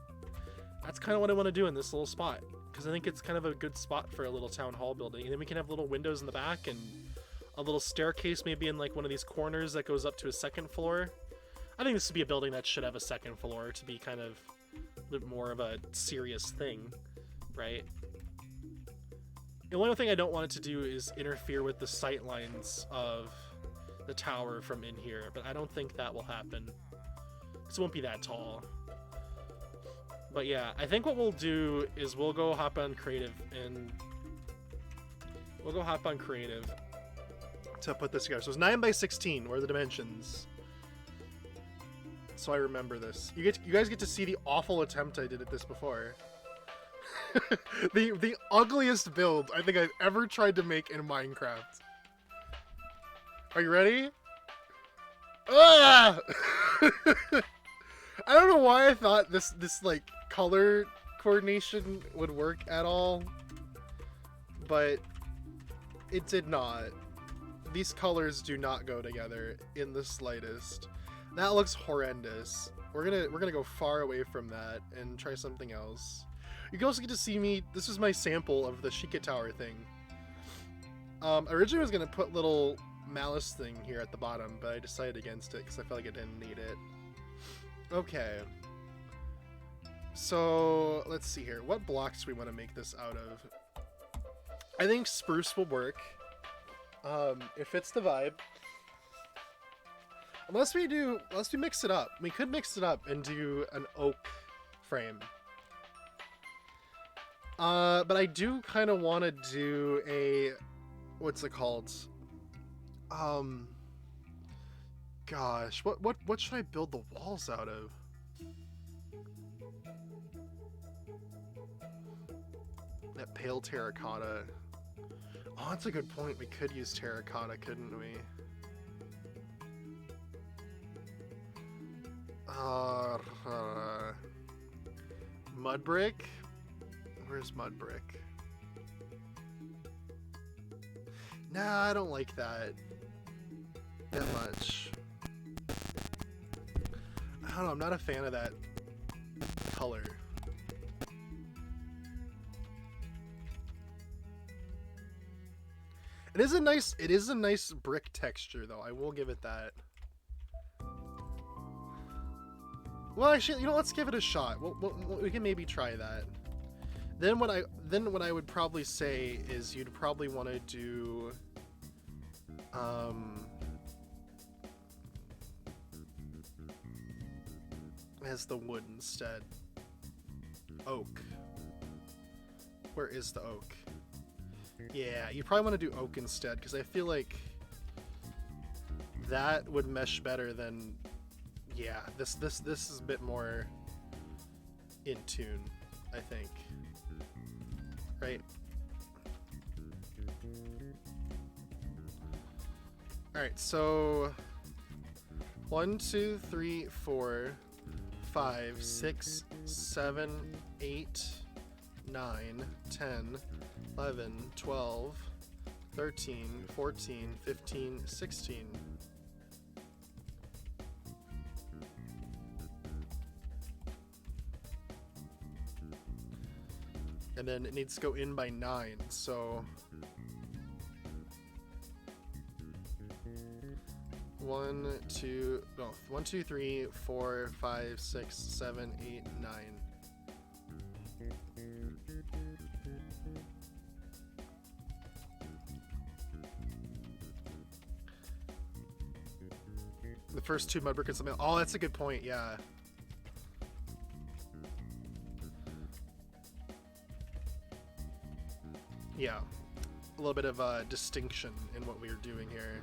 That's kind of what I want to do in this little spot, because I think it's kind of a good spot for a little town hall building. And then we can have little windows in the back and a little staircase maybe in like one of these corners that goes up to a second floor. I think this would be a building that should have a second floor to be kind of a bit more of a serious thing, right? The only thing I don't want it to do is interfere with the sight lines of the tower from in here, but I don't think that will happen. It won't be that tall. But yeah, I think what we'll do is we'll go hop on creative to put this together. So it's 9 by 16. What are the dimensions? So I remember this. You guys get to see the awful attempt I did at this before. the ugliest build I think I've ever tried to make in Minecraft. Are you ready? Ah! I don't know why I thought this like color coordination would work at all, but it did not. These colors do not go together in the slightest. That looks horrendous. We're gonna go far away from that and try something else. You can also get to see me. This is my sample of the Sheikah Tower thing. Originally I was gonna put little Malice thing here at the bottom, but I decided against it because I felt like I didn't need it. Okay. So let's see here. What blocks do we want to make this out of? I think spruce will work. It fits the vibe. Unless we mix it up. We could mix it up and do an oak frame. But I do kind of want to do a, what's it called? Gosh, what should I build the walls out of? That pale terracotta. Oh, that's a good point. We could use terracotta, couldn't we? Mud brick? Where's mud brick? Nah, I don't like that much. I don't know, I'm not a fan of that color. It is a nice brick texture though, I will give it that. Well, actually, you know, let's give it a shot. We can maybe try that. Then what I would probably say is you'd probably want to do as the wood instead. Oak. Where is the oak? Yeah, you probably want to do oak instead because I feel like that would mesh better than, yeah, this is a bit more in tune, I think. Right? Alright, so 1, 2, 3, 4, 5, 6, 7, 8, 9, 10, 11, 12, 13, 14, 15, 16. And then it needs to go in by 9, so 1, 2, 3, 4, 5, 6, 7, 8, 9. The first 2 mud brick and something. Oh, that's a good point, yeah. Yeah, a little bit of distinction in what we are doing here.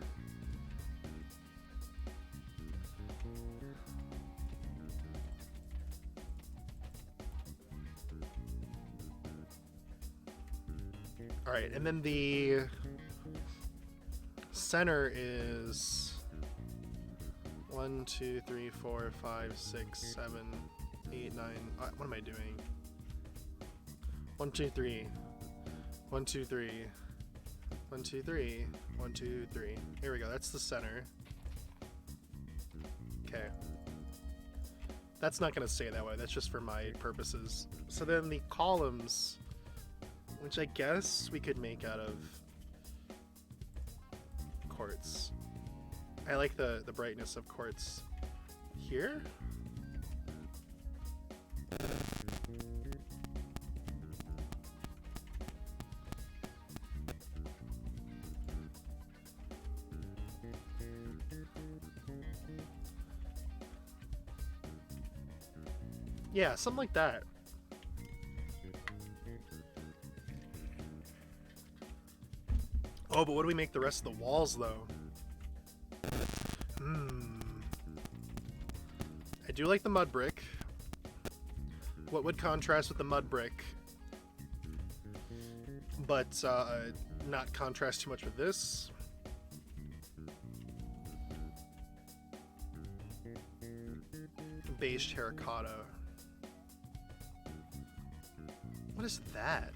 All right, and then the center is 1, 2, 3, 4, 5, 6, 7, 8, 9. What am I doing? 1, 2, 3. 1, 2, 3. 1, 2, 3. 1, 2, 3. Here we go. That's the center. Okay. That's not going to stay that way. That's just for my purposes. So then the columns, which I guess we could make out of quartz. I like the brightness of quartz here. Yeah, something like that. Oh, but what do we make the rest of the walls, though? I do like the mud brick. What would contrast with the mud brick, but not contrast too much with this? Beige terracotta. What is that?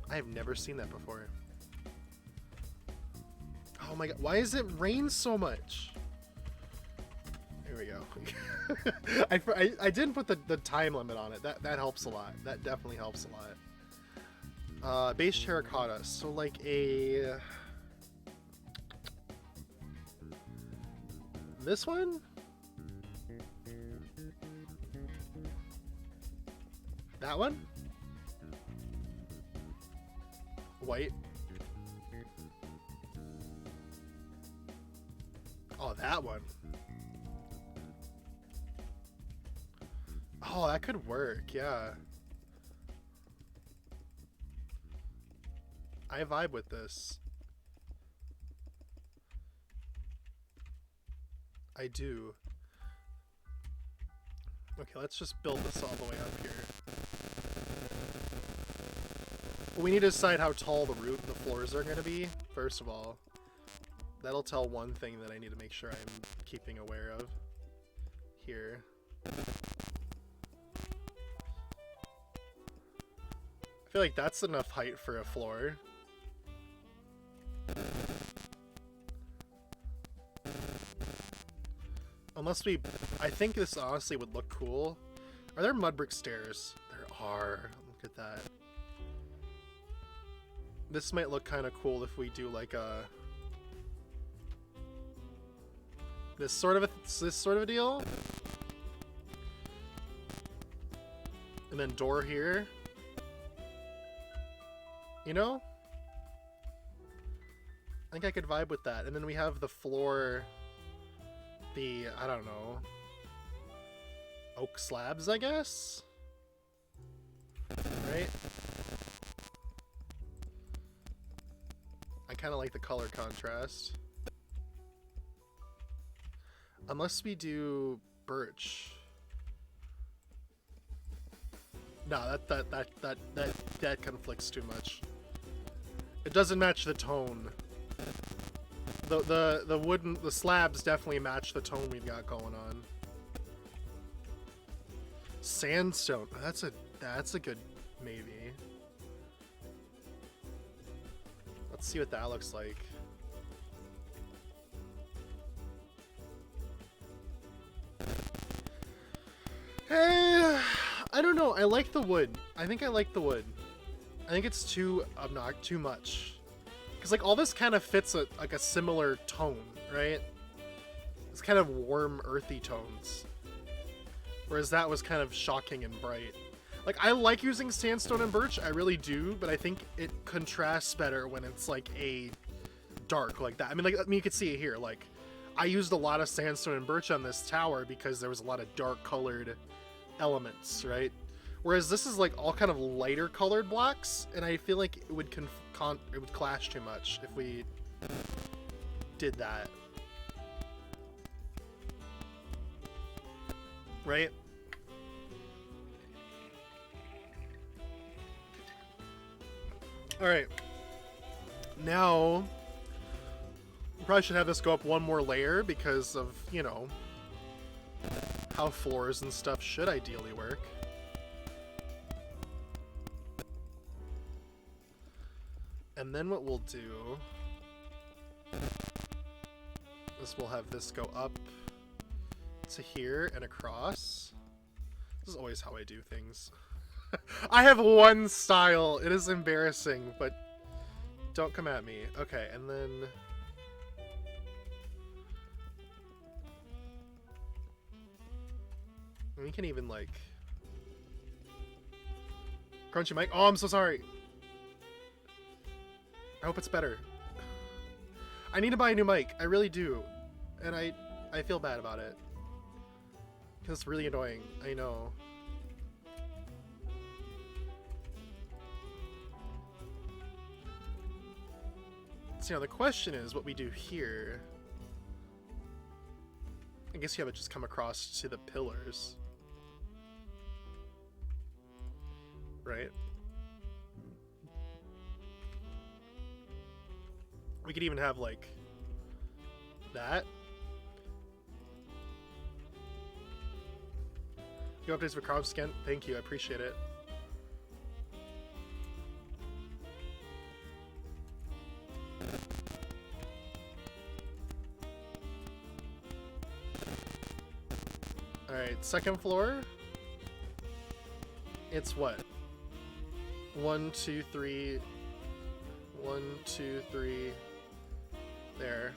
I have never seen that before. Oh my god, why does it rain so much? Here we go. I didn't put the time limit on it. That helps a lot. That definitely helps a lot. Beige terracotta. So like a... This one? That one? White. Oh, that one. Oh, that could work, yeah. I vibe with this. I do. Okay, let's just build this all the way up here. We need to decide how tall the roof and the floors are going to be, first of all. That'll tell one thing that I need to make sure I'm keeping aware of. Here. I feel like that's enough height for a floor. Unless we... I think this honestly would look cool. Are there mud brick stairs? There are. Look at that. This might look kind of cool if we do like a... This sort of a deal. And then door here. You know? I think I could vibe with that. And then we have the floor... I don't know, oak slabs, I guess? Right? I kind of like the color contrast. Unless we do birch. No, that conflicts too much. It doesn't match the tone. The slabs definitely match the tone we've got going on. Sandstone. That's a good maybe. Let's see what that looks like. Hey, I don't know. I like the wood. I think I like the wood. I think it's too much. Because like all this kind of fits like a similar tone, right? It's kind of warm, earthy tones. Whereas that was kind of shocking and bright. Like I like using sandstone and birch, I really do, but I think it contrasts better when it's like a dark like that. I mean, you can see it here. Like I used a lot of sandstone and birch on this tower because there was a lot of dark colored elements, right? Whereas this is like all kind of lighter colored blocks, and I feel like it would clash too much if we did that. Right? Alright. Now, we probably should have this go up one more layer because of, you know, how floors and stuff should ideally work. And then what we'll do is we'll have this go up to here and across. This is always how I do things. I have one style. It is embarrassing, but don't come at me. Okay, and then... we can even, like... Crunchy mic? Oh, I'm so sorry. I hope it's better. I need to buy a new mic. I really do. And I feel bad about it. Because it's really annoying. I know. So, you know, the question is what we do here. I guess you have it just come across to the pillars. Right? We could even have, like, that. You updates for Carb Scan? Thank you, I appreciate it. Alright, second floor. It's what? 1, 2, 3. 1, 2, 3. There.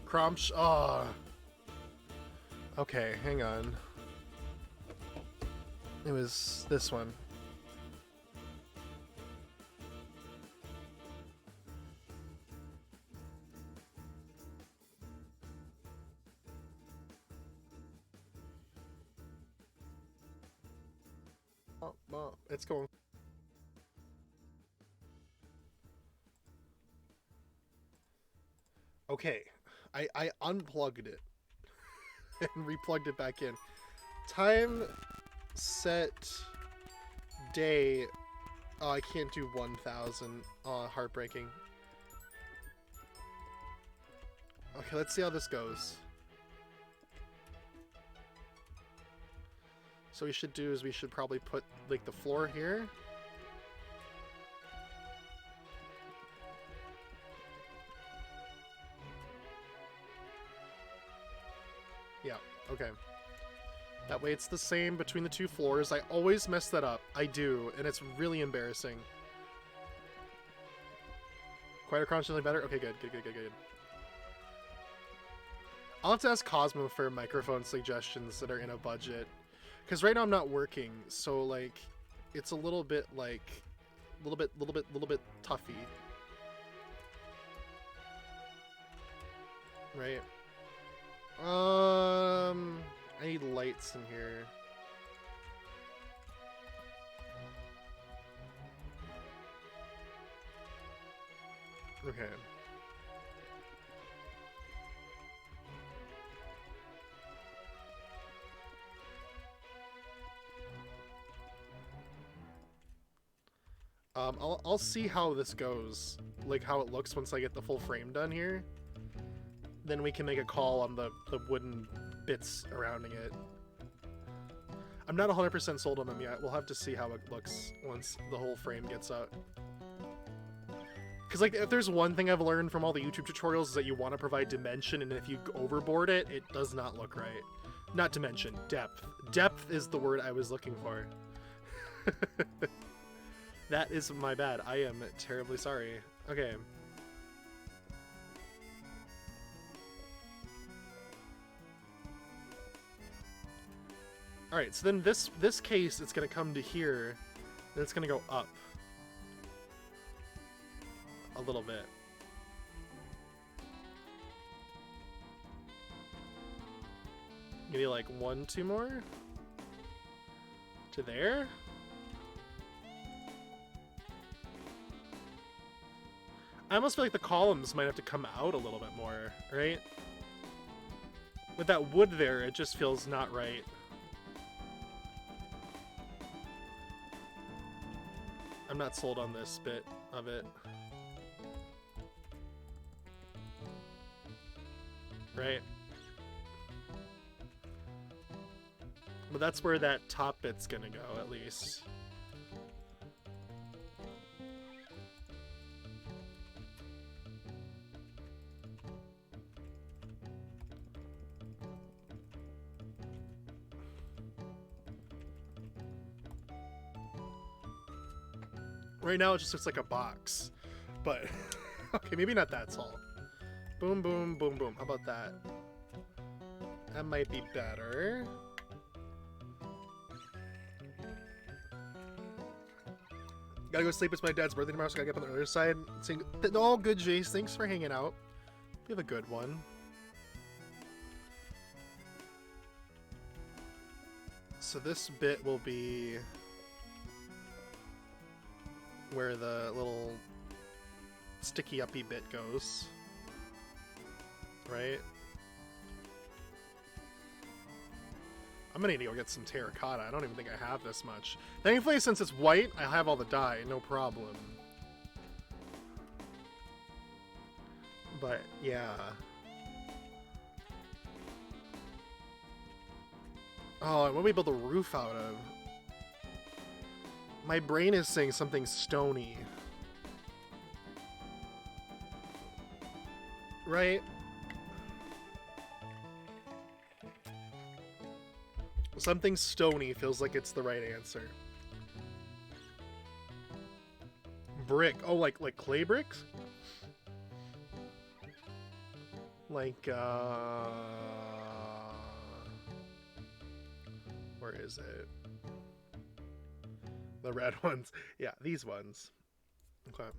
Cromsh. Oh. Okay, hang on. It was this one. Oh, it's going. Okay, I unplugged it and replugged it back in. Time, set, day. Oh, I can't do 1000. Oh, heartbreaking. Okay, let's see how this goes. So what we should do is we should probably put, like, the floor here. Yeah, okay. That way it's the same between the two floors. I always mess that up. I do, and it's really embarrassing. Quieter constantly better? Okay, good. I'll have to ask Cosmo for microphone suggestions that are in a budget. Because right now I'm not working, so, like, it's a little bit, like, little bit toughy. Right? I need lights in here. Okay. I'll see how this goes, like how it looks once I get the full frame done here. Then we can make a call on the wooden bits surrounding it. I'm not 100% sold on them yet. We'll have to see how it looks once the whole frame gets out. Because, like, if there's one thing I've learned from all the YouTube tutorials is that you want to provide dimension, and if you overboard it, it does not look right. Not dimension, depth. Depth is the word I was looking for. That is my bad. I am terribly sorry. Okay. Alright, so then this case, it's going to come to here, then it's going to go up. A little bit. Maybe like 1, 2 more? To there? I almost feel like the columns might have to come out a little bit more, right? With that wood there, it just feels not right. I'm not sold on this bit of it. Right? But that's where that top bit's gonna go, at least. Right now it just looks like a box, but okay, maybe not that tall. Boom, boom, boom, boom. How about that? That might be better. Gotta go sleep. It's my dad's birthday tomorrow, so gotta get up on the other side. All good, Jace. Thanks for hanging out. We have a good one. So this bit will be where the little sticky uppy bit goes, right? I'm gonna need to go get some terracotta. I don't even think I have this much. Thankfully, since it's white, I have all the dye, no problem. But yeah. Oh, and what do we build a roof out of? My brain is saying something stony. Right? Something stony feels like it's the right answer. Brick. Oh, like clay bricks? Like, where is it? The red ones. Yeah, these ones. Okay.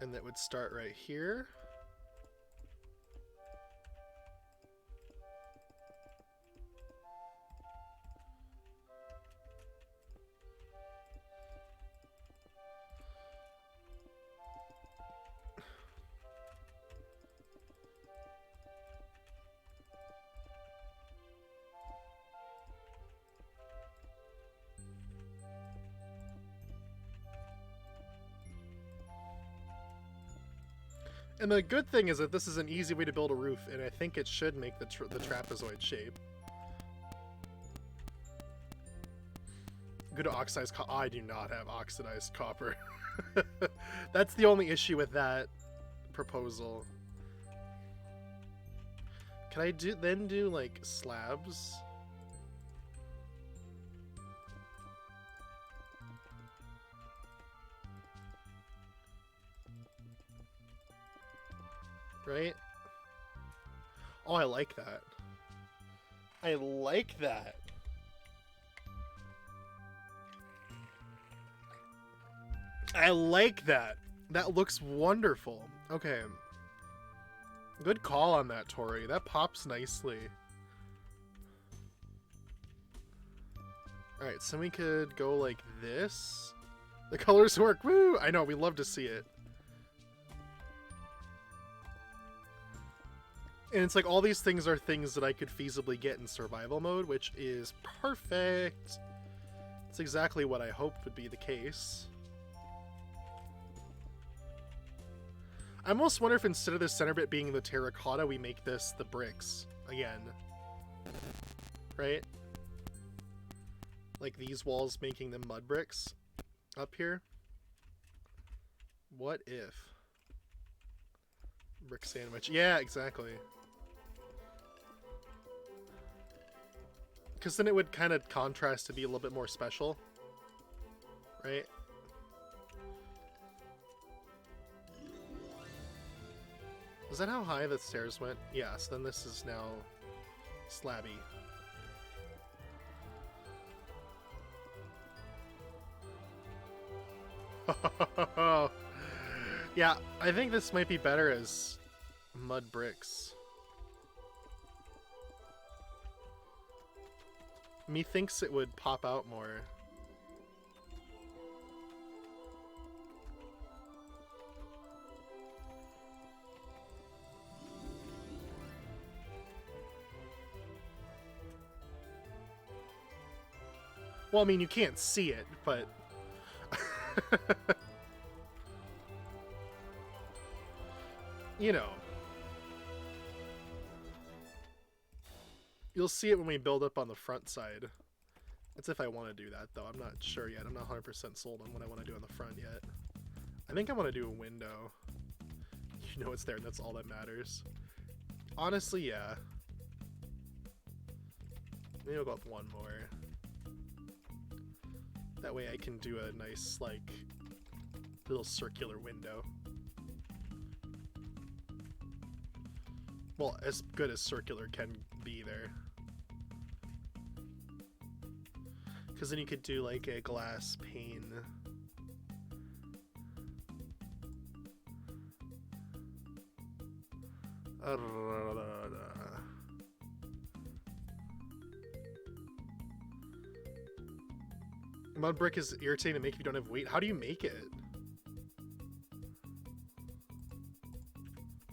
And that would start right here. And the good thing is that this is an easy way to build a roof, and I think it should make the trapezoid shape. Good oxidized copper. I do not have oxidized copper. That's the only issue with that proposal. Can I do like slabs? Right? Oh, I like that. I like that. I like that. That looks wonderful. Okay. Good call on that, Tori. That pops nicely. Alright, so we could go like this. The colors work. Woo! I know, we love to see it. And it's like all these things are things that I could feasibly get in survival mode, which is perfect. It's exactly what I hoped would be the case. I almost wonder if instead of the center bit being the terracotta, we make this the bricks again. Right? Like these walls making them mud bricks up here. What if? Brick sandwich. Yeah, exactly. Because then it would kind of contrast to be a little bit more special. Right? Is that how high the stairs went? Yes, then this is now slabby. Yeah, I think this might be better as mud bricks. Methinks it would pop out more. Well, I mean, you can't see it, but... you know. You'll see it when we build up on the front side. That's if I want to do that, though. I'm not sure yet. I'm not 100% sold on what I want to do on the front yet. I think I want to do a window. You know it's there, and that's all that matters. Honestly, yeah. Maybe I'll go with one more. That way I can do a nice, like, little circular window. Well, as good as circular can be there. Because then you could do, like, a glass pane. Mud brick is irritating to make if you don't have wheat. How do you make it?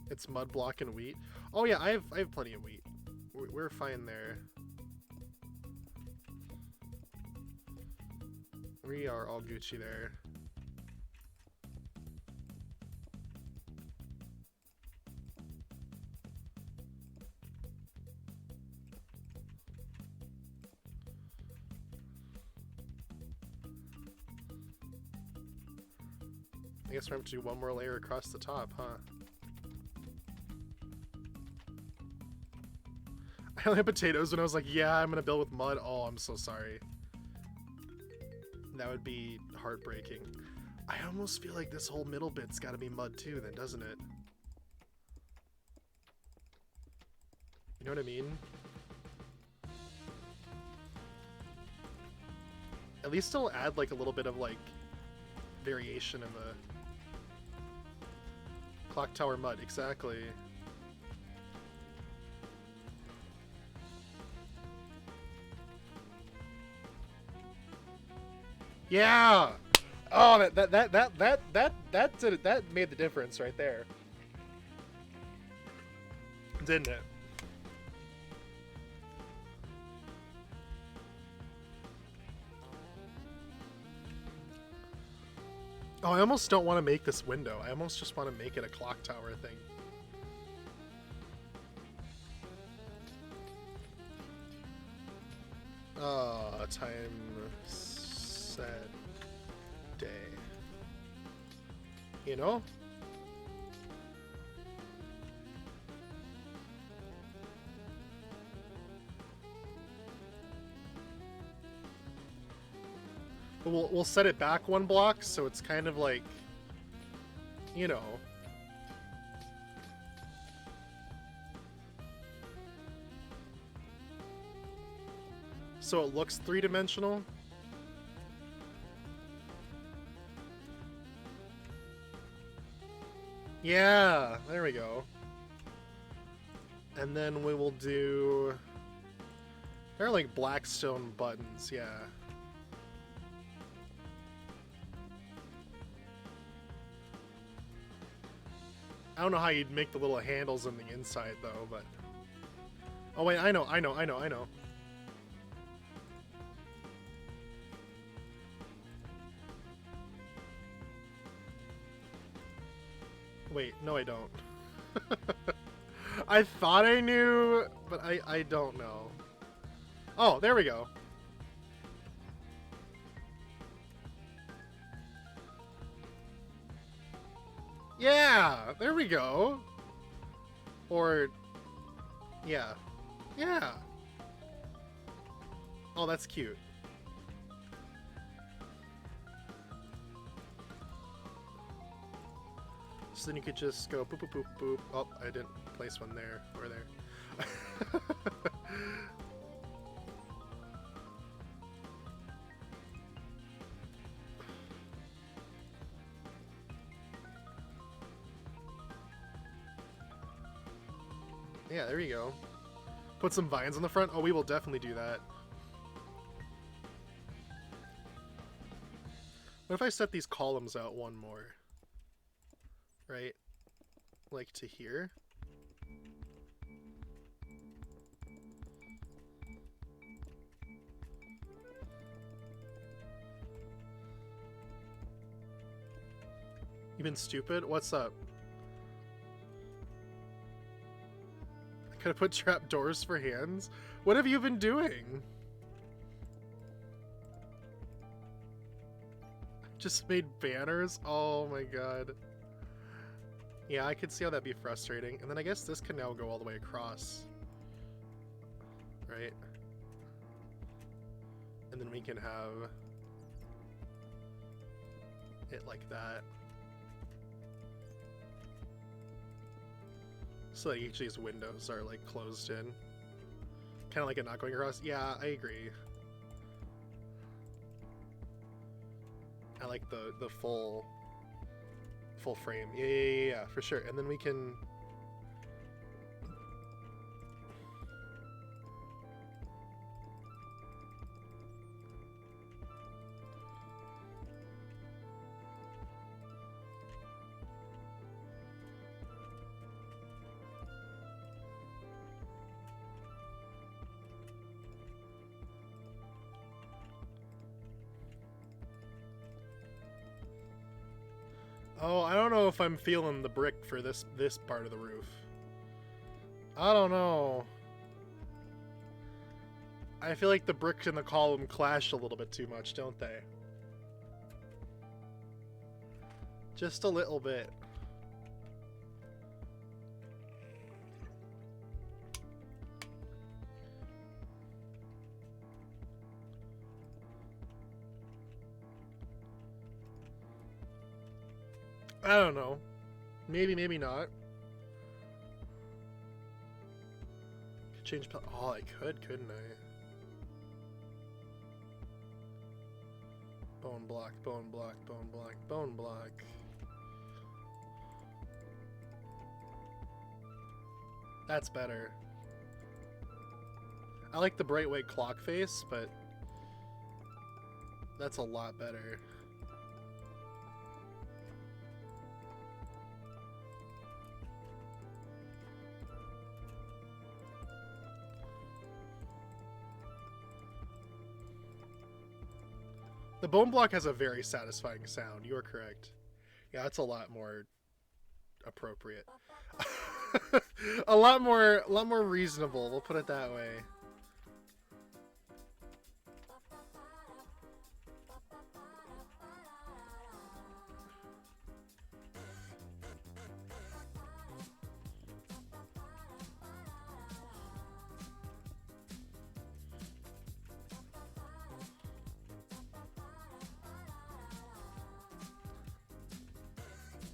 It's mud block and wheat. Oh yeah, I have plenty of wheat. We're fine there. We are all Gucci there. I guess we're going to do one more layer across the top, huh? I only had potatoes when I was like, yeah, I'm going to build with mud. Oh, I'm so sorry. That would be heartbreaking. I almost feel like this whole middle bit's got to be mud too, then, doesn't it? You know what I mean? At least it'll add like a little bit of like variation in the clock tower mud, exactly. Yeah. Oh, that made the difference right there, didn't it? Oh, I almost don't want to make this window. I almost just want to make it a clock tower thing. Time set day. You know? We'll set it back one block, so it's kind of like, you know. So it looks three-dimensional. Yeah, there we go. And then we will do... They're like blackstone buttons, yeah. I don't know how you'd make the little handles on the inside, though, but... Oh, wait, I know. Wait, no I don't. I thought I knew, but I don't know. Oh, there we go. Yeah, there we go. Or, yeah. Yeah. Oh, that's cute. So then you could just go boop, boop, boop, boop. Oh, I didn't place one there or there. Yeah, there you go. Put some vines on the front. Oh, we will definitely do that. What if I set these columns out one more? Right? Like to here? been stupid? What's up? Could have put trap doors for hands? What have you been doing? Just made banners? Oh my god. Yeah, I could see how that'd be frustrating. And then I guess this can now go all the way across. Right? And then we can have it like that. So like each of these windows are like closed in. Kind of like it not going across. Yeah, I agree. I like the full frame. Yeah, for sure. And then we can Oh, I don't know if I'm feeling the brick for this part of the roof. I don't know. I feel like the bricks and the column clash a little bit too much, don't they? Just a little bit. I don't know. Maybe, maybe not. Could change. Oh, I could, couldn't I? Bone block, bone block, bone block, bone block. That's better. I like the bright white clock face, but that's a lot better. The bone block has a very satisfying sound. You are correct. Yeah, that's a lot more appropriate. a lot more reasonable. We'll put it that way.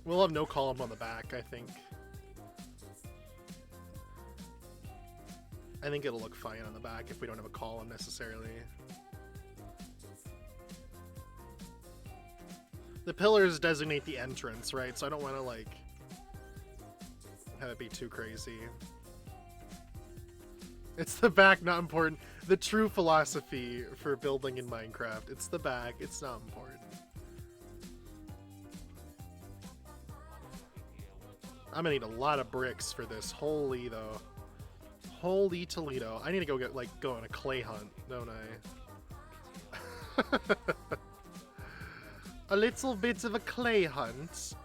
We'll have no column on the back, I think. I think it'll look fine on the back if we don't have a column necessarily. The pillars designate the entrance, right? So I don't want to, like, have it be too crazy. It's the back, not important. The true philosophy for building in Minecraft. It's the back, it's not important. I'm gonna need a lot of bricks for this. Holy though. Holy Toledo. I need to go get, like, go on a clay hunt, don't I? A little bit of a clay hunt.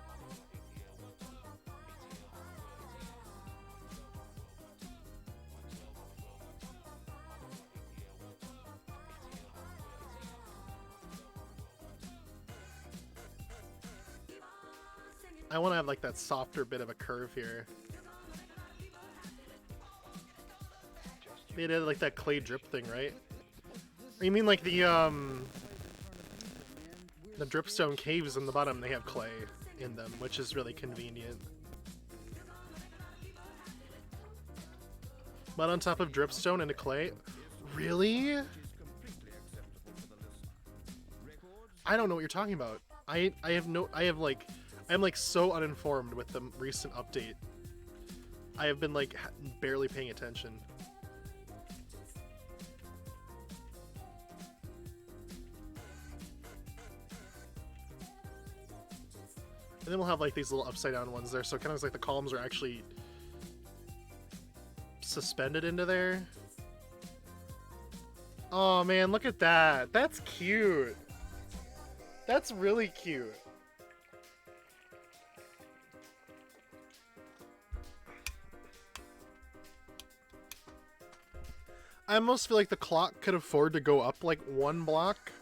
I want to have, like, that softer bit of a curve here. They did, like, that clay drip thing, right? Or you mean, like, the dripstone caves in the bottom, they have clay in them, which is really convenient. But on top of dripstone and a clay? Really? I don't know what you're talking about. I'm like so uninformed with the recent update. I have been like barely paying attention. And then we'll have like these little upside down ones there, so kind of like the columns are actually suspended into there. Oh man, look at that. That's cute. That's really cute. I almost feel like the clock could afford to go up like 1 block.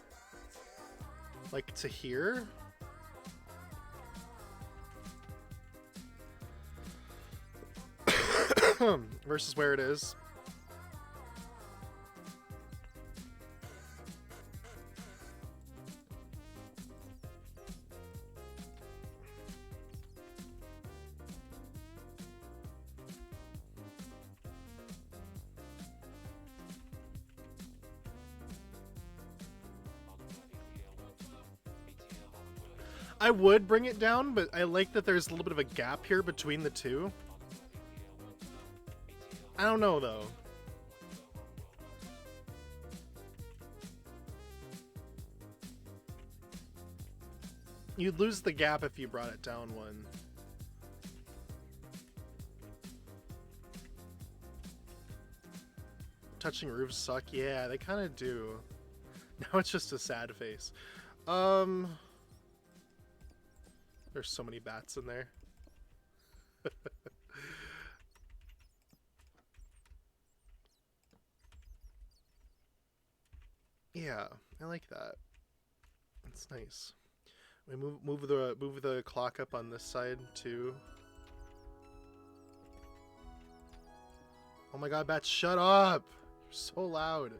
Like to here. Versus where it is. I would bring it down, but I like that there's a little bit of a gap here between the two. I don't know, though. You'd lose the gap if you brought it down 1. Touching roofs suck. Yeah, they kind of do. Now it's just a sad face. There's so many bats in there. Yeah, I like that. It's nice. We move the clock up on this side too. Oh my god, bats, shut up! You're so loud.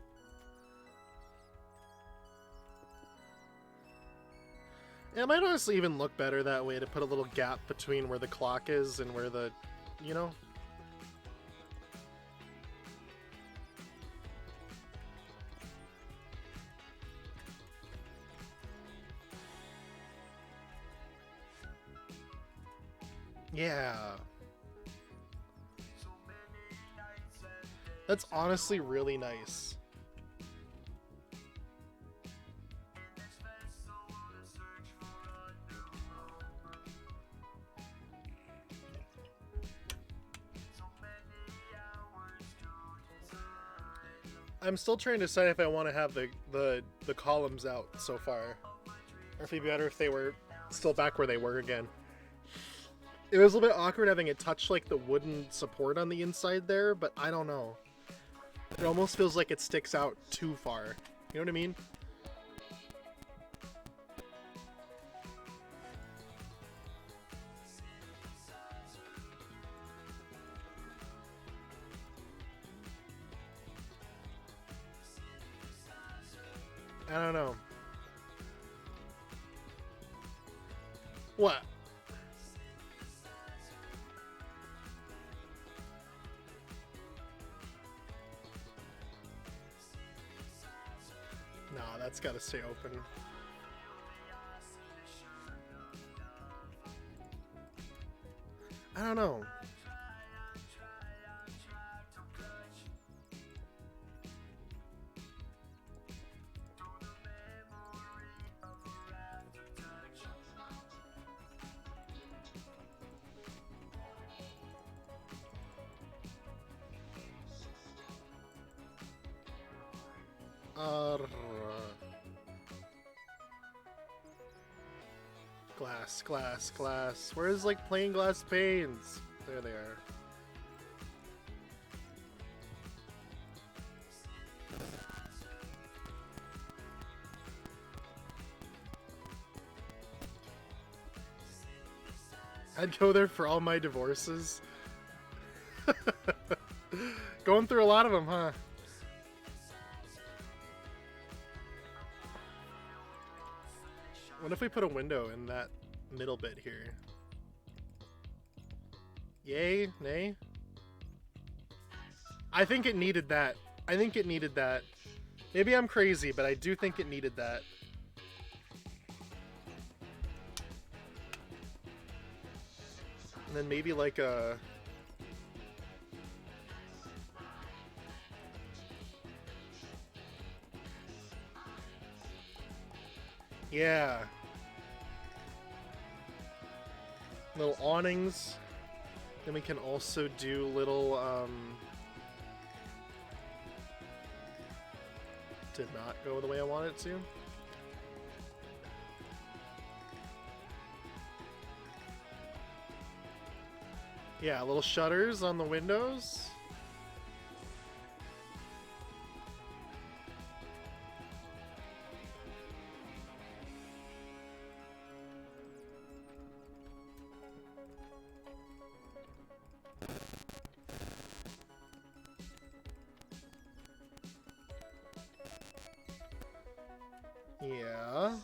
It might honestly even look better that way, to put a little gap between where the clock is and where the, you know? Yeah. That's honestly really nice. I'm still trying to decide if I want to have the columns out so far, or if it'd be better if they were still back where they were again. It was a little bit awkward having it touch like the wooden support on the inside there, but I don't know. It almost feels like it sticks out too far. You know what I mean? I don't know. What? Nah, that's gotta stay open. I don't know. Glass. Where's like plain glass panes? There they are. I'd go there for all my divorces. Going through a lot of them, huh? What if we put a window in that middle bit here? Yay? Nay? I think it needed that. I think it needed that. Maybe I'm crazy, but I do think it needed that. And then maybe like a... Yeah. Little awnings. Then we can also do little, did not go the way I wanted it to. Yeah, little shutters on the windows. Yeah.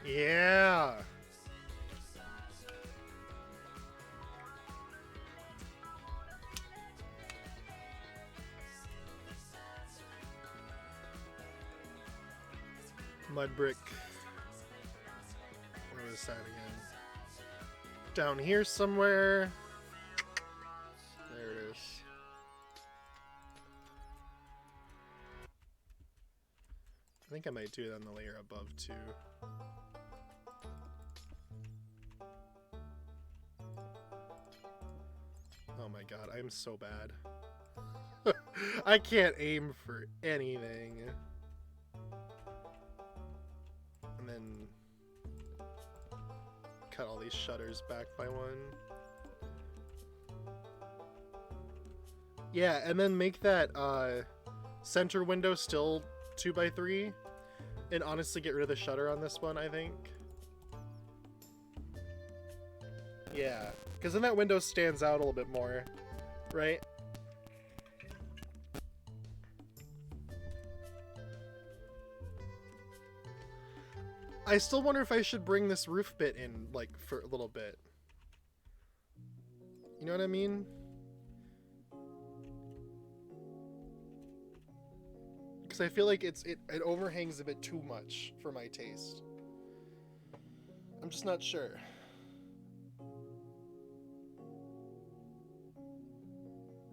Yeah. Mud brick. Where was that again? Down here somewhere. There it is. I think I might do it on the layer above too. Oh my god, I'm so bad. I can't aim for anything. And then cut all these shutters back by one. Yeah, and then make that center window still 2x3. And honestly get rid of the shutter on this one, I think. Yeah, because then that window stands out a little bit more, right? I still wonder if I should bring this roof bit in, like, for a little bit. You know what I mean? Because I feel like it overhangs a bit too much for my taste. I'm just not sure.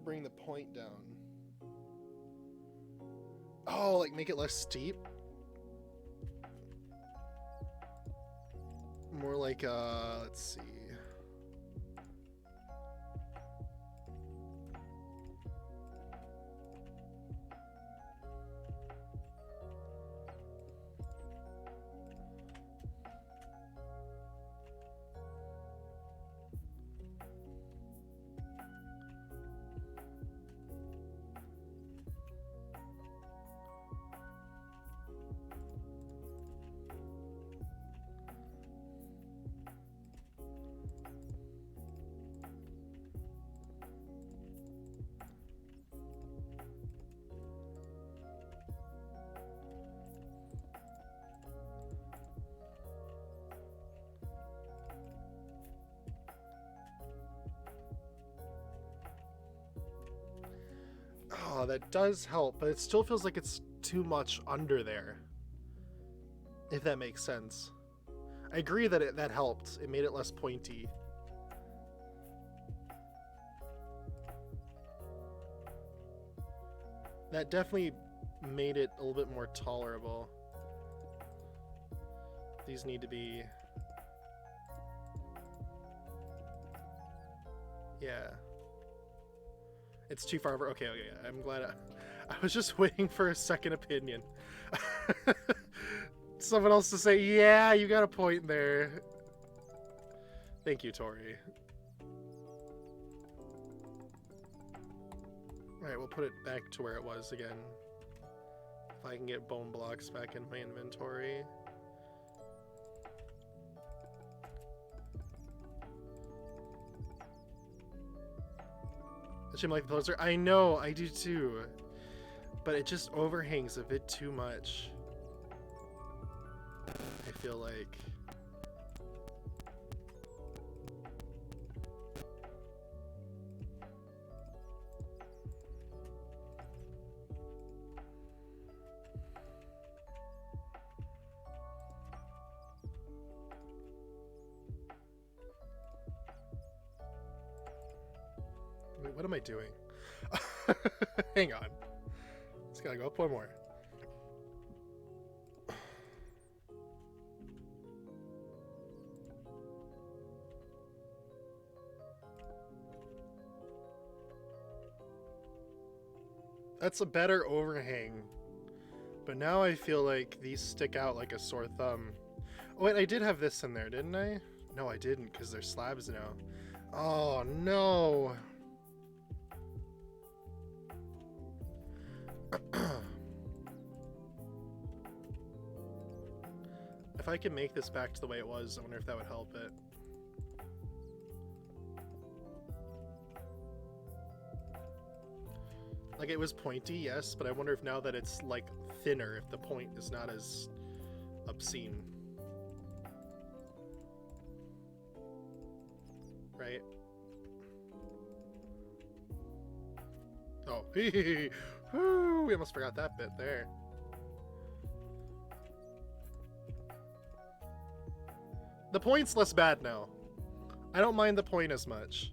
Bring the point down. Oh, like make it less steep? More like, let's see. Oh, that does help, but it still feels like it's too much under there. If that makes sense. I agree that that helped. It made it less pointy. That definitely made it a little bit more tolerable. These need to be... Yeah. It's too far over. Okay, I'm glad I was just waiting for a second opinion. Someone else to say, yeah, you got a point there. Thank you, Tori. Alright, we'll put it back to where it was again. If I can get bone blocks back in my inventory. I seem like the poster. I know, I do too. But it just overhangs a bit too much. I feel like. Wait, what am I doing? Hang on. Just gotta go up one more. That's a better overhang. But now I feel like these stick out like a sore thumb. Oh wait, I did have this in there, didn't I? No, I didn't, because they're slabs now. Oh no! If I can make this back to the way it was, I wonder if that would help it. Like, it was pointy, yes, but I wonder if now that it's, like, thinner, if the point is not as obscene. Right? Oh, woo, we almost forgot that bit there. The point's less bad now. I don't mind the point as much.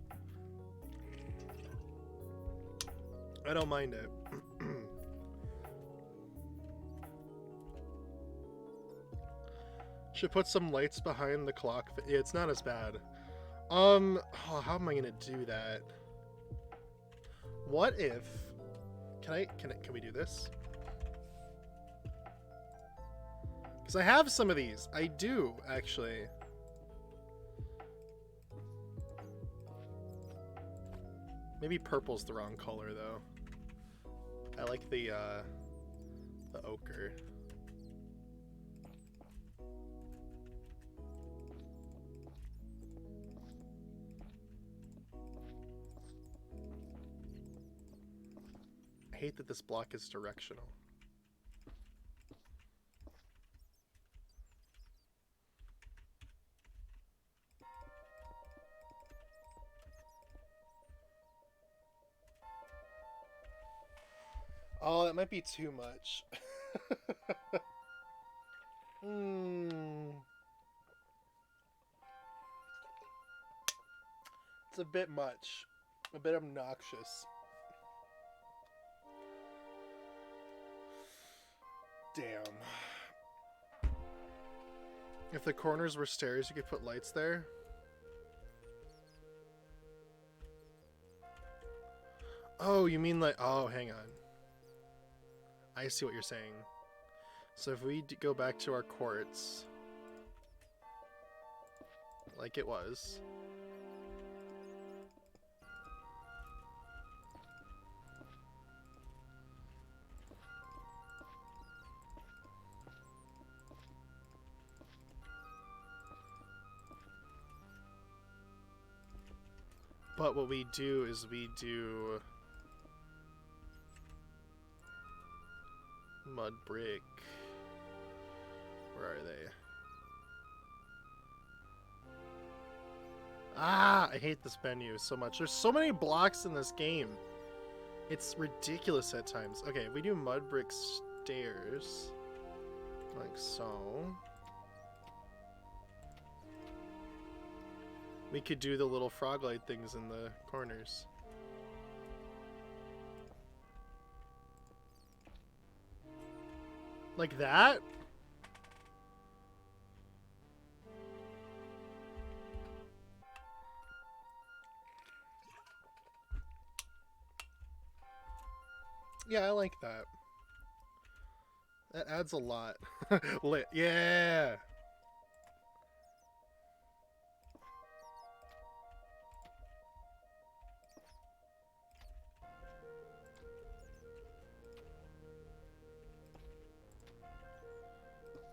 I don't mind it. Should put some lights behind the clock. Yeah, it's not as bad. Oh, how am I gonna do that? What if... Can we do this? Because I have some of these. I do, actually. Maybe purple's the wrong color, though. I like the ochre. I hate that this block is directional. Oh, that might be too much. It's a bit much. A bit obnoxious. Damn. If the corners were stairs, you could put lights there. Oh, you mean like... Oh, hang on. I see what you're saying. So if we go back to our quartz, like it was. But what we do is we do mud brick. Where are they? Ah, I hate this menu so much. There's so many blocks in this game. It's ridiculous at times. Okay, if we do mud brick stairs, like so. We could do the little frog light things in the corners. Like that? Yeah, I like that. That adds a lot. Lit. Yeah!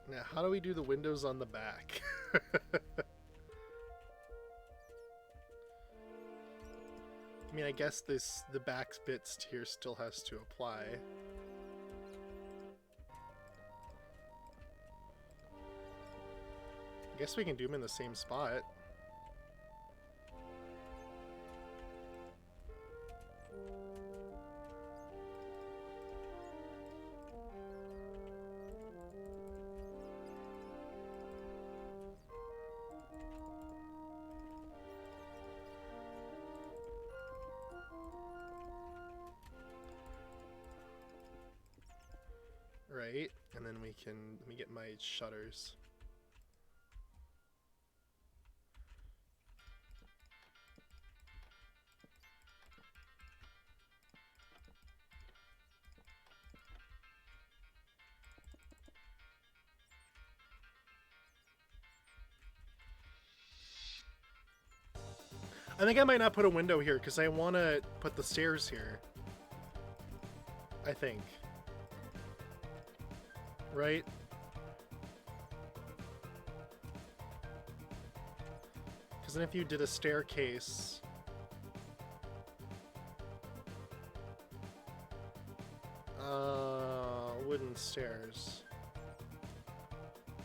Now, how do we do the windows on the back? I mean, I guess the back bits here still has to apply. I guess we can do them in the same spot. Right, and then we can, let me get my shutters. I think I might not put a window here because I want to put the stairs here. I think. Right? Because then if you did a staircase...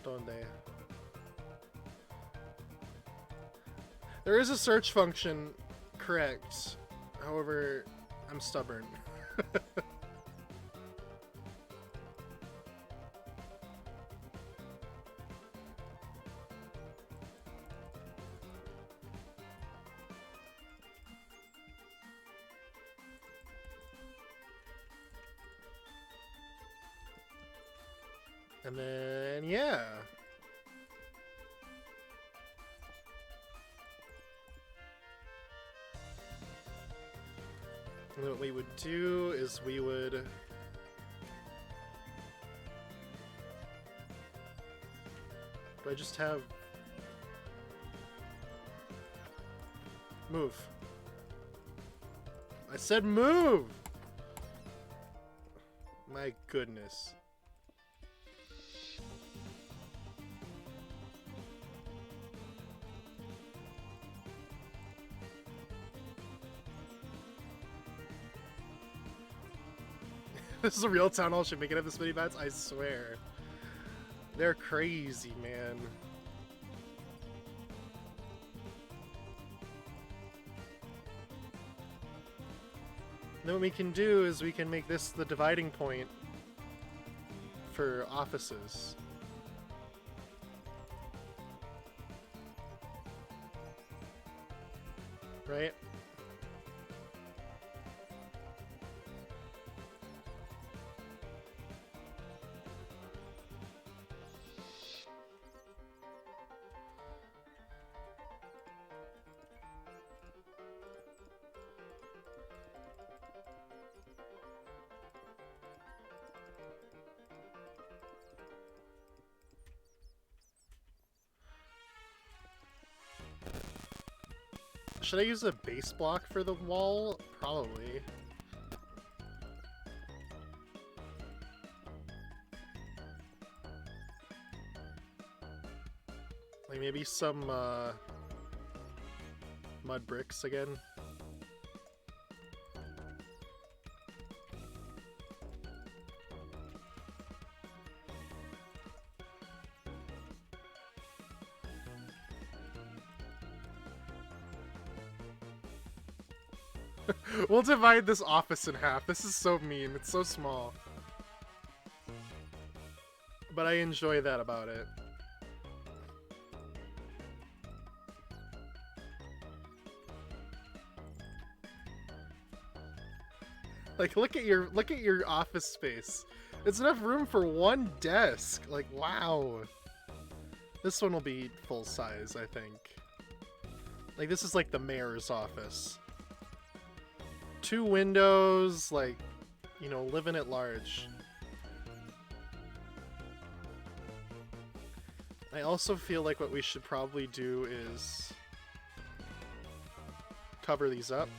Donde? There is a search function, correct. However, I'm stubborn. And then, yeah. And what we would do is we would... Do I just have... Move. I said move! My goodness. This is a real town hall. Should make it up this many bats. I swear. They're crazy, man. Then what we can do is we can make this the dividing point for offices. Right? Should I use a base block for the wall? Probably. Like maybe some mud bricks again. We'll divide this office in half. This is so mean. It's so small. But I enjoy that about it. Like look at your office space. It's enough room for one desk. Like wow. This one will be full size, I think. Like this is like the mayor's office. 2 windows, like, you know, living at large. I also feel like what we should probably do is cover these up.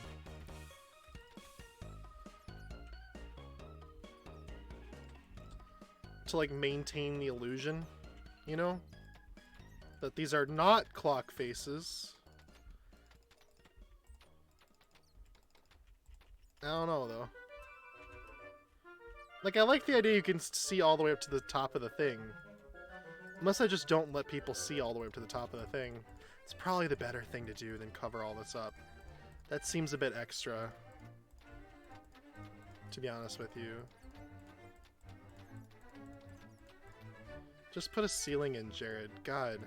To like maintain the illusion, you know? That these are not clock faces. I don't know, though. Like, I like the idea you can see all the way up to the top of the thing. Unless I just don't let people see all the way up to the top of the thing. It's probably the better thing to do than cover all this up. That seems a bit extra. To be honest with you. Just put a ceiling in, Jared. God.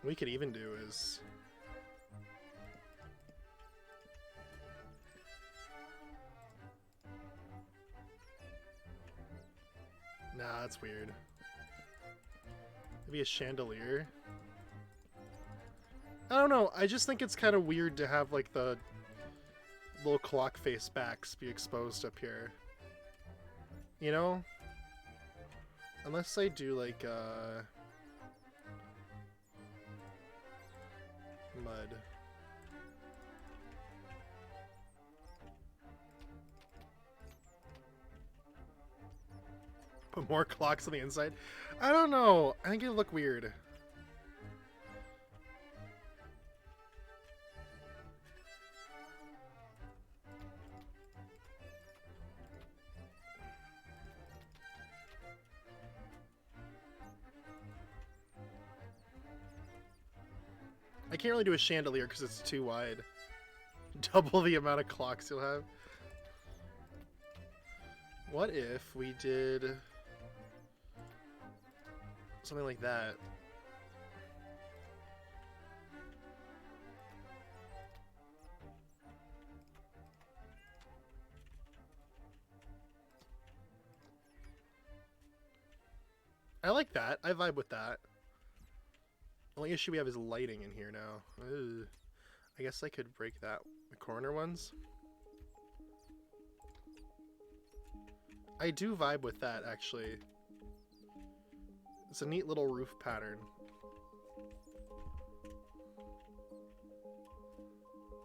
What we could even do is... Nah, that's weird. Maybe a chandelier? I don't know, I just think it's kind of weird to have like the little clock face backs be exposed up here. You know? Unless I do like mud. Put more clocks on the inside. I don't know. I think it'd look weird. I can't really do a chandelier because it's too wide. Double the amount of clocks you'll have. What if we did something like that? I like that. I vibe with that. Only issue we have is lighting in here now. Ugh. I guess I could break that. The corner ones. I do vibe with that, actually. It's a neat little roof pattern.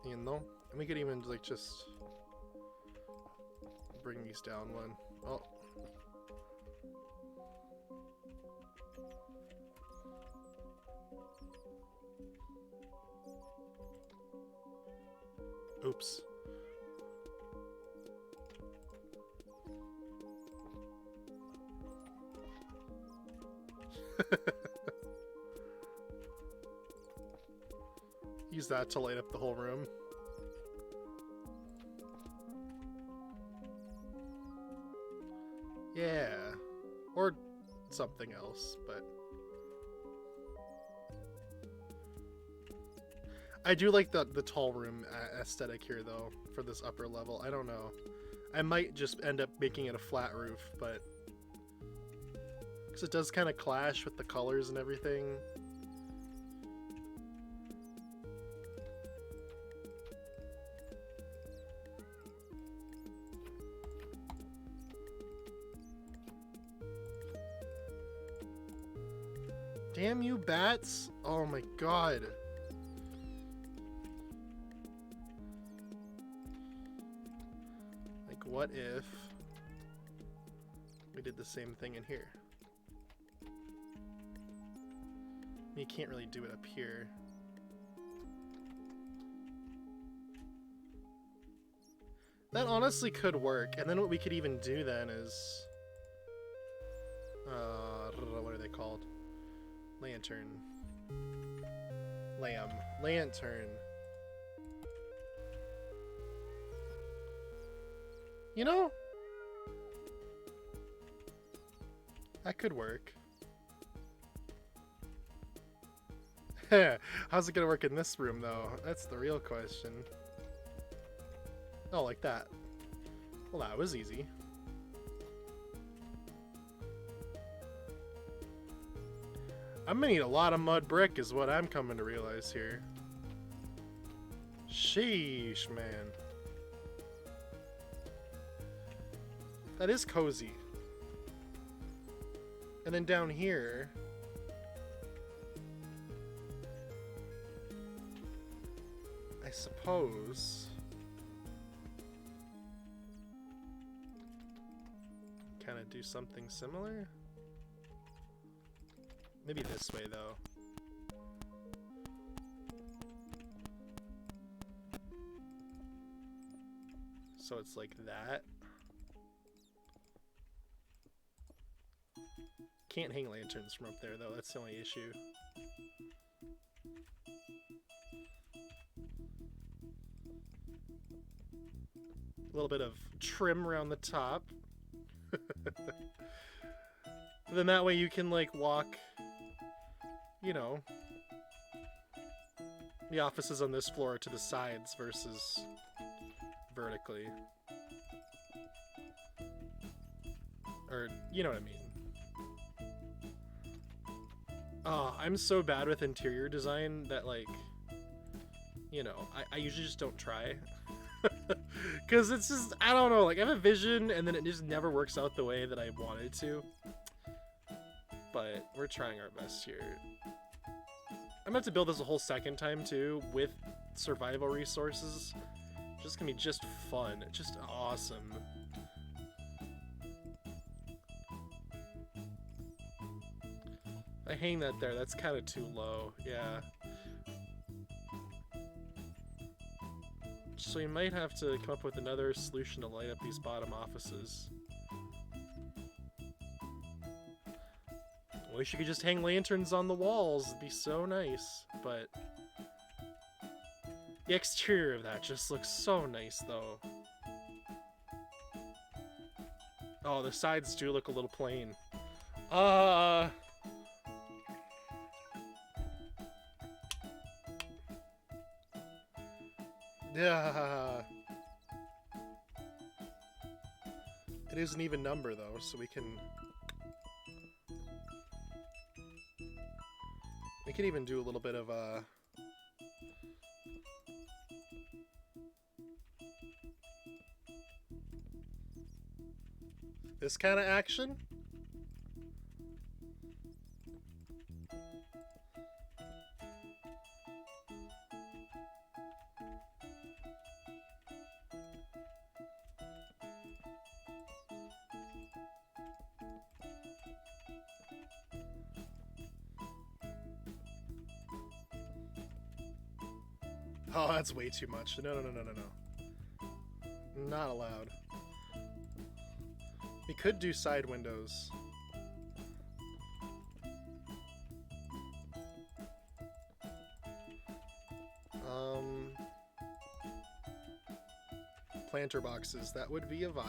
You know? And we could even, like, just bring these down one. Oh. Oops. Use that to light up the whole room. Yeah. Or something else, but... I do like the tall room aesthetic here, though, for this upper level. I don't know. I might just end up making it a flat roof, but... because it does kind of clash with the colors and everything. Damn you, bats! Oh my god. What if we did the same thing in here? You can't really do it up here. That honestly could work. And then what we could even do then is... what are they called? Lantern. Lamb. Lantern. You know, that could work. How's it gonna work in this room, though? That's the real question. Oh, like that. Well, that was easy. I'm gonna need a lot of mud brick is what I'm coming to realize here. Sheesh, man. That is cozy. And then down here... I suppose... kind of do something similar? Maybe this way, though. So it's like that. Can't hang lanterns from up there, though. That's the only issue. A little bit of trim around the top. Then that way you can, like, walk, you know, the offices on this floor to the sides versus vertically. Or, you know what I mean. Oh, I'm so bad with interior design that, like, you know, I usually just don't try. Because it's just, I don't know, like, I have a vision and then it just never works out the way that I wanted to. But we're trying our best here. I'm about to build this a whole second time, too, with survival resources. Just gonna be just fun. Just awesome. I hang that there. That's kind of too low. Yeah. So we might have to come up with another solution to light up these bottom offices. Wish you could just hang lanterns on the walls. It'd be so nice, but the exterior of that just looks so nice, though. Oh, the sides do look a little plain. Yeah. It is an even number, though, so we can even do a little bit of this kind of action. Oh, that's way too much. No, no, no, no, no, no. Not allowed. We could do side windows. Planter boxes. That would be a vibe.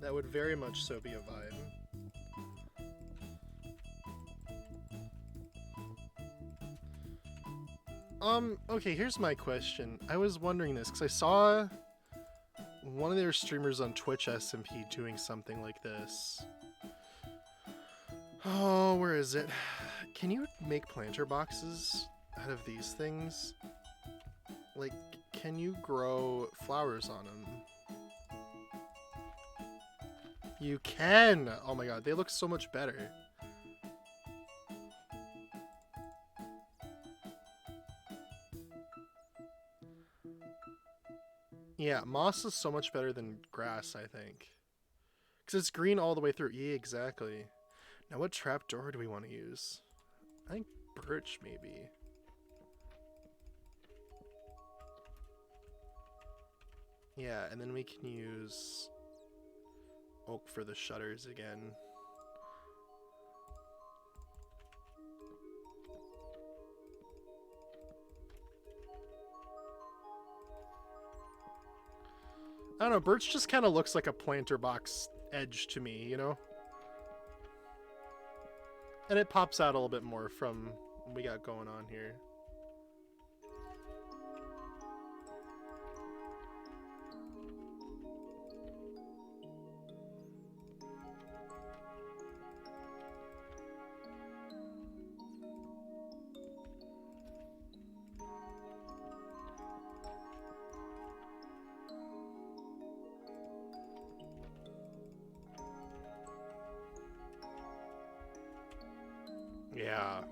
That would very much so be a vibe. Okay, here's my question. I was wondering this because I saw one of their streamers on Twitch SMP doing something like this. Oh, where is it? Can you make planter boxes out of these things? Like, can you grow flowers on them? You can! Oh my god, they look so much better. Yeah, moss is so much better than grass, I think. Because it's green all the way through. Yeah, exactly. Now what trapdoor do we want to use? I think birch, maybe. Yeah, and then we can use oak for the shutters again. I don't know, birch just kind of looks like a planter box edge to me, you know? And it pops out a little bit more from what we got going on here. Yeah.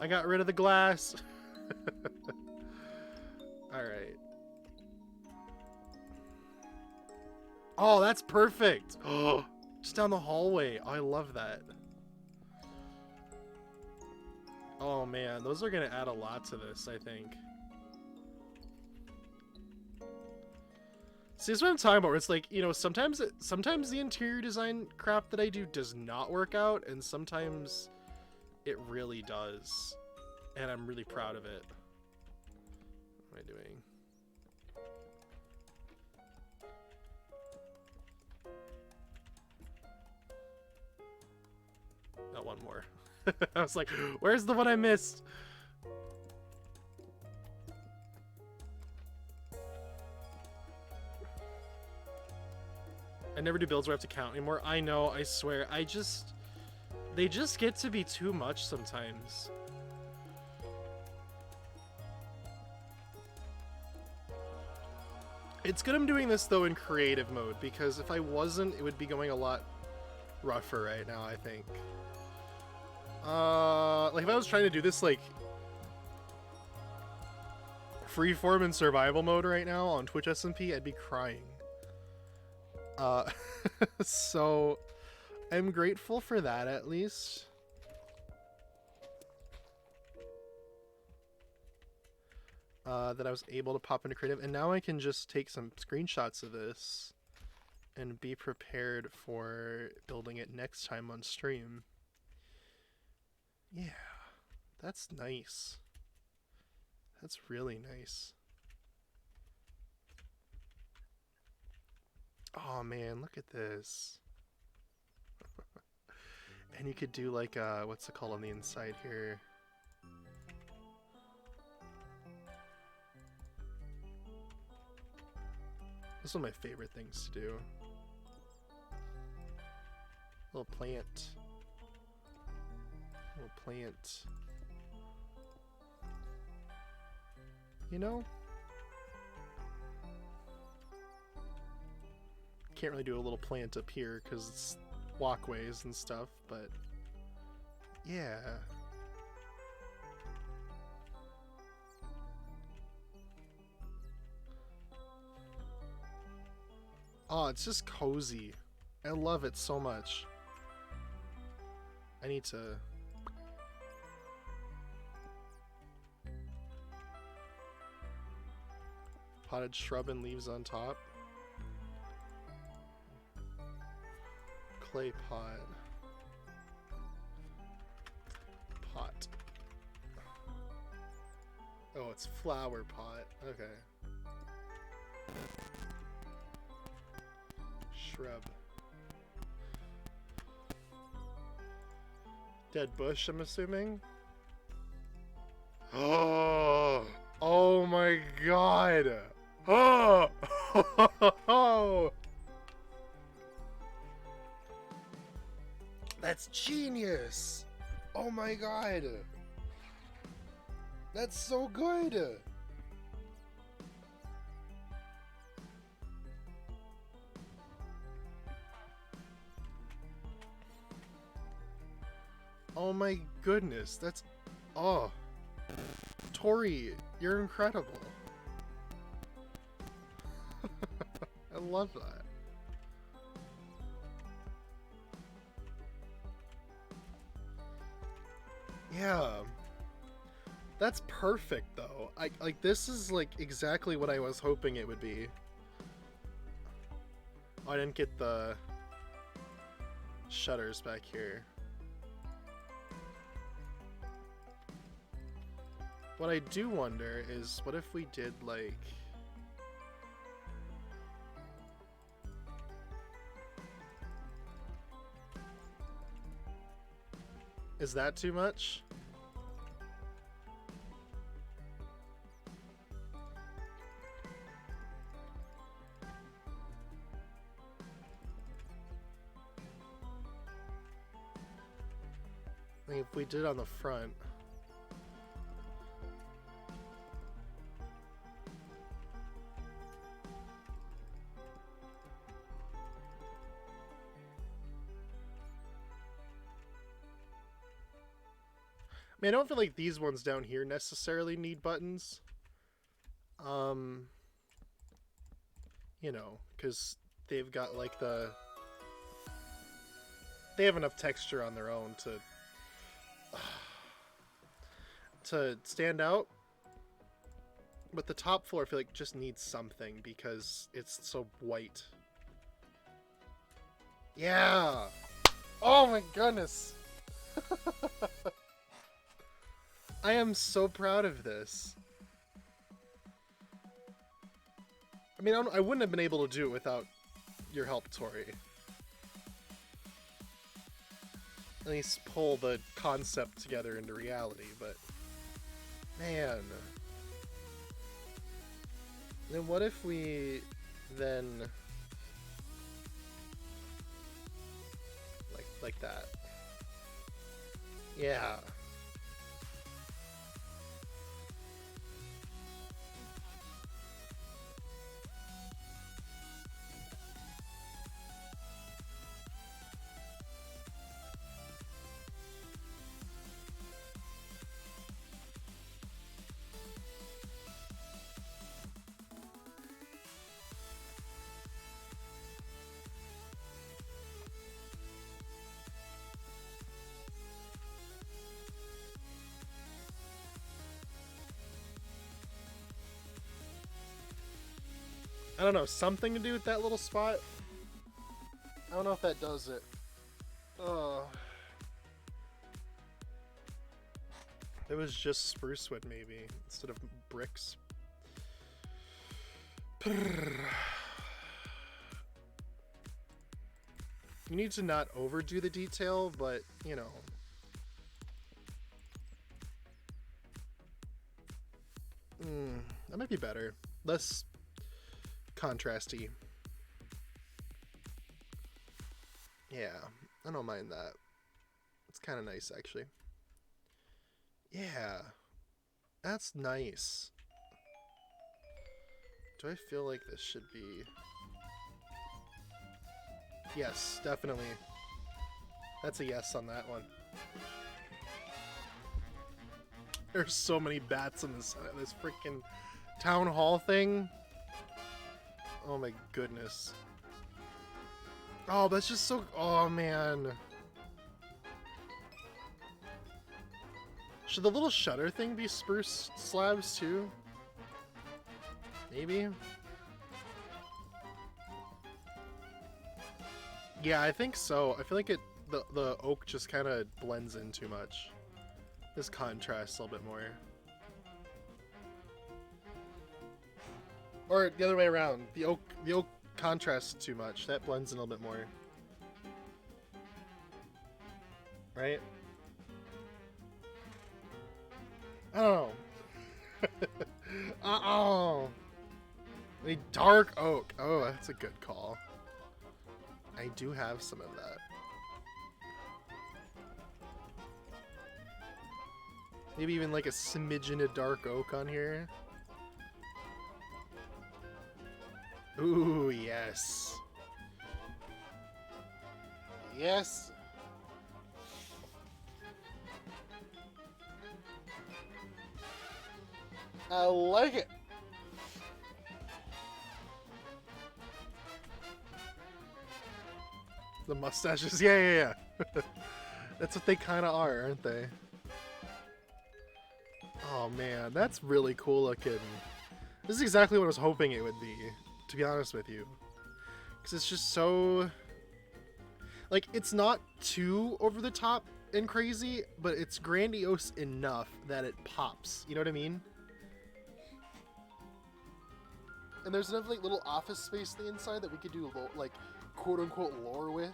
I got rid of the glass. All right. Oh, that's perfect. Oh, just down the hallway. Oh, I love that. Oh man, those are gonna add a lot to this, I think. See, that's what I'm talking about, where it's like, you know, sometimes the interior design crap that I do does not work out, and sometimes it really does. And I'm really proud of it. What am I doing? Not one more. I was like, where's the one I missed? I never do builds where I have to count anymore. I know, I swear. They just get to be too much sometimes. It's good I'm doing this though in creative mode, because if I wasn't, it would be going a lot rougher right now, I think. Like if I was trying to do this like freeform and survival mode right now on Twitch SMP, I'd be crying. So I'm grateful for that at least. That I was able to pop into creative, and now I can just take some screenshots of this and be prepared for building it next time on stream. Yeah, that's nice. That's really nice. Oh man, look at this. And you could do like what's it called on the inside here? This is one of my favorite things to do. Little plant. Little plant. You know? Can't really do a little plant up here because it's walkways and stuff, but yeah. Oh, it's just cozy. I love it so much. I need to... Potted shrub and leaves on top. Clay pot. Pot. Oh, it's flower pot. Okay. Shrub. Dead bush, I'm assuming? Oh! Oh my god! Oh! That's genius! Oh my god! That's so good! Oh my goodness, that's... Oh. Tori, you're incredible. I love that. Yeah. That's perfect though. Like this is like exactly what I was hoping it would be. Oh, I didn't get the shutters back here. What I do wonder is, what if we did, like... Is that too much? I think if we did on the front... I mean, I don't feel like these ones down here necessarily need buttons. You know, because they've got like the... They have enough texture on their own to stand out. But the top floor, I feel like, just needs something because it's so white. Yeah! Oh my goodness! I am so proud of this. I mean, I wouldn't have been able to do it without your help, Tori. At least pull the concept together into reality, but... Man. Then what if we then... Like that. Yeah. I don't know, something to do with that little spot. I don't know if that does it. It was just spruce wood maybe instead of bricks. You need to not overdo the detail, but you know. That might be better. Less contrasty. Yeah, I don't mind that. It's kind of nice, actually. Yeah, that's nice. Do I feel like this should be... Yes, definitely. That's a yes on that one. There's so many bats in this freaking town hall thing. Oh my goodness. Oh, that's just so... Oh, man. Should the little shutter thing be spruce slabs, too? Maybe? Yeah, I think so. I feel like the oak just kind of blends in too much. This contrasts a little bit more. Or the other way around. The oak contrasts too much. That blends in a little bit more. Right? I don't know. Uh-oh. A dark oak. Oh, that's a good call. I do have some of that. Maybe even like a smidgen of dark oak on here. Ooh, yes. Yes. I like it. The mustaches. Yeah. That's what they kind of are, aren't they? Oh man, that's really cool looking. This is exactly what I was hoping it would be, to be honest with you. Because it's just so... Like, it's not too over the top and crazy, but it's grandiose enough that it pops. You know what I mean? And there's enough like little office space on the inside that we could do like quote-unquote lore with.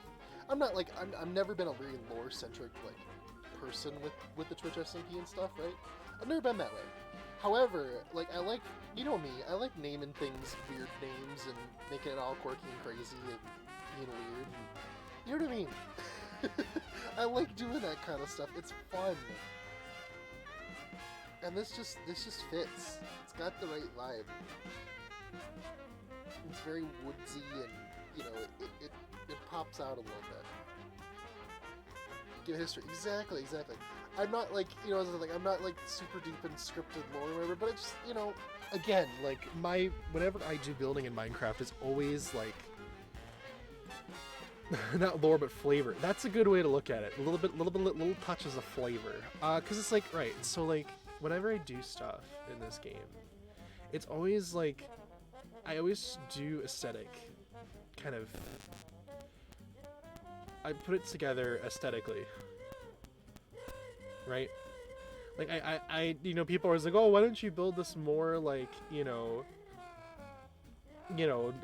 I'm not like... I've never been a very lore-centric like person with the Twitch SMP and stuff, right? I've never been that way. However, like, I like, you know me, I like naming things weird names and making it all quirky and crazy and being weird. And, you know what I mean? I like doing that kind of stuff. It's fun. And this just fits. It's got the right vibe. It's very woodsy and, you know, it pops out a little bit. Give history. Exactly. I'm not like, you know, I'm not like super deep in scripted lore or whatever, but I just, you know, again, like whenever I do building in Minecraft, it's always like, not lore, but flavor. That's a good way to look at it. Little touches of flavor. Cause it's like, right. So like, whenever I do stuff in this game, it's always like, I always do aesthetic kind of, I put it together aesthetically, right? Like I you know, people are always like, oh, why don't you build this more like, you know,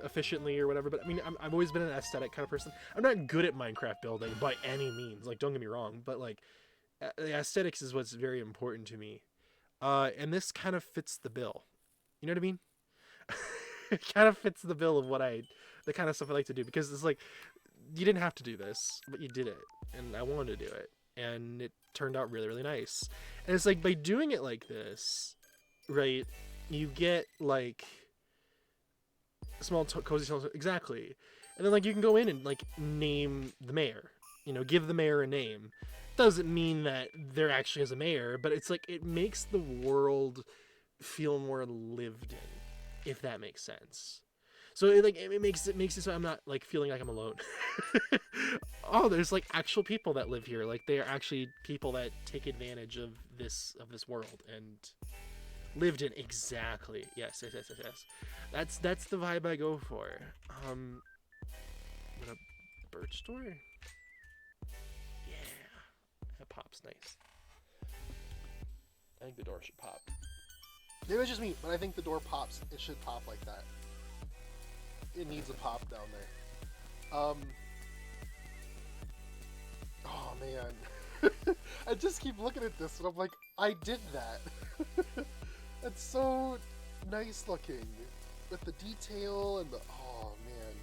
efficiently or whatever. But I mean, I've always been an aesthetic kind of person. I'm not good at Minecraft building by any means. Like, don't get me wrong, but like, the aesthetics is what's very important to me. And this kind of fits the bill. You know what I mean? It kind of fits the bill of the kind of stuff I like to do, because it's like, you didn't have to do this, but you did it, and I wanted to do it, and it turned out really, really nice. And it's like, by doing it like this, right, you get like small cozy exactly, and then like you can go in and like name the mayor, you know, give the mayor a name. Doesn't mean that there actually is a mayor, but it's like, it makes the world feel more lived in, if that makes sense. So it makes it so I'm not like feeling like I'm alone. Oh, there's like actual people that live here. Like, they are actually people that take advantage of this world, and Lived in, exactly. Yes. That's the vibe I go for. What a birch door? Yeah. That pop's nice. I think the door should pop. Maybe it's just me, but I think the door pops. It should pop like that. It needs a pop down there. Oh man. I just keep looking at this and I'm like, I did that. It's so nice looking. With the detail and the, oh man.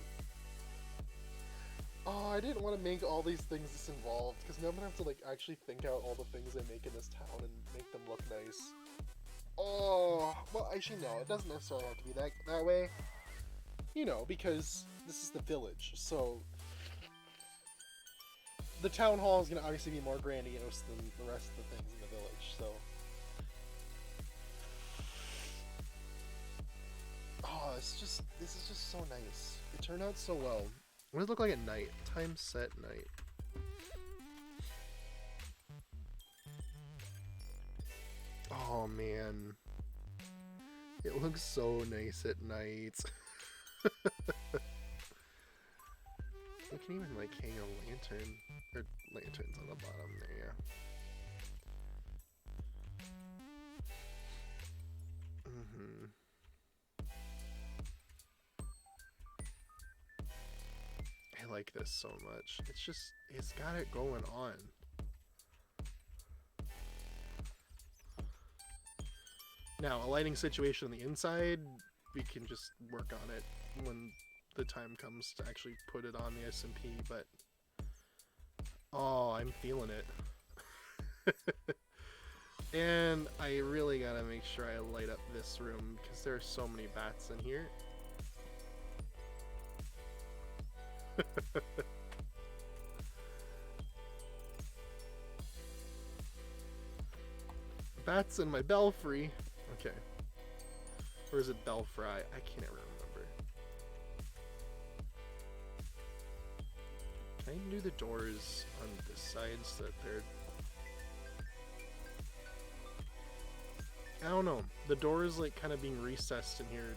Oh, I didn't want to make all these things this involved, because now I'm gonna have to like actually think out all the things I make in this town and make them look nice. Oh, well actually no, it doesn't necessarily have to be that way. You know, because this is the village, so the town hall is going to obviously be more grandiose than the rest of the things in the village, so. Oh, this is just so nice. It turned out so well. What does it look like at night? Time set night. Oh man. It looks so nice at night. We can even like hang a lantern, or lanterns on the bottom there. I like this so much. It's got it going on. Now, a lighting situation on the inside, we can just work on it when the time comes to actually put it on the SMP, but oh, I'm feeling it. And I really gotta make sure I light up this room because there are so many bats in here. Bats in my belfry. Okay. Or is it belfry? I can't ever remember. Can I do the doors on this side so that they're... I don't know. The door is like kind of being recessed in here.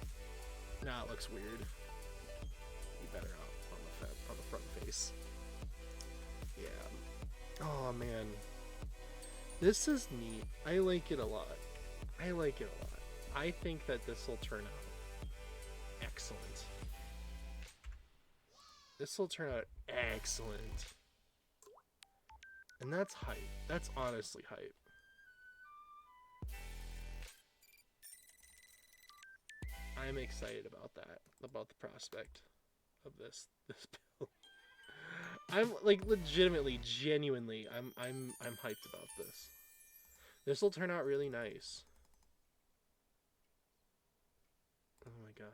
Nah, it looks weird. Be better on the front face. Yeah. Oh man. This is neat. I like it a lot. I think that this will turn out excellent. This will turn out excellent. And that's hype. That's honestly hype. I'm excited about that, about the prospect of this build. I'm like legitimately, genuinely, I'm hyped about this. This will turn out really nice. Oh my god.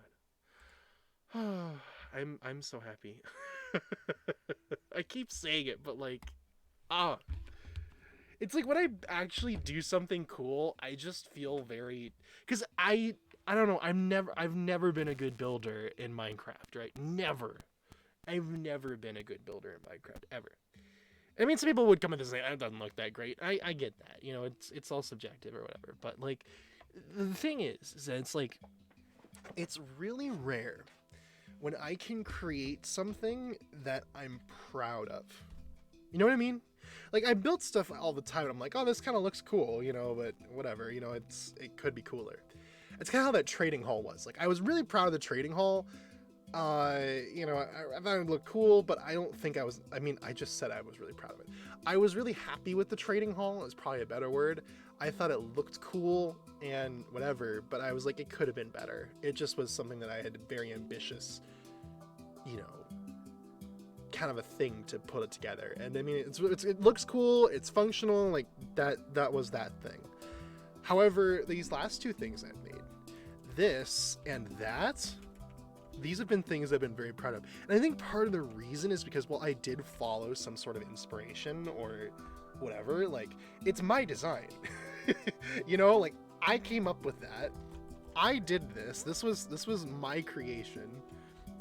I'm so happy. I keep saying it, but like, it's like when I actually do something cool, I just feel very, because I don't know, I've never been a good builder in Minecraft, right? Never. I've never been a good builder in Minecraft, ever. I mean, some people would come in and say, that doesn't look that great. I get that, you know, it's all subjective or whatever. But like, the thing is that it's like, it's really rare when I can create something that I'm proud of. You know what I mean? Like, I build stuff all the time and I'm like, oh, this kind of looks cool, you know, but whatever, you know, it could be cooler. It's kind of how that trading hall was. Like, I was really proud of the trading hall. You know, I thought it looked cool, but I don't think I was, I mean, I just said I was really proud of it. I was really happy with the trading hall, is probably a better word. I thought it looked cool and whatever, but I was like, it could have been better. It just was something that I had very ambitious, you know, kind of a thing to put it together. And I mean, it looks cool, it's functional, like that was that thing. However, these last two things I've made, this and that, these have been things I've been very proud of. And I think part of the reason is because, well, I did follow some sort of inspiration or whatever. Like, it's my design. You know, like, I came up with that. I did this. This was my creation.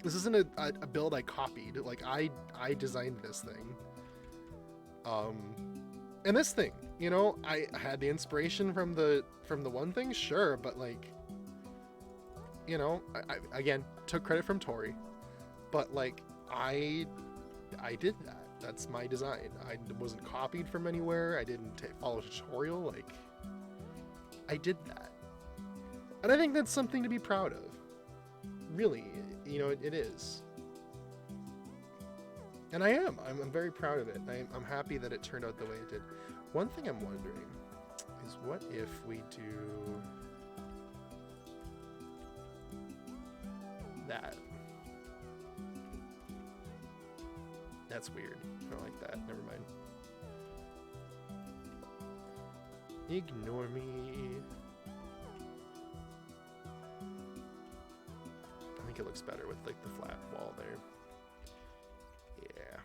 This isn't a build I copied. Like, I designed this thing. And this thing, you know, I had the inspiration from the one thing, sure, but like, you know, I again took credit from Tori, but like I did that. That's my design. I wasn't copied from anywhere. I didn't follow a tutorial. Like, I did that, and I think that's something to be proud of. Really, you know, it is. And I am. I'm very proud of it. I'm happy that it turned out the way it did. One thing I'm wondering is, what if we do that? That's weird. I don't like that. Never mind. Ignore me. I think it looks better with like the flat wall there. Yeah.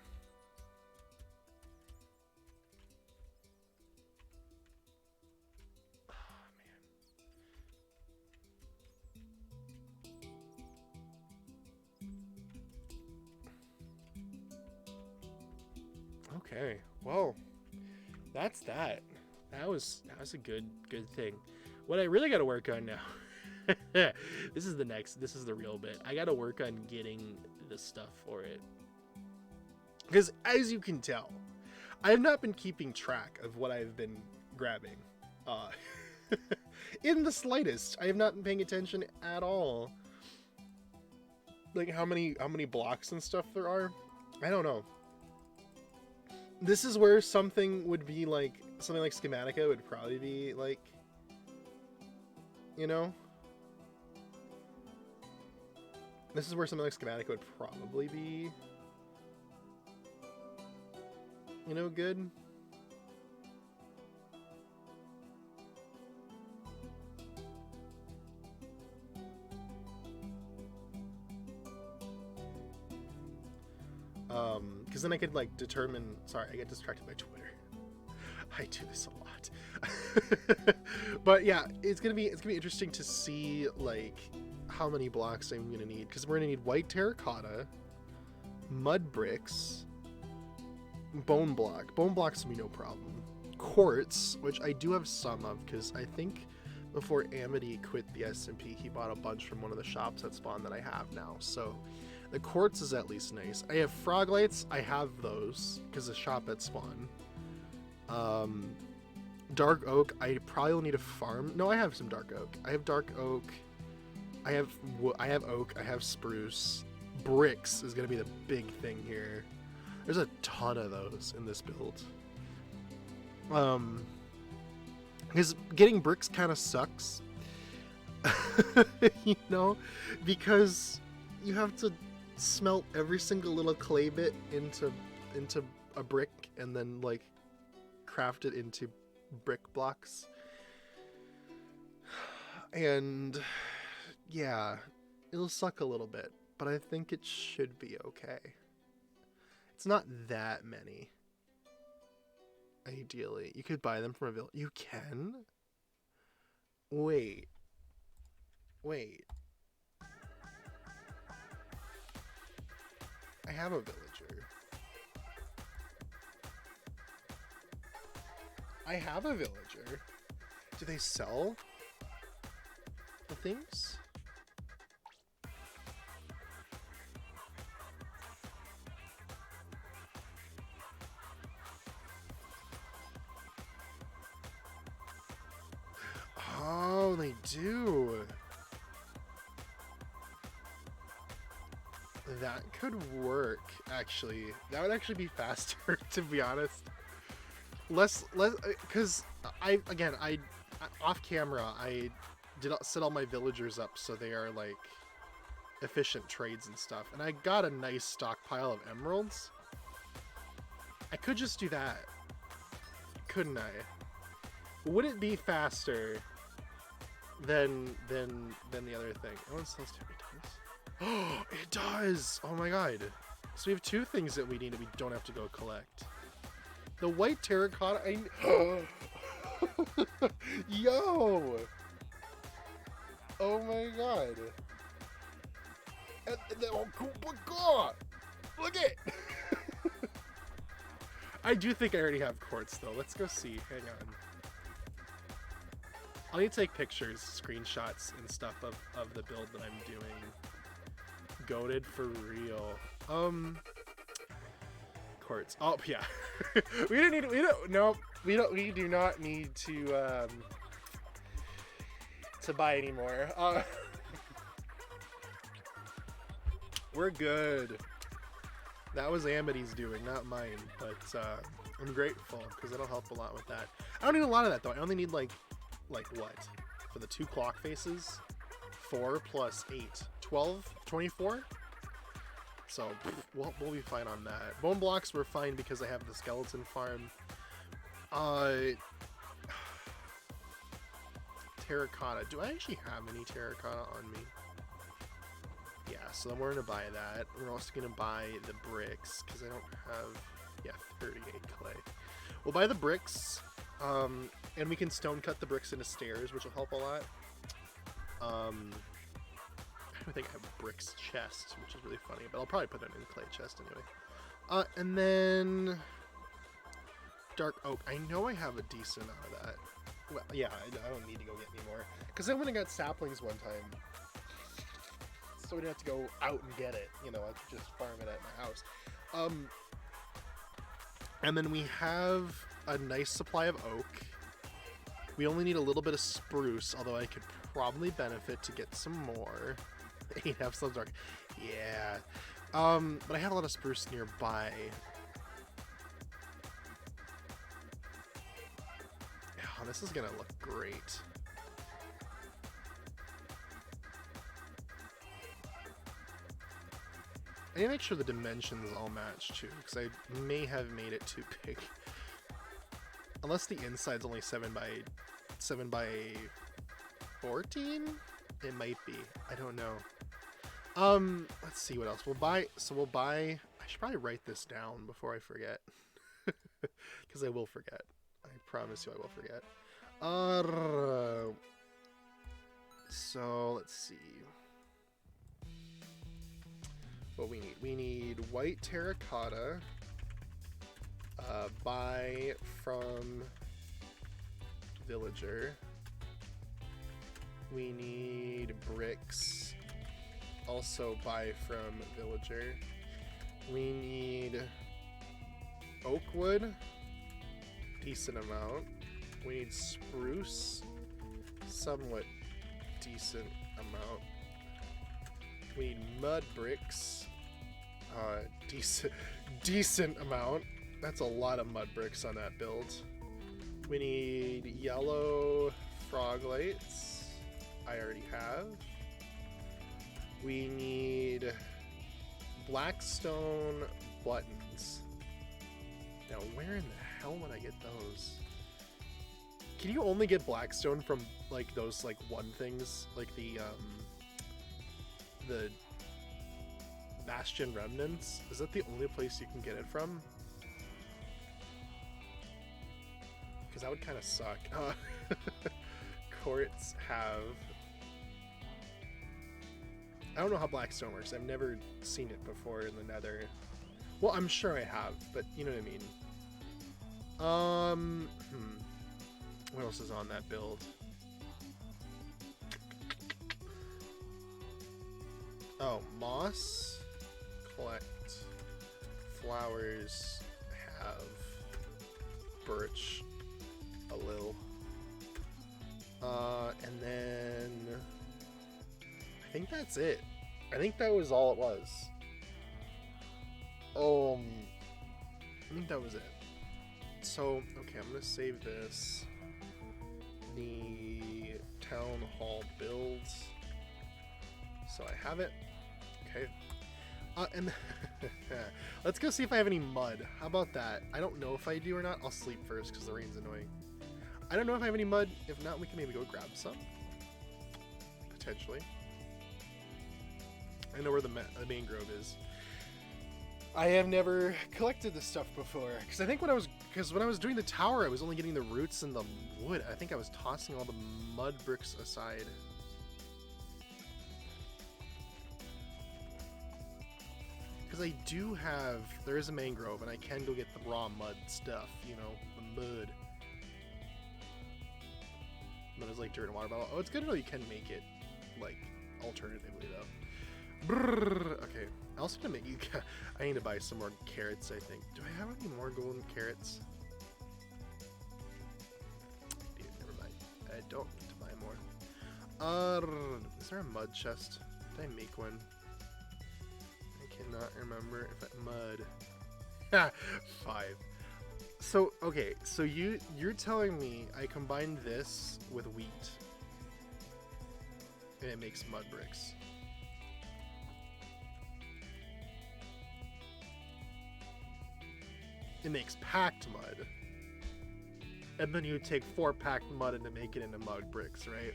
Oh, man. Okay. Well, that's that. That was a good thing. What I really got to work on now. This is the real bit. I got to work on getting the stuff for it. Because as you can tell, I have not been keeping track of what I've been grabbing. In the slightest. I have not been paying attention at all. Like how many blocks and stuff there are. I don't know. This is where something like Schematica would probably be like, you know? This is where something like Schematica would probably be, you know, good. Because then I could like determine. Sorry, I get distracted by Twitter. I do this a lot. But yeah, it's gonna be interesting to see like how many blocks I'm gonna need, because we're gonna need white terracotta, mud bricks, bone block. Bone blocks will be no problem. Quartz, which I do have some of, because I think before Amity quit the SMP, he bought a bunch from one of the shops that spawned that I have now. So the quartz is at least nice. I have frog lights. I have those because the shop at spawn. Dark oak. I probably will need a farm. No, I have some dark oak. I have dark oak. I have oak. I have spruce. Bricks is gonna be the big thing here. There's a ton of those in this build. Because getting bricks kind of sucks. You know, because you have to smelt every single little clay bit into a brick and then like craft it into brick blocks. And yeah, it'll suck a little bit, but I think it should be okay. It's not that many. Ideally, you could buy them from a village. You can? Wait. I have a villager. Do they sell the things? Oh, they do. That could work, actually. That would actually be faster, to be honest. Less, because I off camera, I did set all my villagers up so they are like efficient trades and stuff, and I got a nice stockpile of emeralds. I could just do that, couldn't I? Would it be faster than the other thing? Oh, it sells terry tons. Oh, it does! Oh my god. So we have two things that we need that we don't have to go collect. The white terracotta. Yo! Oh my god. Oh my god! Look it! I do think I already have quartz though. Let's go see. Hang on. I'll need to take pictures, screenshots, and stuff of the build that I'm doing. Goated for real. Quartz. Oh yeah. We do not need to buy anymore. We're good. That was Amity's doing, not mine, but I'm grateful because it'll help a lot with that. I don't need a lot of that though. I only need like what? For the 2 clock faces? 4 plus 8. 12? 24? So we'll be fine on that. Bone blocks we're fine because I have the skeleton farm. Terracotta. Do I actually have any terracotta on me? Yeah, so then we're gonna buy that. We're also gonna buy the bricks because I don't have 38 clay. We'll buy the bricks, and we can stone cut the bricks into stairs, which will help a lot. I don't think I have a bricks chest, which is really funny, but I'll probably put it in clay chest anyway. And then dark oak. I know I have a decent amount of that. Well, yeah, I don't need to go get any more because I went and got saplings one time. So we didn't have to go out and get it, you know, I could just farm it at my house. And then we have a nice supply of oak. We only need a little bit of spruce, although I could probably benefit to get some more. 8F subs dark. Yeah. But I have a lot of spruce nearby. Oh, this is gonna look great. I need to make sure the dimensions all match too, because I may have made it too big. Unless the inside's only 7 by 14? It might be. I don't know. Let's see what else. We'll buy, I should probably write this down before I forget. Because I will forget. I promise you I will forget. So, let's see. What we need white terracotta, buy from villager. We need bricks, also buy from villager. We need oak wood, decent amount. We need spruce, somewhat decent amount. We need mud bricks, decent amount. That's a lot of mud bricks on that build. We need yellow frog lights. I already have. We need blackstone buttons. Now, where in the hell would I get those? Can you only get blackstone from like those like one things, like the Bastion Remnants? Is that the only place you can get it from? Because that would kind of suck. Courts have... I don't know how Blackstone works. I've never seen it before in the Nether. Well, I'm sure I have, but you know what I mean. What else is on that build? Oh, moss, collect, flowers, have, birch, a little, and then I think that's it. I think that was all it was. I think that was it. So, okay, I'm gonna save this. The town hall builds. So I have it. Okay. And let's go see if I have any mud. How about that? I don't know if I do or not. I'll sleep first because the rain's annoying. I don't know if I have any mud. If not, we can maybe go grab some. Potentially. I know where the main grove is. I have never collected this stuff before. Because I think when I was doing the tower, I was only getting the roots and the wood. I think I was tossing all the mud bricks aside. Because I do have, there is a mangrove, and I can go get the raw mud stuff, you know, the mud. But it's like dirt and water bottle. Oh, it's good to know you can make it, like, alternatively, though. Brrr, okay. I also need to make you, I need to buy some more carrots, I think. Do I have any more golden carrots? Dude, never mind. I don't need to buy more. Is there a mud chest? Did I make one? I cannot remember if I mud. 5. So okay, so you're telling me I combined this with wheat and it makes mud bricks. It makes packed mud. And then you take 4 packed mud and to make it into mud bricks, right?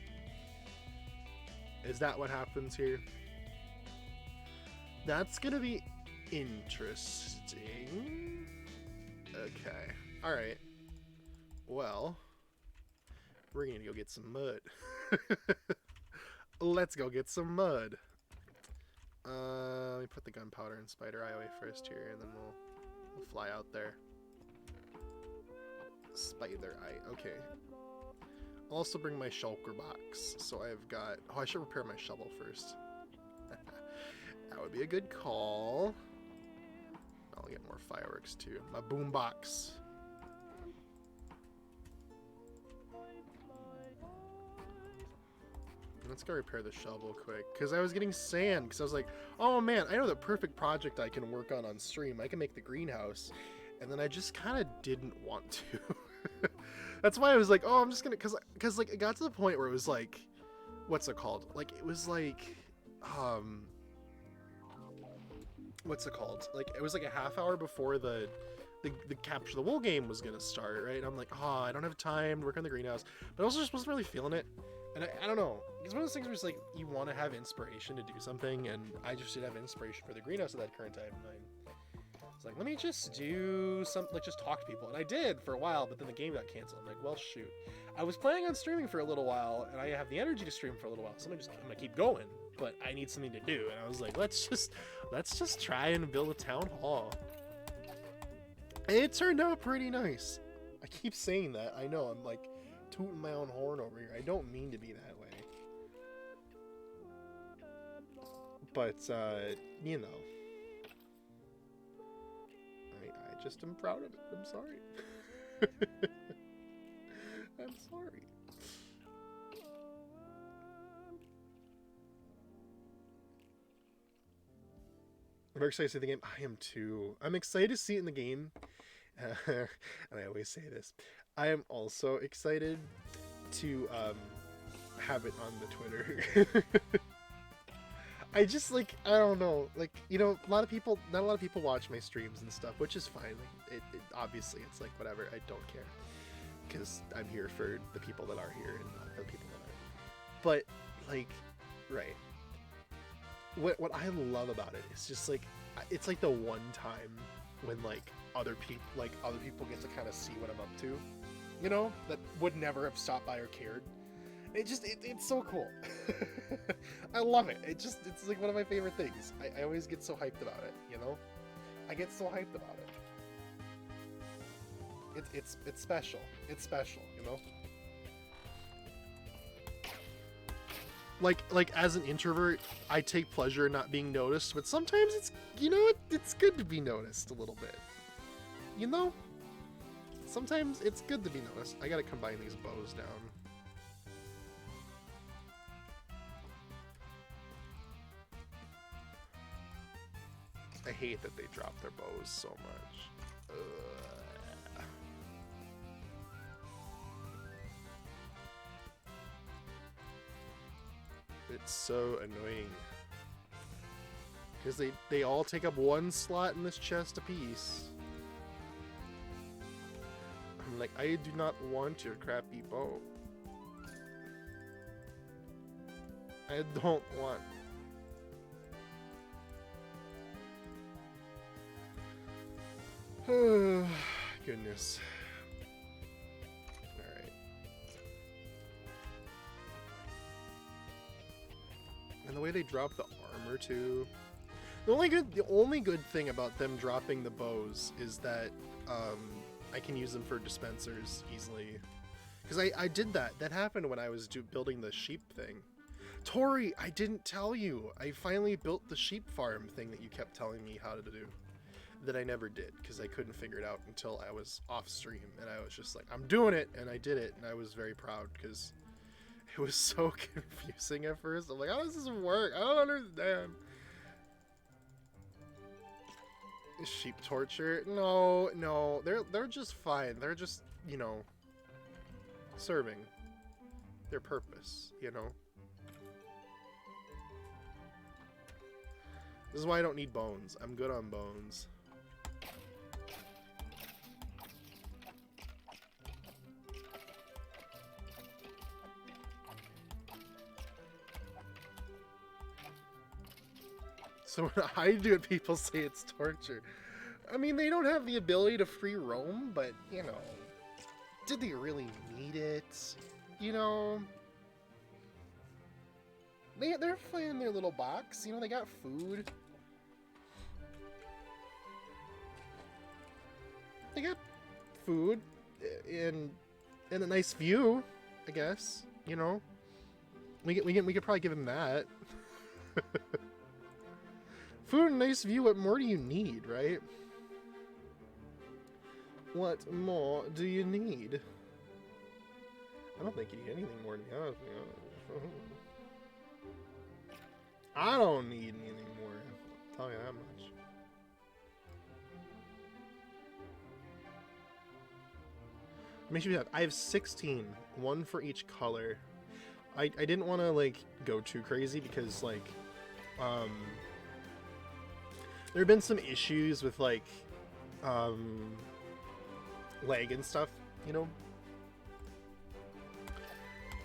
Is that what happens here? That's gonna be interesting. Okay. Alright. Well, we're gonna go get some mud. Let's go get some mud. Let me put the gunpowder and spider eye away first here, and then we'll fly out there. Spider eye, okay. I'll also bring my shulker box. So I've got... Oh, I should repair my shovel first. That would be a good call. I'll get more fireworks too. My boom box. Let's go repair the shovel quick. Because I was getting sand. Because I was like, oh man, I know the perfect project I can work on stream. I can make the greenhouse. And then I just kind of didn't want to. That's why I was like, oh, I'm just gonna, cause like it got to the point where it was like, what's it called? Like it was like, what's it called? Like it was like a half hour before the capture the wool game was gonna start, right? And I'm like, oh, I don't have time to work on the greenhouse, but I also just wasn't really feeling it. And I don't know. It's one of those things where it's like you want to have inspiration to do something, and I just didn't have inspiration for the greenhouse at that current time. And I was like, let me just do something, like just talk to people. And I did for a while, but then the game got canceled. I'm like, well, shoot. I was planning on streaming for a little while, and I have the energy to stream for a little while, so I'm gonna keep going. But I need something to do, and I was like, let's just try and build a town hall. And it turned out pretty nice. I keep saying that. I know I'm like tooting my own horn over here. I don't mean to be that way. But you know, I just am proud of it. I'm sorry. I'm sorry. I'm very excited to see the game. I am too. I'm excited to see it in the game. And I always say this. I am also excited to have it on the Twitter. I just like, I don't know, like, you know, not a lot of people watch my streams and stuff, which is fine. Like, it obviously it's like whatever, I don't care, because I'm here for the people that are here and not for the people that aren't. But like, right, what I love about it is just like, it's like the one time when like other people get to kind of see what I'm up to, you know, that would never have stopped by or cared. It's so cool. I love it. It's like one of my favorite things. I always get so hyped about it, you know? I get so hyped about it. It's special. It's special, you know? Like as an introvert, I take pleasure in not being noticed, but sometimes it's, you know, it's good to be noticed a little bit. You know? Sometimes it's good to be noticed. I gotta combine these bows down. I hate that they drop their bows so much. Ugh. It's so annoying. Because they all take up one slot in this chest apiece. I'm like, I do not want your crappy bow. I don't want. Goodness. Alright. And the way they drop the armor too. The only good thing about them dropping the bows is that I can use them for dispensers easily. Because I did that. That happened when I was building the sheep thing. Tori, I didn't tell you. I finally built the sheep farm thing that you kept telling me how to do. That I never did because I couldn't figure it out until I was off stream. And I was just like, I'm doing it. And I did it. And I was very proud because it was so confusing at first. I'm like, how does this work? I don't understand. Sheep torture? No, no. They're just fine. They're just, you know, serving their purpose, you know? This is why I don't need bones. I'm good on bones. So when I do it, people say it's torture. I mean, they don't have the ability to free roam, but, you know, did they really need it? You know? They're fine in their little box. You know, they got food. They got food and a nice view, I guess. You know, we could probably give him that. Food and nice view. What more do you need, right? What more do you need? I don't think you need anything more, to be honest. I don't need anything more. I'll tell you that much. Make sure you have. I have 16, one for each color. I didn't want to like go too crazy because like there have been some issues with like lag and stuff, you know.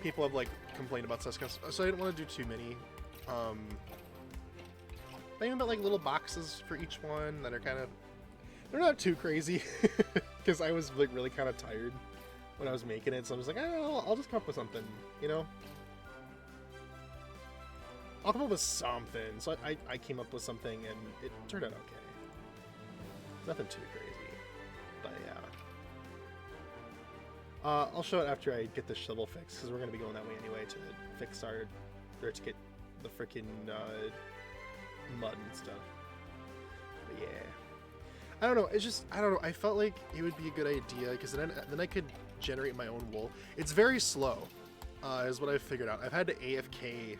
People have like complained about stuff, so I didn't want to do too many. Thinking about like little boxes for each one that are kind of, they're not too crazy because I was like really kind of tired when I was making it, so I was like, oh, I'll just come up with something, you know. I'll come up with something. So I came up with something and it turned out okay. Nothing too crazy, but yeah. I'll show it after I get the shovel fixed because we're gonna be going that way anyway to fix our, or to get the freaking mud and stuff. But yeah, I don't know. It's just, I don't know. I felt like it would be a good idea because then I could generate my own wool. It's very slow, is what I've figured out. I've had to AFK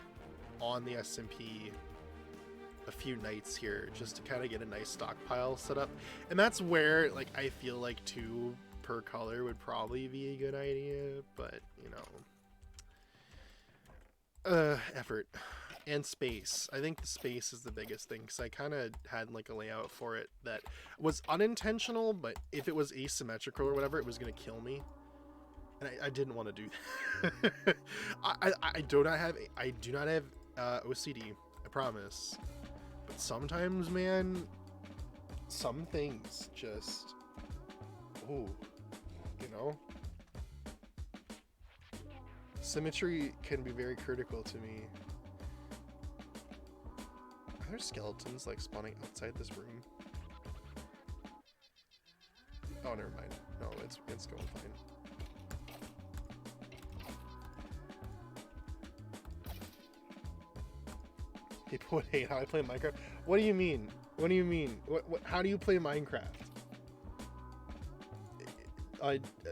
on the SMP a few nights here just to kind of get a nice stockpile set up, and that's where like I feel like 2 per color would probably be a good idea, but you know, effort and space. I think the space is the biggest thing because I kind of had like a layout for it that was unintentional, but if it was asymmetrical or whatever, it was gonna kill me, and I didn't want to do that. I do not have OCD, I promise, but sometimes, man, some things just, ooh, you know, symmetry can be very critical to me. Are there skeletons like spawning outside this room? Oh, never mind. No, it's going fine. People would hate how I play Minecraft. What do you mean? What do you mean? How do you play Minecraft?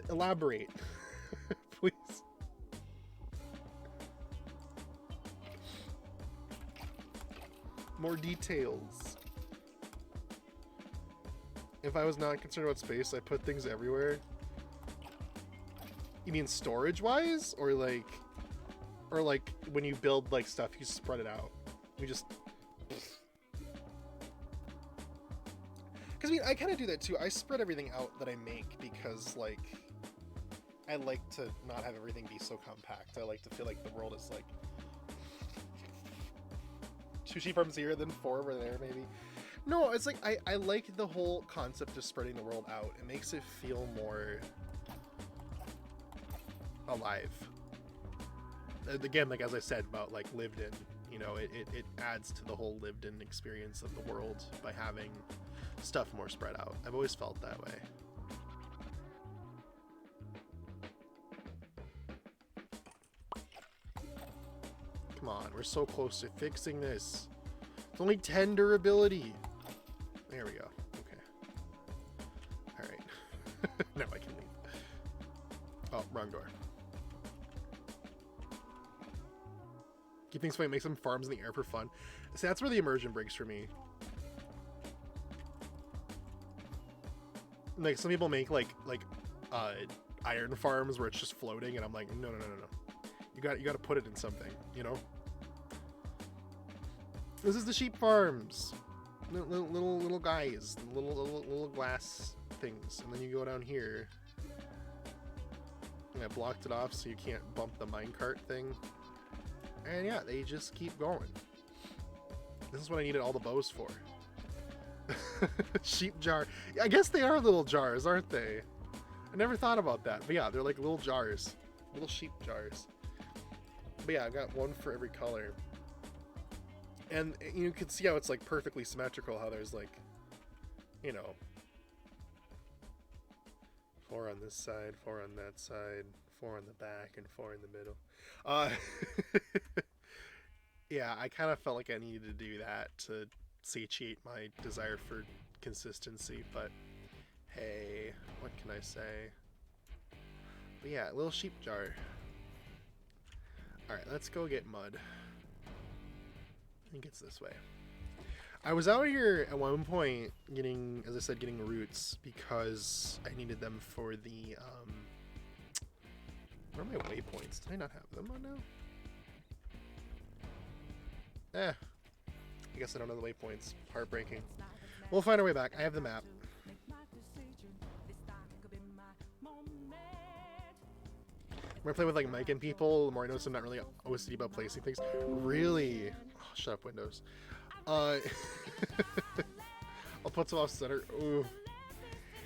Elaborate, please. More details. If I was not concerned about space, I put things everywhere. You mean storage-wise, or like when you build like stuff, you spread it out? We just, because I mean, I kind of do that too. I spread everything out that I make because like I like to not have everything be so compact. I like to feel like the world is like 2 sheep farms here, then 4 over there, maybe. No, it's like I like the whole concept of spreading the world out. It makes it feel more alive. Again, like as I said about like lived in, You know, it adds to the whole lived-in experience of the world by having stuff more spread out. I've always felt that way. Come on, we're so close to fixing this. It's only 10 durability. There we go. Okay. All right. Now I can leave. Oh, wrong door. Keep things funny, make some farms in the air for fun. See, that's where the immersion breaks for me. Like, some people make like iron farms where it's just floating, and I'm like, no. You got to put it in something, you know? This is the sheep farms. Little guys, little glass things, and then you go down here. And I blocked it off so you can't bump the minecart thing. And yeah, they just keep going. This is what I needed all the bows for. Sheep jar. I guess they are little jars, aren't they? I never thought about that. But yeah, they're like little jars. Little sheep jars. But yeah, I've got one for every color. And you can see how it's like perfectly symmetrical, how there's like, you know, 4 on this side, 4 on that side, 4 on the back, and 4 in the middle. Yeah, I kind of felt like I needed to do that to satiate my desire for consistency, but hey, what can I say? But yeah, little sheep jar. Alright, let's go get mud. I think it's this way. I was out here at one point getting, as I said, getting roots because I needed them for the, where are my waypoints? Did I not have them on now? I guess I don't know the waypoints. Heartbreaking. We'll find our way back. I have the map. The more I play with like Mike and people, the more I notice I'm not really OCD about placing things. Really? Oh, shut up, Windows. I'll put some off center. Ooh.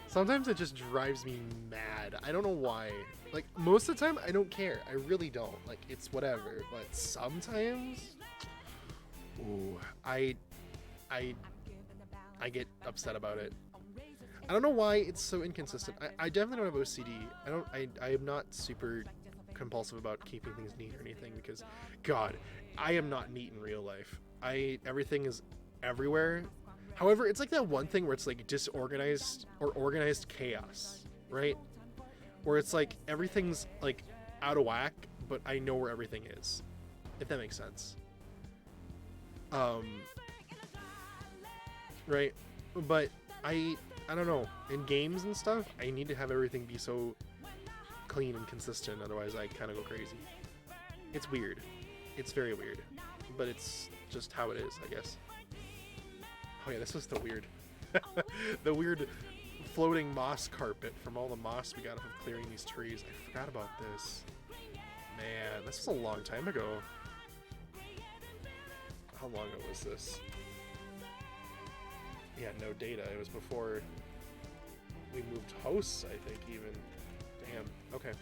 Sometimes it just drives me mad. I don't know why. Like, most of the time, I don't care. I really don't. Like, it's whatever. But sometimes, ooh, I get upset about it. I don't know why it's so inconsistent. I definitely don't have OCD. I am not super compulsive about keeping things neat or anything because, God, I am not neat in real life. Everything is everywhere. However, it's like that one thing where it's like disorganized or organized chaos, right? Where it's like everything's like out of whack, but I know where everything is, if that makes sense. Right? But I don't know. In games and stuff, I need to have everything be so clean and consistent, otherwise I kind of go crazy. It's weird. It's very weird. But it's just how it is, I guess. Oh yeah, this was the weird, the weird floating moss carpet from all the moss we got from clearing these trees. I forgot about this. Man, this was a long time ago. How long ago was this? Yeah, no data. It was before we moved hosts, I think, even. Damn. Okay.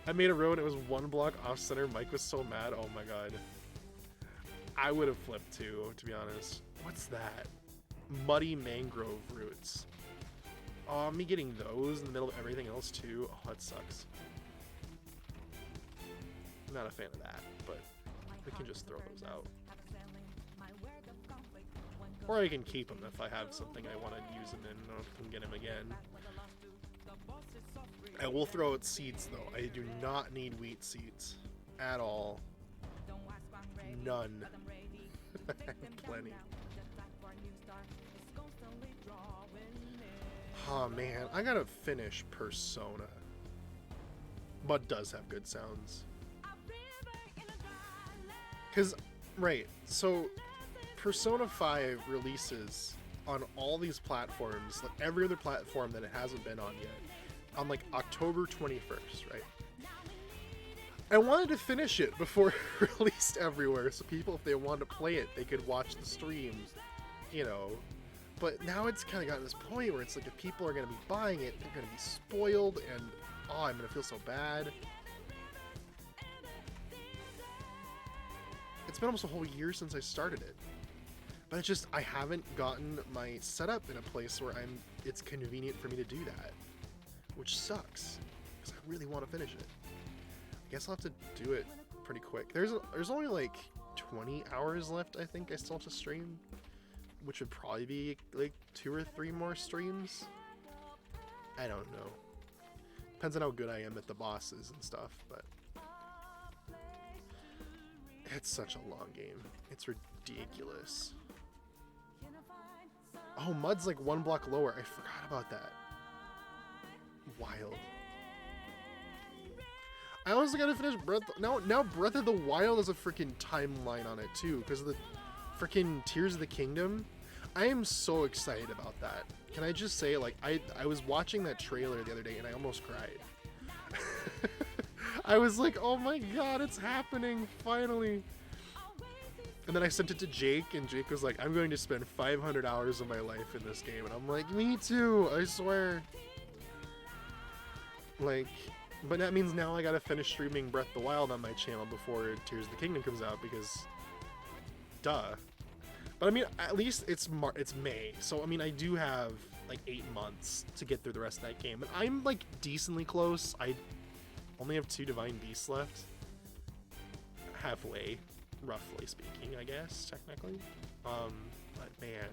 I made a road. It was 1 block off center. Mike was so mad. Oh my god. I would have flipped too, to be honest. What's that? Muddy mangrove roots. Oh, me getting those in the middle of everything else too. Oh, that sucks. I'm not a fan of that, but we can just throw those out. Or I can keep them if I have something I want to use them in and get them again. I will throw out seeds though. I do not need wheat seeds at all. None. Plenty. Oh man, I gotta finish Persona. But does have good sounds. Cause, right, so Persona 5 releases on all these platforms, like every other platform that it hasn't been on yet, on like October 21st, right? I wanted to finish it before it released everywhere, so people, if they wanted to play it, they could watch the stream, you know. But now it's kind of gotten to this point where it's like if people are going to be buying it, they're going to be spoiled, and oh, I'm going to feel so bad. It's been almost a whole year since I started it. But it's just, I haven't gotten my setup in a place where it's convenient for me to do that. Which sucks, because I really want to finish it. I guess I'll have to do it pretty quick. There's only like 20 hours left, I think I still have to stream. Which would probably be like 2 or 3 more streams. I don't know. Depends on how good I am at the bosses and stuff, but... It's such a long game. It's ridiculous. Oh, Mud's like 1 block lower. I forgot about that. Wild. I also gotta finish now Breath of the Wild has a freaking timeline on it too, because of the freaking Tears of the Kingdom. I am so excited about that. Can I just say, like, I was watching that trailer the other day and I almost cried. I was like, oh my god, it's happening, finally. And then I sent it to Jake, and Jake was like, I'm going to spend 500 hours of my life in this game. And I'm like, me too, I swear. Like, but that means now I gotta finish streaming Breath of the Wild on my channel before Tears of the Kingdom comes out, because... Duh. But I mean, at least it's May. So, I mean, I do have, like, 8 months to get through the rest of that game. And I'm, like, decently close. I only have 2 Divine Beasts left. Halfway. Roughly speaking, I guess, technically. But man,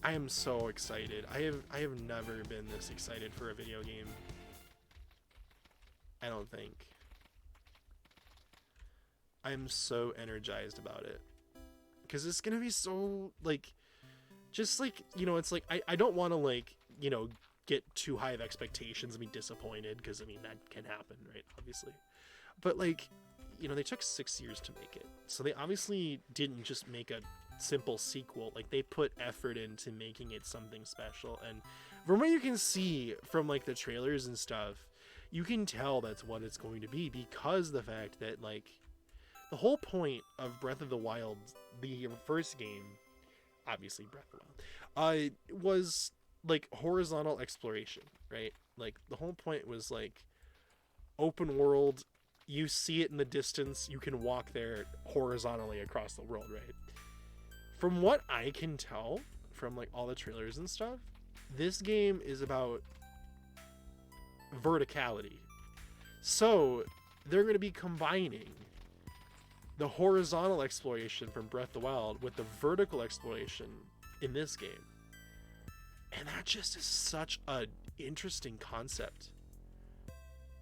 I am so excited. I have never been this excited for a video game. I don't think. I'm so energized about it. Because it's gonna be so, like, just like, you know, it's like, I don't want to, like, you know, get too high of expectations and be disappointed, because, I mean, that can happen, right? Obviously. But, like, you know, they took 6 years to make it. So they obviously didn't just make a simple sequel. Like, they put effort into making it something special. And from what you can see from, like, the trailers and stuff, you can tell that's what it's going to be, because the fact that, like, the whole point of Breath of the Wild, the first game, obviously Breath of the Wild, was, like, horizontal exploration, right? Like, the whole point was, like, open world. You see it in the distance, you can walk there horizontally across the world, right? From what I can tell from, like, all the trailers and stuff, this game is about verticality. So they're going to be combining the horizontal exploration from Breath of the Wild with the vertical exploration in this game. And that just is such an interesting concept.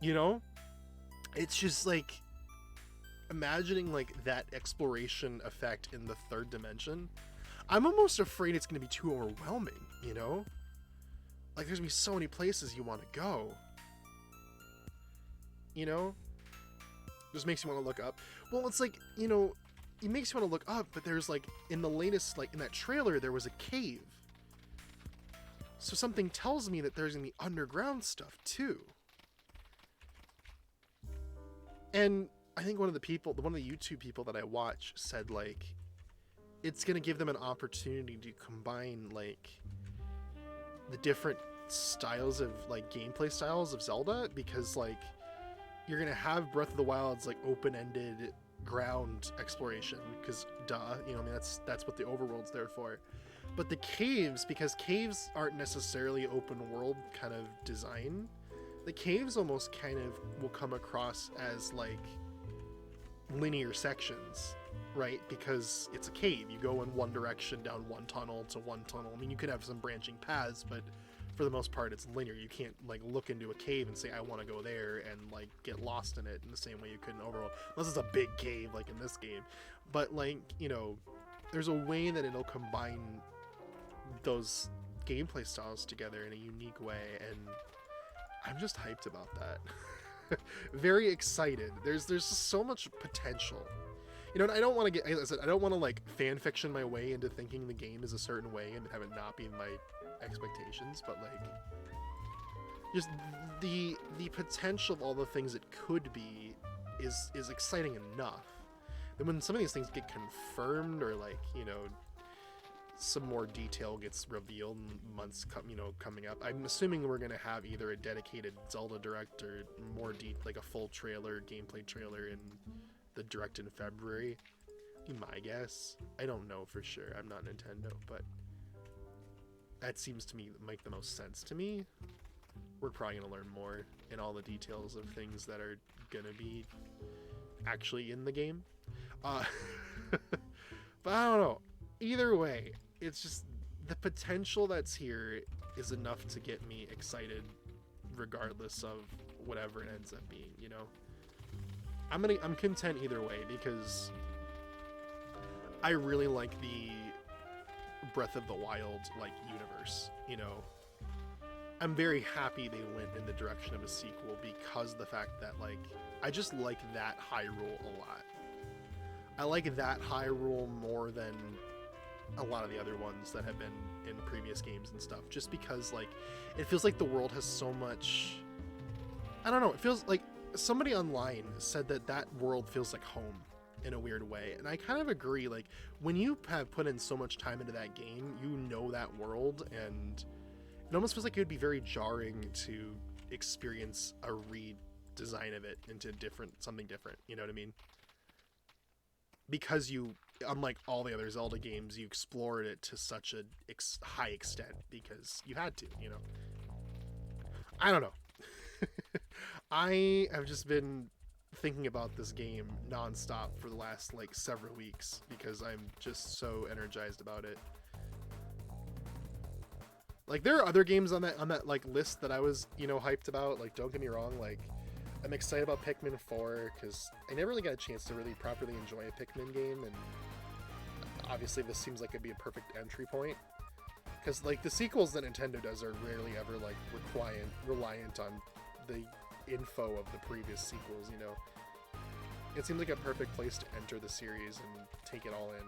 You know? It's just, like, imagining, like, that exploration effect in the third dimension. I'm almost afraid it's going to be too overwhelming, you know? Like, there's going to be so many places you want to go. You know? Just makes you want to look up. Well, it's like, you know, it makes you want to look up, but there's, like, in the latest, like, in that trailer, there was a cave. So something tells me that there's going to be underground stuff, too. And I think one of the YouTube people that I watch said, like, it's going to give them an opportunity to combine, like, the different styles of, like, gameplay styles of Zelda, because, like, you're going to have Breath of the Wild's, like, open-ended ground exploration, because, duh, you know, I mean, that's what the overworld's there for. But the caves, because caves aren't necessarily open world kind of design, the caves almost kind of will come across as, like, linear sections, right? Because it's a cave. You go in one direction down one tunnel to one tunnel. I mean, you could have some branching paths, but for the most part, it's linear. You can't, like, look into a cave and say, I want to go there, and, like, get lost in it in the same way you could in Overworld. Unless it's a big cave, like in this game. But, like, you know, there's a way that it'll combine those gameplay styles together in a unique way, and I'm just hyped about that. Very excited. There's just so much potential. You know, and I don't want to get, as I said, I don't want to, like, fan fiction my way into thinking the game is a certain way and have it not be my expectations, but, like, just the potential of all the things it could be is exciting enough. And when some of these things get confirmed or, like, you know, some more detail gets revealed in months coming up. I'm assuming we're gonna have either a dedicated Zelda Direct or more like a full trailer, gameplay trailer in the Direct in February. Be my guess. I don't know for sure. I'm not Nintendo, but that seems to me make the most sense to me. We're probably gonna learn more in all the details of things that are gonna be actually in the game. But I don't know. Either way, it's just the potential that's here is enough to get me excited regardless of whatever it ends up being, you know? I'm content either way because I really like the Breath of the Wild like universe, you know? I'm very happy they went in the direction of a sequel because the fact that like I just like that Hyrule a lot. I like that Hyrule more than a lot of the other ones that have been in previous games and stuff, just because like it feels like the world has so much, I don't know, it feels like somebody online said that world feels like home in a weird way, and I kind of agree. Like when you have put in so much time into that game, you know that world, and it almost feels like it would be very jarring to experience a redesign of it into something different, you know what I mean? Because you, unlike all the other Zelda games, you explored it to such a high extent because you had to, you know? I don't know. I have just been thinking about this game nonstop for the last, like, several weeks because I'm just so energized about it. Like, there are other games on that like, list that I was, you know, hyped about. Like, don't get me wrong, like, I'm excited about Pikmin 4 because I never really got a chance to really properly enjoy a Pikmin game, and obviously this seems like it'd be a perfect entry point because like the sequels that Nintendo does are rarely ever like reliant on the info of the previous sequels, you know. It seems like a perfect place to enter the series and take it all in.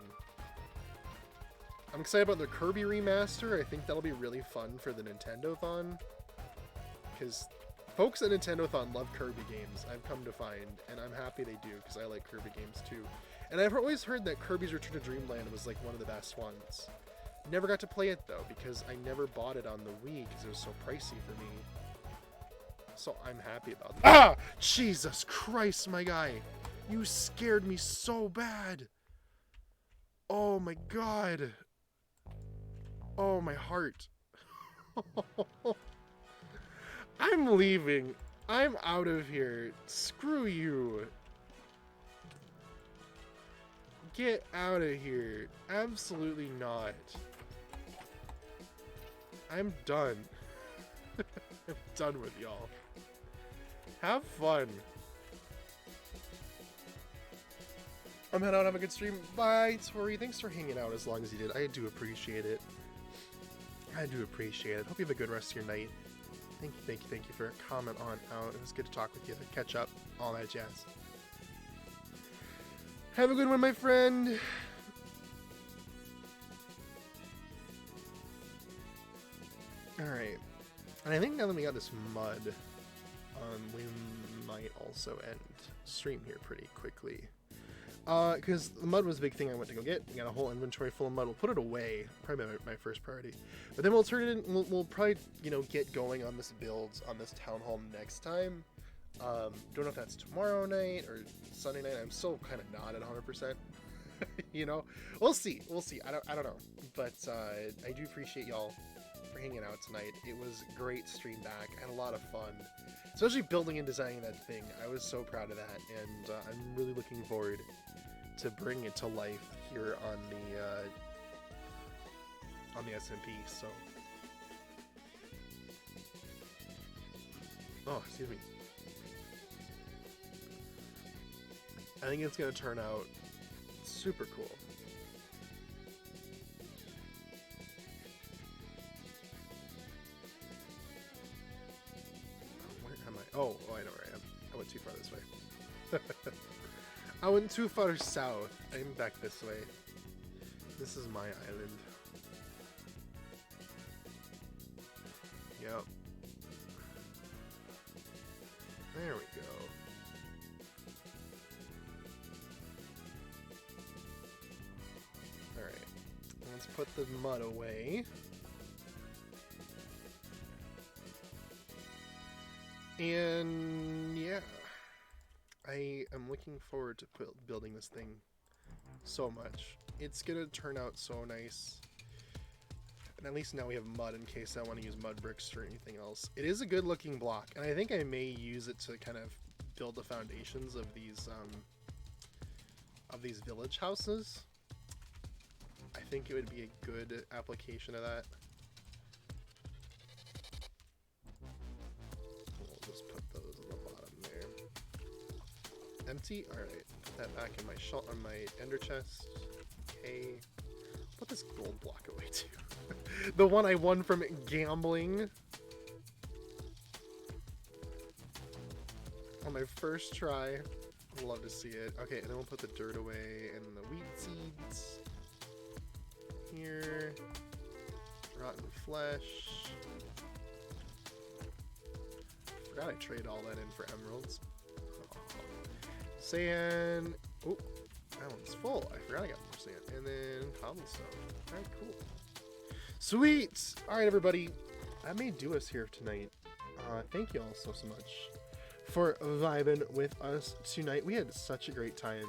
I'm excited about the Kirby remaster. I think that'll be really fun for the Nintendo-thon because folks at Nintendo-thon love Kirby games, I've come to find, and I'm happy they do, because I like Kirby games too. And I've always heard that Kirby's Return to Dreamland was like one of the best ones. Never got to play it though, because I never bought it on the Wii, because it was so pricey for me. So I'm happy about that. Ah! Jesus Christ, my guy! You scared me so bad! Oh my god! Oh, my heart. I'm leaving. I'm out of here. Screw you. Get out of here. Absolutely not. I'm done. I'm done with y'all. Have fun. I'm heading out. Have a good stream. Bye, Tori. Thanks for hanging out as long as you did. I do appreciate it. I do appreciate it. Hope you have a good rest of your night. Thank you for a comment on out. It was good to talk with you, catch up, all that jazz. Have a good one, my friend. Alright. And I think now that we got this mud, we might also end stream here pretty quickly. Because the mud was a big thing I went to go get. We got a whole inventory full of mud. We'll put it away. Probably my first priority. But then we'll turn it in. We'll probably, you know, get going on this build on this town hall next time. Don't know if that's tomorrow night or Sunday night. I'm still kind of not at 100%. You know, we'll see. I don't know. But I do appreciate y'all for hanging out tonight. It was a great stream back. I had a lot of fun. Especially building and designing that thing. I was so proud of that, and I'm really looking forward to bring it to life here on the SMP. So, oh, excuse me. I think it's gonna turn out super cool. Where am I? Oh, I know where I am. I went too far this way. I went too far south. I'm back this way. This is my island. Yep. There we go. Alright. Let's put put the mud away. And yeah, I am looking forward to building this thing so much. It's gonna turn out so nice. And at least now we have mud in case I want to use mud bricks or anything else. It is a good looking block, and I think I may use it to kind of build the foundations of these village houses. I think it would be a good application of that. We'll just put those on the bottom there. Empty? Alright. Put that back in my ender chest. Okay. Put this gold block away too. The one I won from gambling. On my first try. I'd love to see it. Okay, and then we'll put the dirt away and the wheat seeds. Here. Rotten flesh. Forgot I traded all that in for emeralds. Oh. Sand. Oh, that one's full. I forgot I got more sand. And then cobblestone. Alright, cool. Sweet! Alright, everybody. That may do us here tonight. Thank you all so much for vibing with us tonight. We had such a great time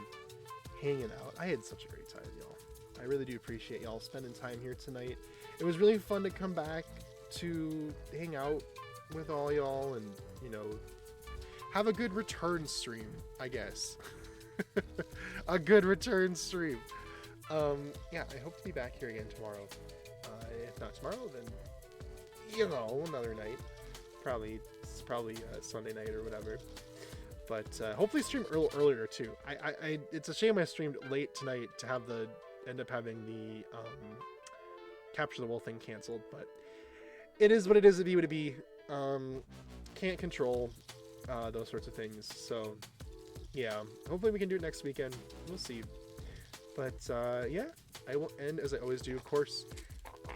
hanging out. I had such a great time, y'all. I really do appreciate y'all spending time here tonight. It was really fun to come back to hang out with all y'all and, you know, have a good return stream, I guess. A good return stream. Yeah, I hope to be back here again tomorrow. If not tomorrow, then, you know, another night. It's probably Sunday night or whatever. But hopefully stream earlier too. It's a shame I streamed late tonight to have end up having the Capture the Wool thing canceled, but it is what it is. To be what it be. Can't control those sorts of things. So yeah, hopefully we can do it next weekend. We'll see. But yeah, I will end as I always do, of course.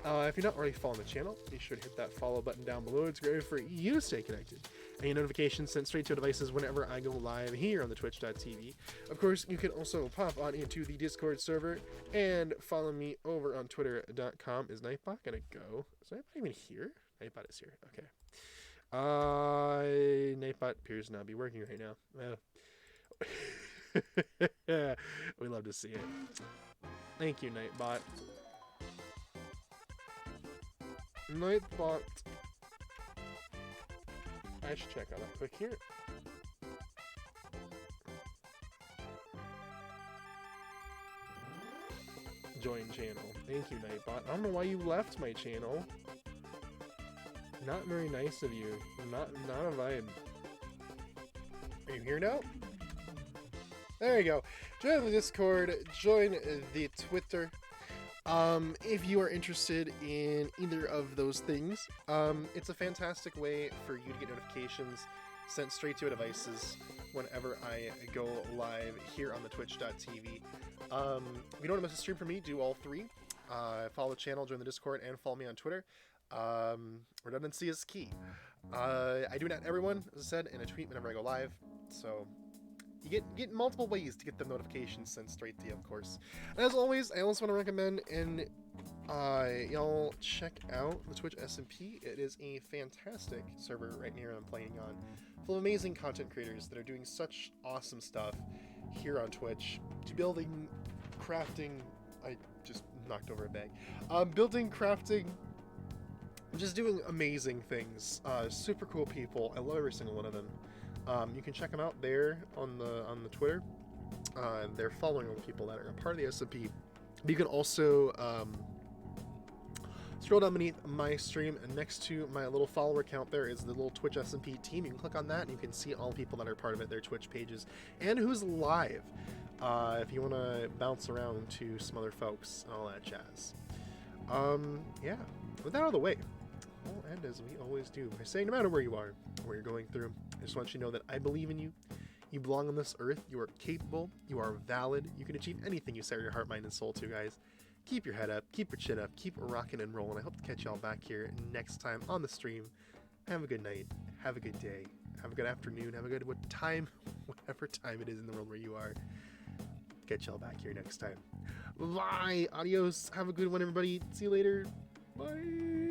If you're not already following the channel, be sure to hit that follow button down below. It's great for you to stay connected. And your notifications sent straight to your devices whenever I go live here on the Twitch.tv. Of course, you can also pop on into the Discord server and follow me over on Twitter.com. Is Nightbot gonna go? Is Nightbot even here? Nightbot is here. Okay. Nightbot appears to not be working right now. We love to see it. Thank you, Nightbot. Nightbot. I should check out that quick here. Join channel. Thank you, Nightbot. I don't know why you left my channel. Not very nice of you. Not a vibe. Are you here now? There you go. Join the Discord. Join the Twitter. If you are interested in either of those things, it's a fantastic way for you to get notifications sent straight to your devices whenever I go live here on the Twitch.tv. If you don't want to miss a stream from me, do all three. Follow the channel, join the Discord, and follow me on Twitter. Redundancy is key. I do not everyone, as I said, in a tweet whenever I go live, so you get multiple ways to get the notifications sent straight to you, of course. And as always, I also want to recommend y'all check out the Twitch SMP. It is a fantastic server right here I'm playing on, full of amazing content creators that are doing such awesome stuff here on Twitch. Building, crafting, I just knocked over a bag. Building, crafting, just doing amazing things. Super cool people. I love every single one of them. You can check them out there on the Twitter. They're following all the people that are a part of the SMP. But you can also scroll down beneath my stream, and next to my little follower count there is the little Twitch SMP team. You can click on that and you can see all the people that are part of it, their Twitch pages, and who's live. If you want to bounce around to some other folks and all that jazz. Yeah, with that out of the way, we'll end as we always do by saying no matter where you are, what you're going through, I just want you to know that I believe in you. You belong on this earth. You are capable. You are valid. You can achieve anything you set your heart, mind, and soul to, guys. Keep your head up. Keep your chin up. Keep rocking and rolling. I hope to catch y'all back here next time on the stream. Have a good night. Have a good day. Have a good afternoon. Have a good whatever time it is in the world where you are. catch y'all back here next time. Bye. Adios. Have a good one, everybody. See you later. Bye.